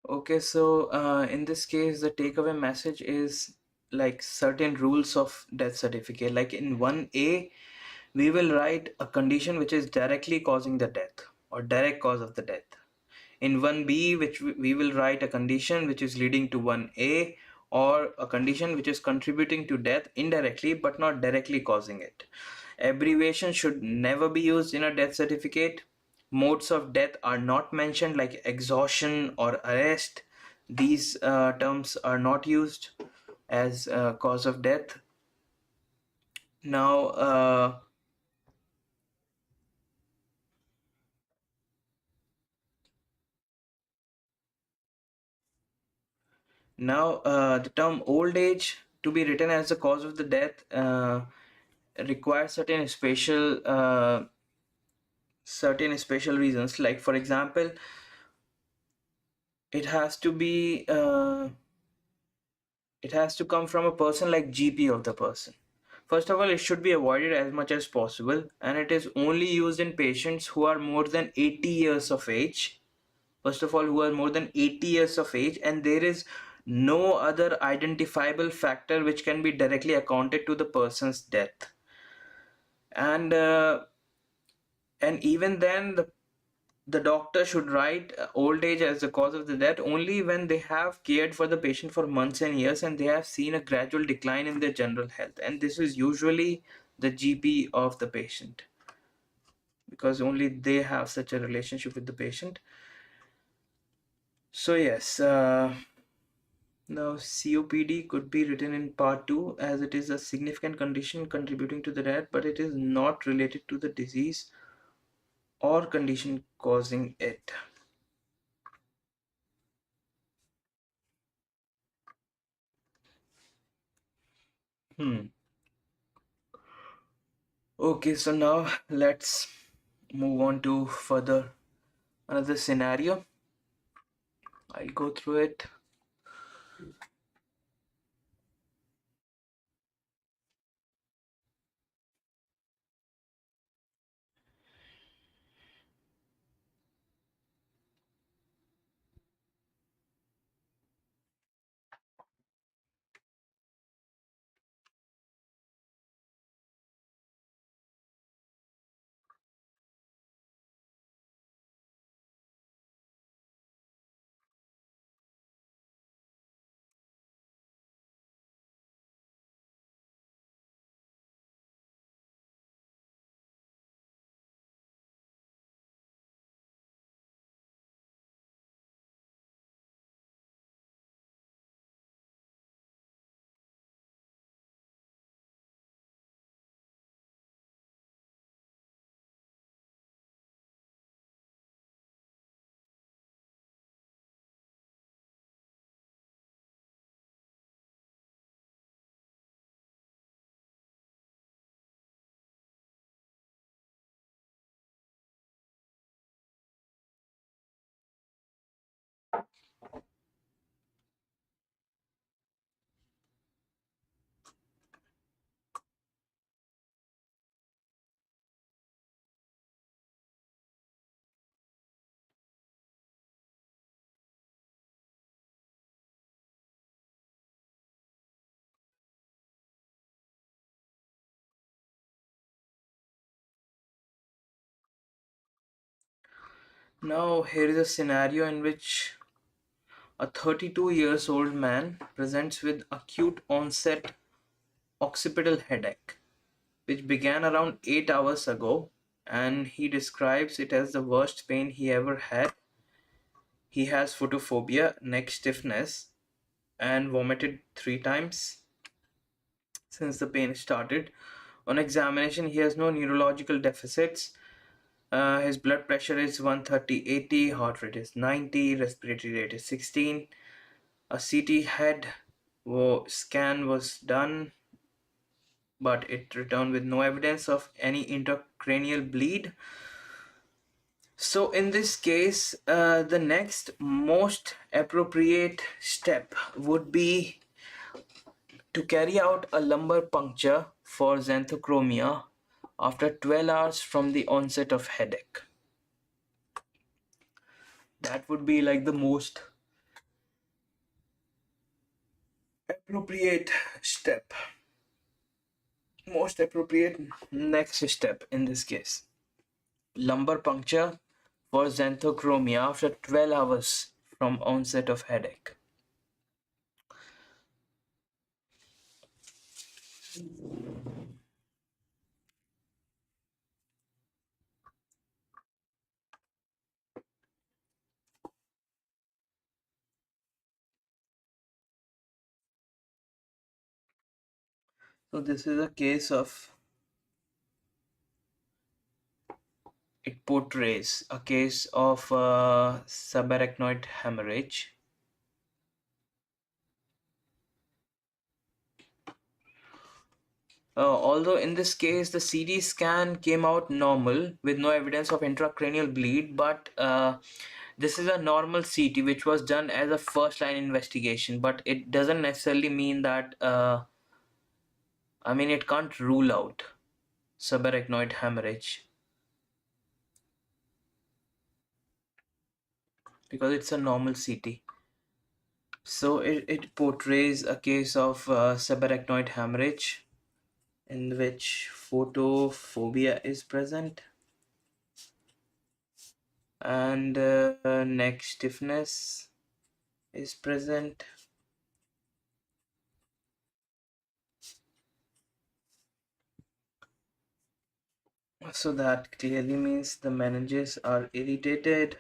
Okay, so in this case, the takeaway message is like certain rules of death certificate. Like in 1A, we will write a condition which is directly causing the death or direct cause of the death. In 1B, which we will write a condition which is leading to 1A, or a condition which is contributing to death indirectly but not directly causing it. Abbreviation should never be used in a death certificate. Modes of death are not mentioned like exhaustion or arrest. These terms are not used as cause of death. Now, the term old age to be written as the cause of the death requires certain special reasons. Like for example, it has to be it has to come from a person like GP of the person. First of all, it should be avoided as much as possible, and it is only used in patients who are more than 80 years of age. First of all, who are more than 80 years of age, and there is no other identifiable factor which can be directly accounted to the person's death. And even then, the doctor should write old age as the cause of the death only when they have cared for the patient for months and years and they have seen a gradual decline in their general health. And this is usually the GP of the patient, because only they have such a relationship with the patient. So, yes, now COPD could be written in part 2 as it is a significant condition contributing to the death, but it is not related to the disease or condition causing it. Hmm. Okay, so now let's move on to further another scenario. I'll go through it. Now, here is a scenario in which a 32 years old man presents with acute onset occipital headache, which began around 8 hours ago, and he describes it as the worst pain he ever had. He has photophobia, neck stiffness, and vomited 3 times since the pain started. On examination, he has no neurological deficits. His blood pressure is 130/80, heart rate is 90, respiratory rate is 16. A CT head scan was done, but it returned with no evidence of any intracranial bleed. So, in this case, the next most appropriate step would be to carry out a lumbar puncture for xanthochromia after 12 hours from the onset of headache. That would be like the appropriate step, most appropriate next step in this case. Lumbar puncture for xanthochromia after 12 hours from onset of headache. So this is a case of, it portrays a case of subarachnoid hemorrhage. Although in this case the CT scan came out normal with no evidence of intracranial bleed, but this is a normal CT which was done as a first line investigation, but it doesn't necessarily mean that, it can't rule out subarachnoid hemorrhage because it's a normal CT. So it portrays a case of subarachnoid hemorrhage in which photophobia is present and neck stiffness is present. So that clearly means the meninges are irritated.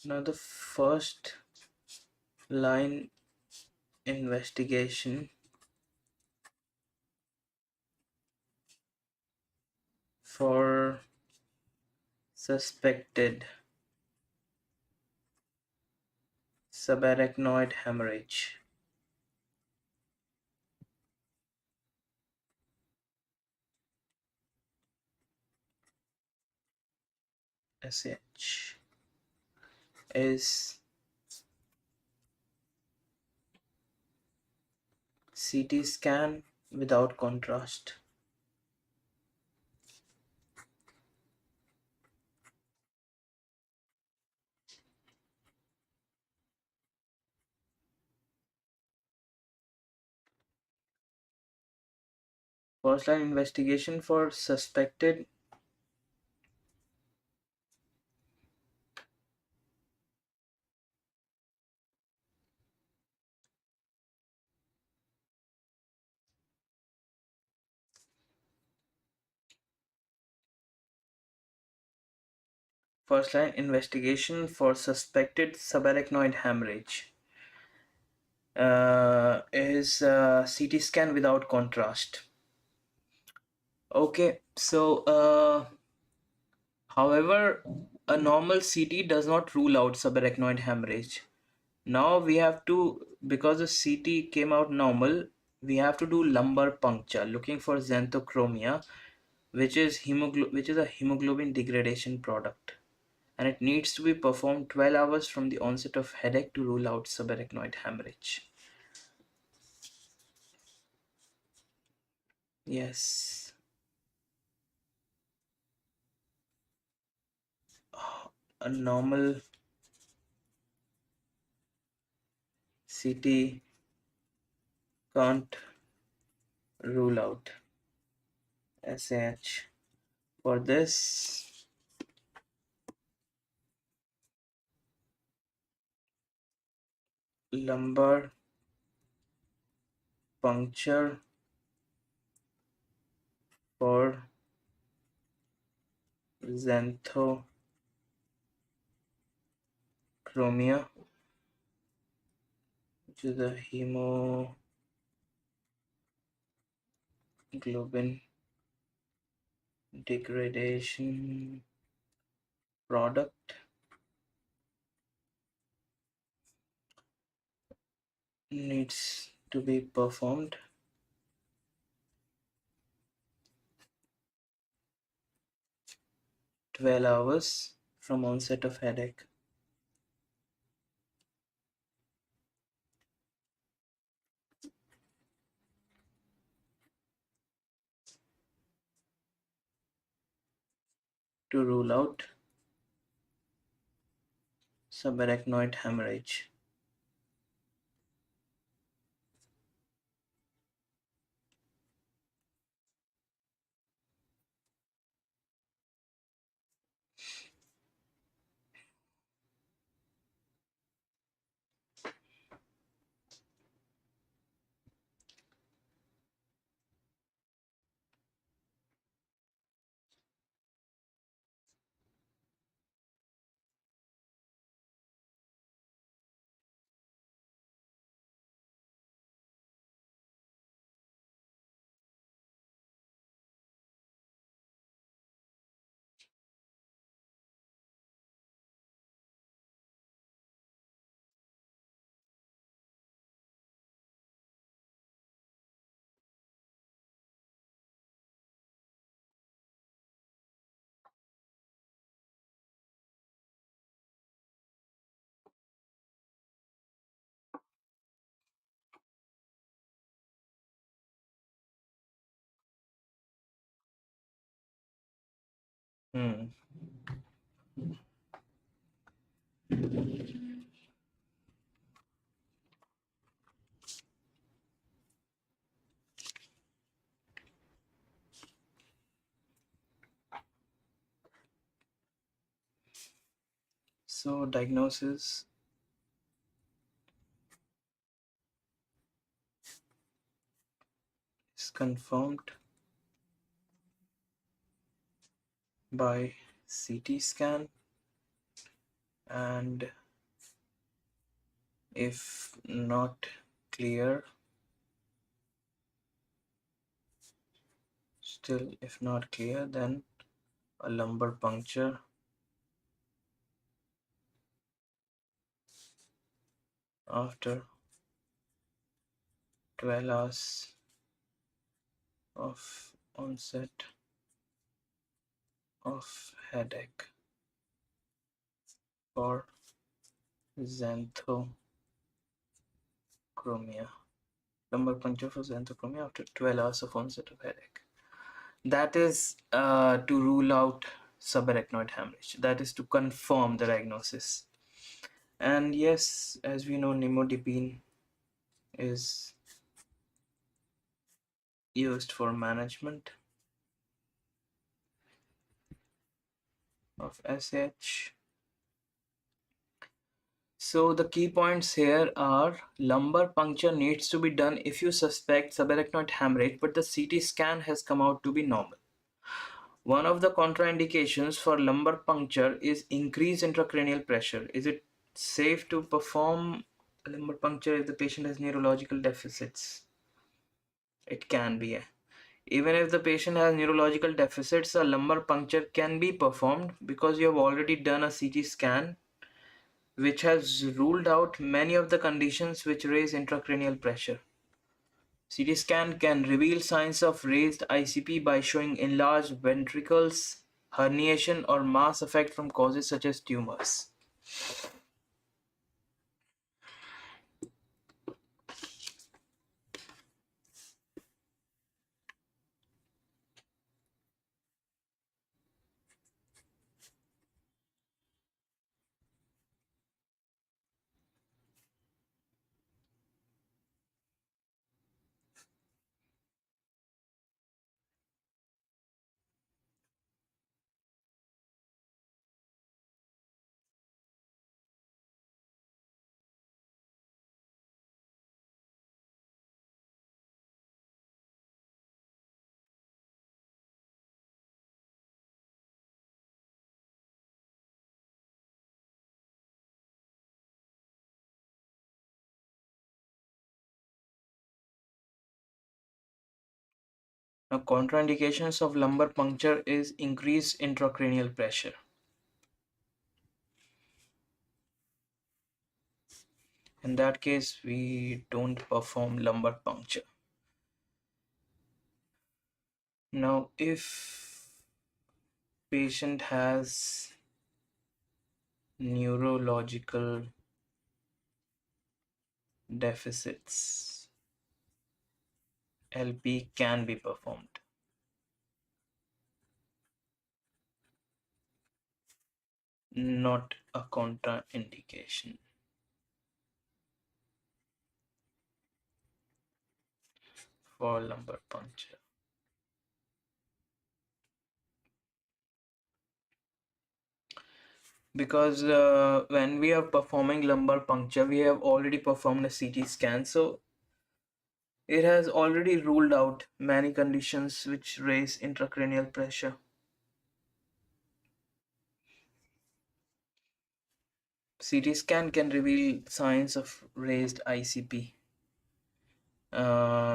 Now the first line investigation for suspected subarachnoid hemorrhage. SH is CT scan without contrast. First line investigation for suspected subarachnoid hemorrhage is CT scan without contrast. Okay, so however, a normal CT does not rule out subarachnoid hemorrhage. Now we have to, because the CT came out normal, we have to do lumbar puncture looking for xanthochromia, which is a hemoglobin degradation product, and it needs to be performed 12 hours from the onset of headache to rule out subarachnoid hemorrhage. Yes. a normal CT can't rule out SH. For this, lumbar puncture for xanthochromia, which is a hemoglobin degradation product, needs to be performed 12 hours from onset of headache. To rule out subarachnoid hemorrhage. Hmm. So diagnosis is confirmed by CT scan, and if not clear, still if not clear, then a lumbar puncture after 12 hours of onset of headache for xanthochromia. Lumbar puncture for xanthochromia after 12 hours of onset of headache. That is to rule out subarachnoid hemorrhage. That is to confirm the diagnosis. And yes, as we know, nimodipine is used for management of SH. So the key points here are lumbar puncture needs to be done if you suspect subarachnoid hemorrhage, but the CT scan has come out to be normal. One of the contraindications for lumbar puncture is increased intracranial pressure. Is it safe to perform a lumbar puncture if the patient has neurological deficits? It can be. Even if the patient has neurological deficits, a lumbar puncture can be performed because you have already done a CT scan which has ruled out many of the conditions which raise intracranial pressure. CT scan can reveal signs of raised ICP by showing enlarged ventricles, herniation, or mass effect from causes such as tumors. Now, contraindications of lumbar puncture is increased intracranial pressure. In that case, we don't perform lumbar puncture. Now, if patient has neurological deficits, LP can be performed. Not a contraindication for lumbar puncture. Because when we are performing lumbar puncture, we have already performed a CT scan, so it has already ruled out many conditions which raise intracranial pressure. CT scan can reveal signs of raised ICP,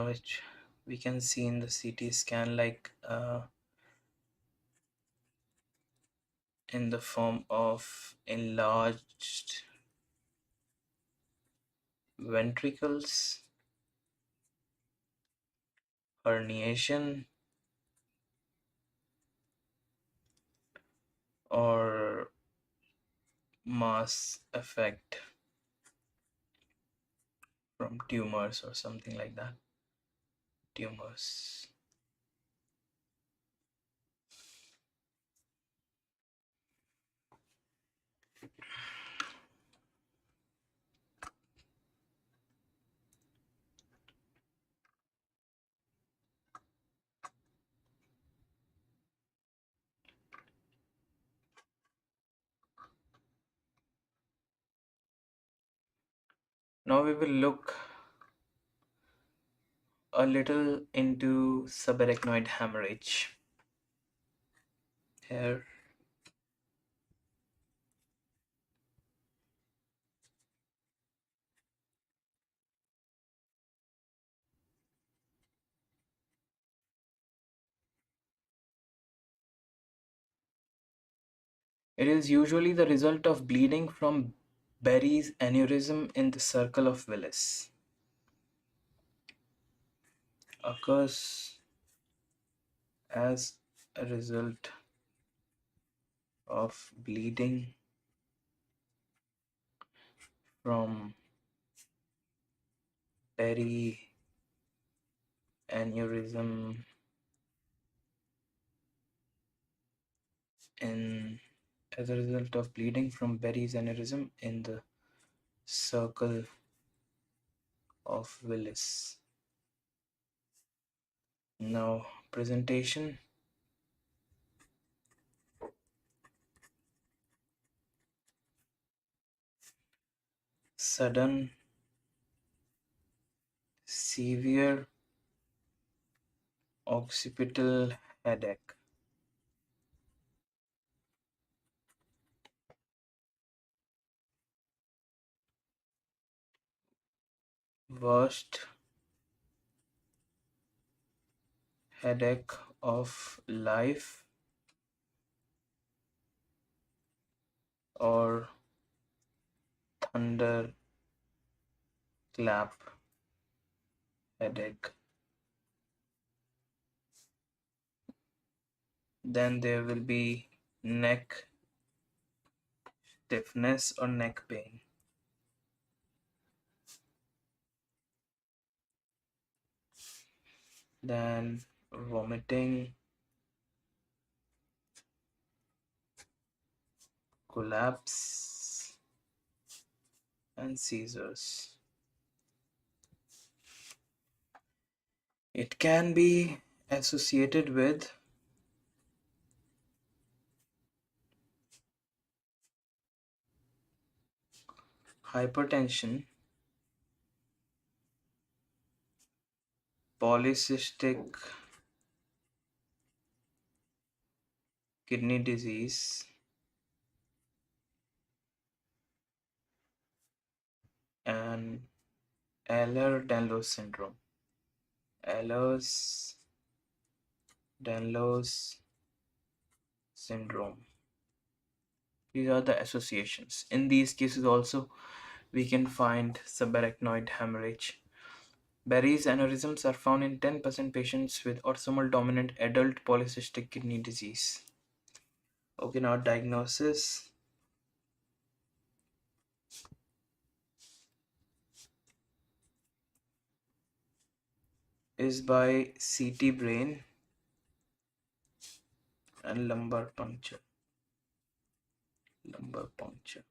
which we can see in the CT scan, like in the form of enlarged ventricles, herniation, or mass effect from tumors or something like that. Tumors. Now we will look a little into subarachnoid hemorrhage. Here, it is usually the result of bleeding from Berry's aneurysm in the circle of Willis. Occurs as a result of bleeding from Berry aneurysm in as a result of bleeding from Berry's aneurysm in the circle of Willis. Now, presentation. Sudden, severe occipital headache. Worst headache of life, or thunder clap headache. Then there will be neck stiffness or neck pain. Then vomiting, collapse, and seizures. It can be associated with hypertension, polycystic kidney disease, and Ehlers-Danlos syndrome. Ehlers Danlos syndrome. These are the associations. In these cases also, we can find subarachnoid hemorrhage. Barrett's aneurysms are found in 10% patients with autosomal dominant adult polycystic kidney disease. Okay, now diagnosis is by CT brain and lumbar puncture. Lumbar puncture.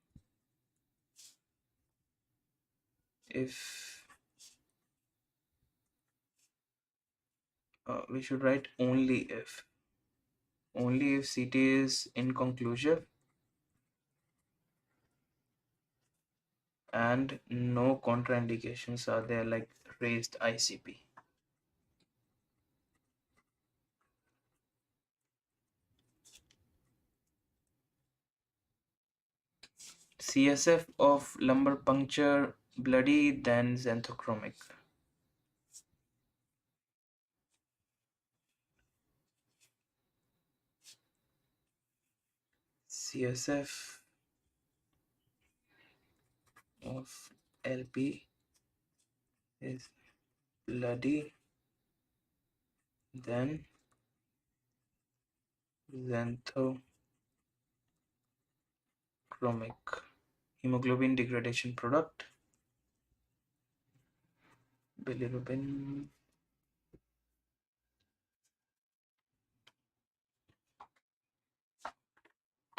If we should write only if CT is inconclusive and no contraindications are there like raised ICP. CSF of lumbar puncture bloody then xanthochromic. CSF of LP is bloody then xanthochromic. Hemoglobin degradation product bilirubin.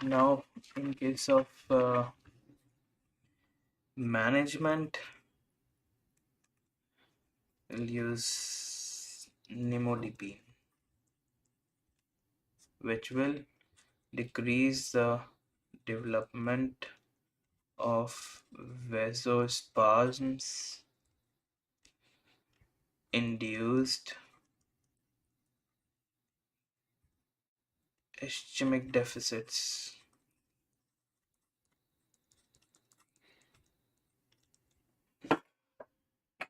Now in case of management, we'll use nimodipine, which will decrease the development of vasospasms induced ischemic deficits.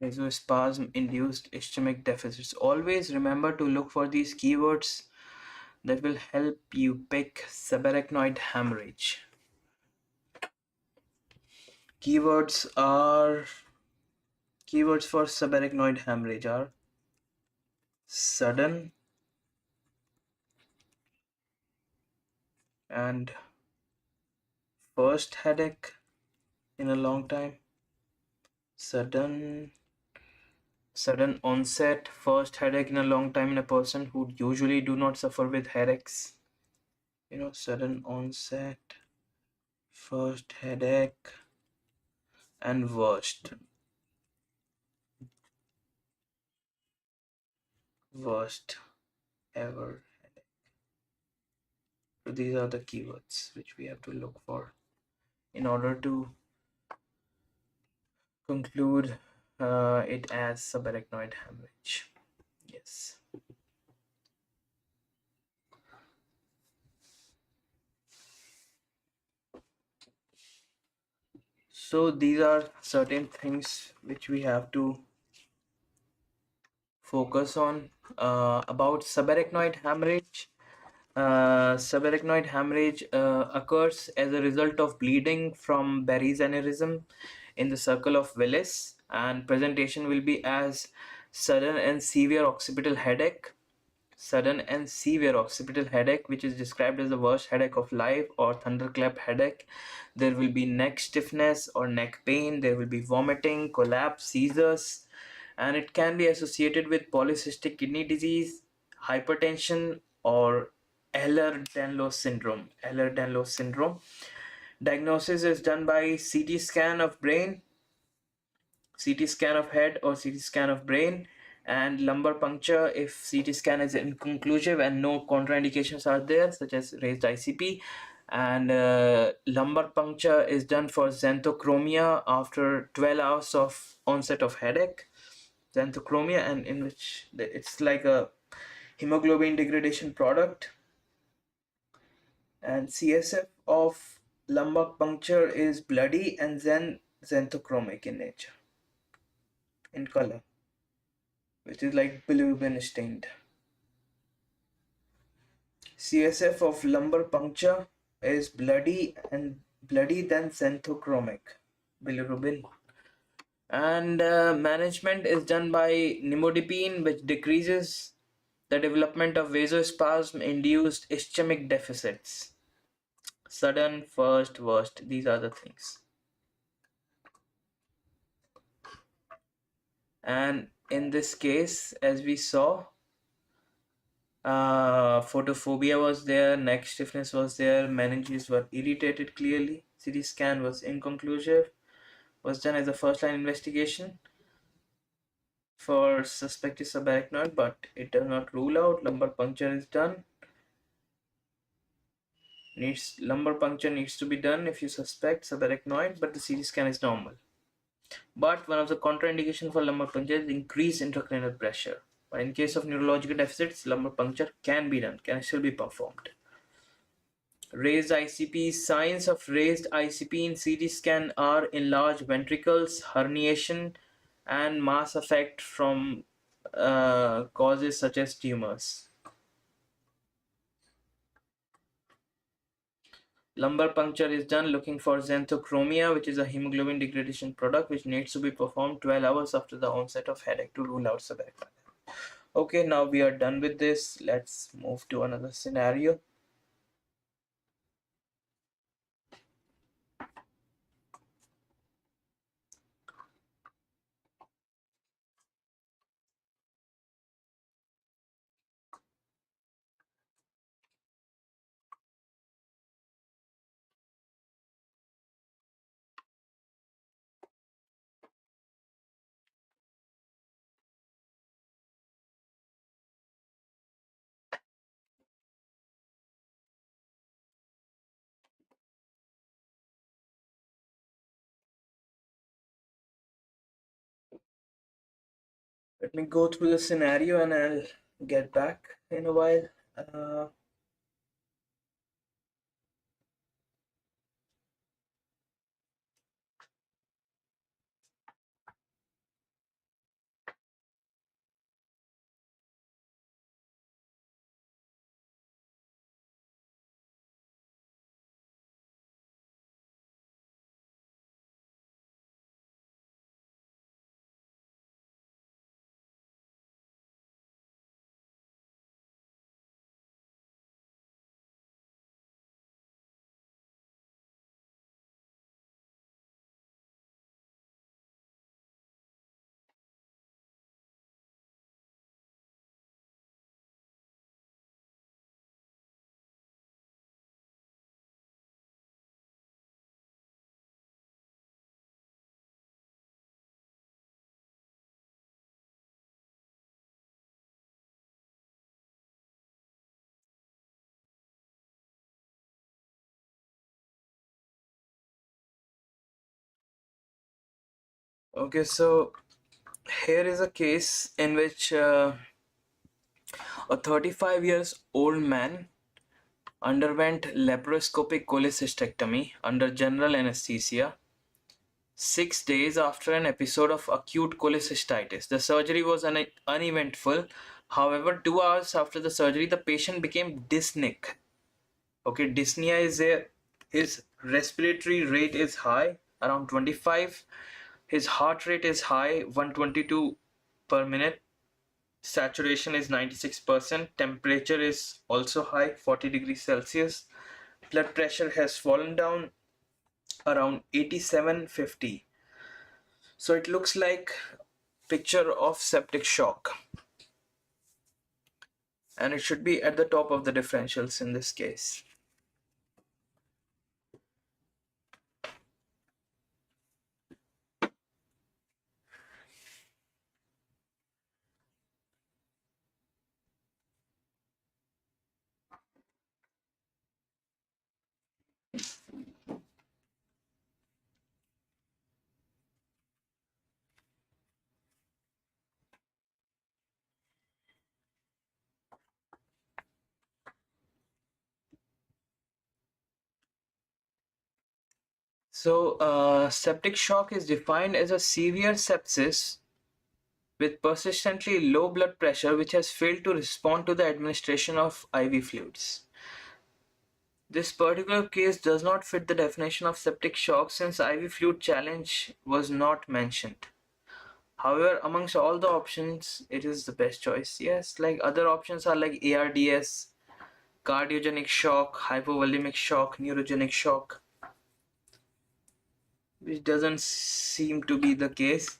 Vasospasm induced ischemic deficits. Always remember to look for these keywords that will help you pick subarachnoid hemorrhage. Keywords for subarachnoid hemorrhage are sudden and first headache in a long time, sudden onset first headache in a long time in a person who usually do not suffer with headaches. Sudden onset first headache and worst ever headache. So these are the keywords which we have to look for in order to conclude it as subarachnoid hemorrhage. Yes. So these are certain things which we have to focus on about subarachnoid hemorrhage. Subarachnoid hemorrhage occurs as a result of bleeding from Barrett's aneurysm in the circle of Willis, and presentation will be as sudden and severe occipital headache. Sudden and severe occipital headache, which is described as the worst headache of life or thunderclap headache. There will be neck stiffness or neck pain. There will be vomiting, collapse, seizures, and it can be associated with polycystic kidney disease, hypertension, or Ehlers-Danlos syndrome. Ehlers-Danlos syndrome. Diagnosis is done by CT scan of brain, CT scan of head, or CT scan of brain, and lumbar puncture if CT scan is inconclusive and no contraindications are there, such as raised ICP. And lumbar puncture is done for xanthochromia after 12 hours of onset of headache. Xanthochromia, and in which it's like a hemoglobin degradation product. And CSF of lumbar puncture is bloody and then xanthochromic in nature, in color, which is like bilirubin stained. CSF of lumbar puncture is bloody than xanthochromic bilirubin. And management is done by nimodipine, which decreases the development of vasospasm induced ischemic deficits. Sudden, first, worst, these are the things. And in this case, as we saw, photophobia was there, neck stiffness was there, meninges were irritated clearly, CT scan was inconclusive, was done as a first line investigation for suspected subarachnoid, but it does not rule out. Lumbar puncture is done. Lumbar puncture needs to be done if you suspect subarachnoid, but the CT scan is normal. But one of the contraindications for lumbar puncture is increased intracranial pressure. But in case of neurological deficits, lumbar puncture can be done, can still be performed. Raised ICP. Signs of raised ICP in CT scan are enlarged ventricles, herniation, and mass effect from causes such as tumors. Lumbar puncture is done looking for xanthochromia, which is a hemoglobin degradation product which needs to be performed 12 hours after the onset of headache to rule out subarachnoid. Okay, now we are done with this. Let's move to another scenario. Let me go through the scenario and I'll get back in a while. Okay, so here is a case in which a 35 years old man underwent laparoscopic cholecystectomy under general anesthesia 6 days after an episode of acute cholecystitis. The surgery was uneventful. However, 2 hours after the surgery, the patient became dyspneic. Okay, dyspnea is there. His respiratory rate is high, around 25. His heart rate is high, 122 per minute. Saturation is 96%. Temperature is also high, 40 degrees Celsius. Blood pressure has fallen down around 8750. So it looks like picture of septic shock. And it should be at the top of the differentials in this case. So septic shock is defined as a severe sepsis with persistently low blood pressure which has failed to respond to the administration of IV fluids. This particular case does not fit the definition of septic shock since IV fluid challenge was not mentioned. However, amongst all the options, it is the best choice. Yes, like other options are like ARDS, cardiogenic shock, hypovolemic shock, neurogenic shock, which doesn't seem to be the case.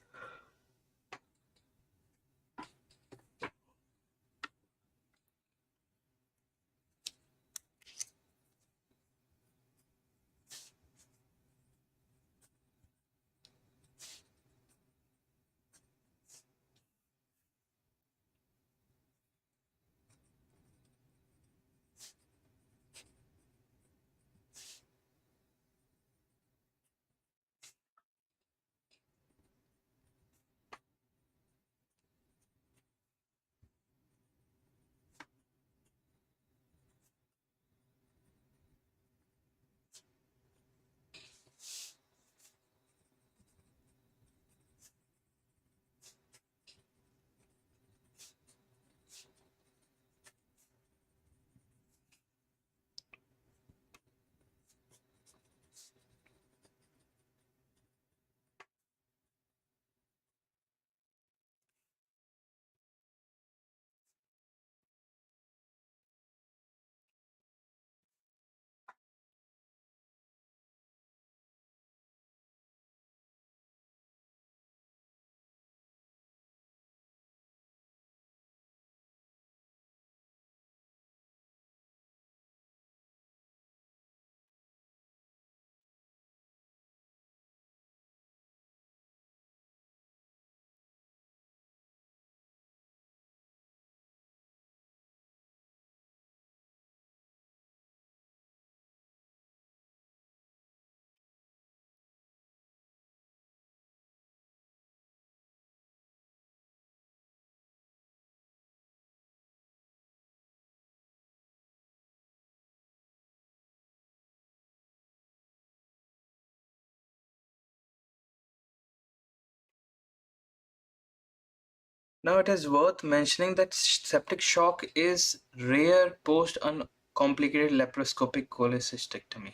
Now, it is worth mentioning that septic shock is rare post uncomplicated laparoscopic cholecystectomy.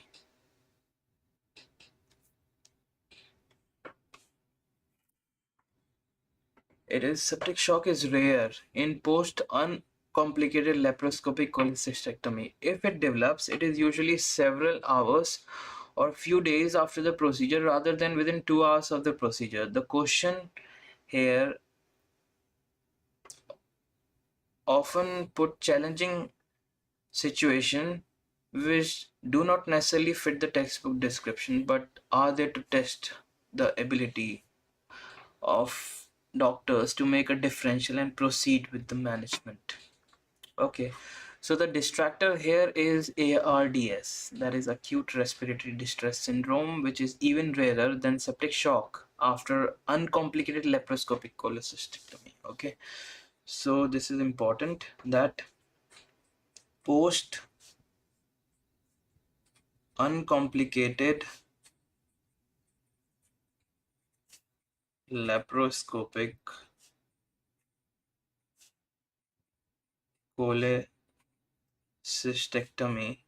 It is septic shock is rare in post uncomplicated laparoscopic cholecystectomy. If it develops, it is usually several hours or few days after the procedure rather than within 2 hours of the procedure. The question here often put challenging situation which do not necessarily fit the textbook description but are there to test the ability of doctors to make a differential and proceed with the management. Okay, so the distractor here is ARDS, that is acute respiratory distress syndrome, which is even rarer than septic shock after uncomplicated laparoscopic cholecystectomy. Okay, so this is important that post uncomplicated laparoscopic cholecystectomy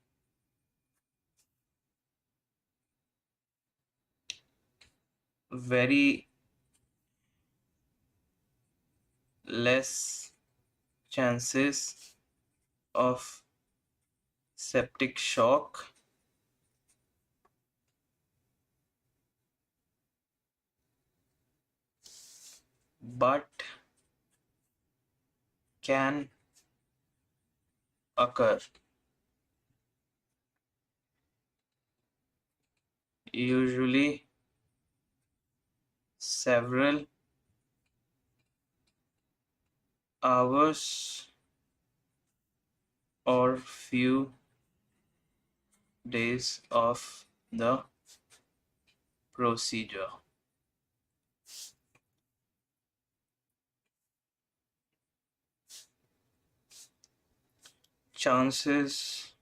very less chances of septic shock but can occur, usually several hours or few days of the procedure. Chances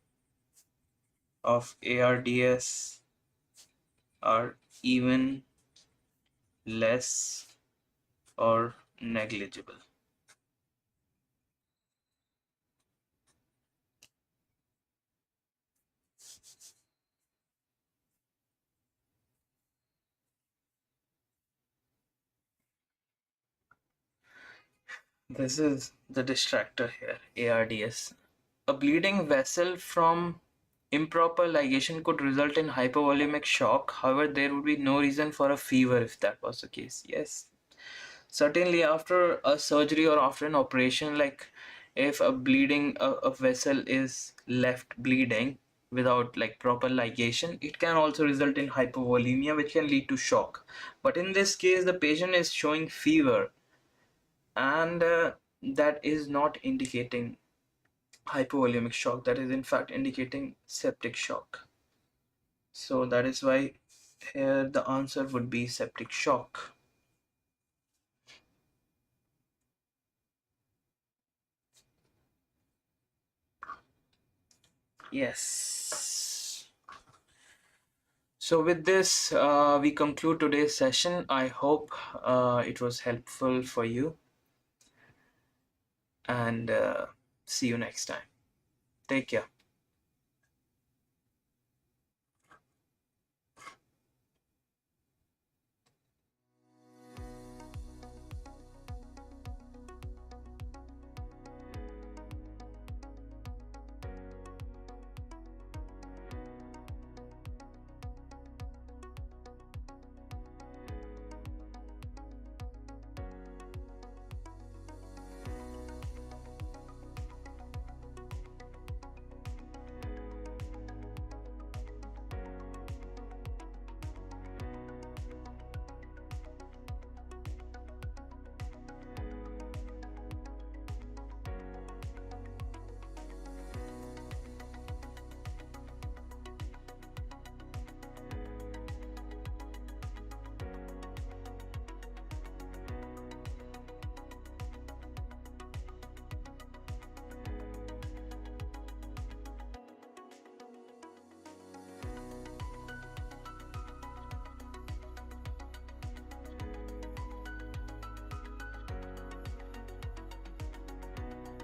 of ARDS are even less or negligible. This is the distractor here, ARDS. A bleeding vessel from improper ligation could result in hypovolemic shock. However, there would be no reason for a fever if that was the case. Yes, certainly after a surgery or after an operation, like if a vessel is left bleeding without like proper ligation, it can also result in hypovolemia, which can lead to shock. But in this case, the patient is showing fever, and that is not indicating hypovolemic shock. That is in fact indicating septic shock. So that is why here the answer would be septic shock. Yes. So with this, we conclude today's session. I hope it was helpful for you, and see you next time. Take care.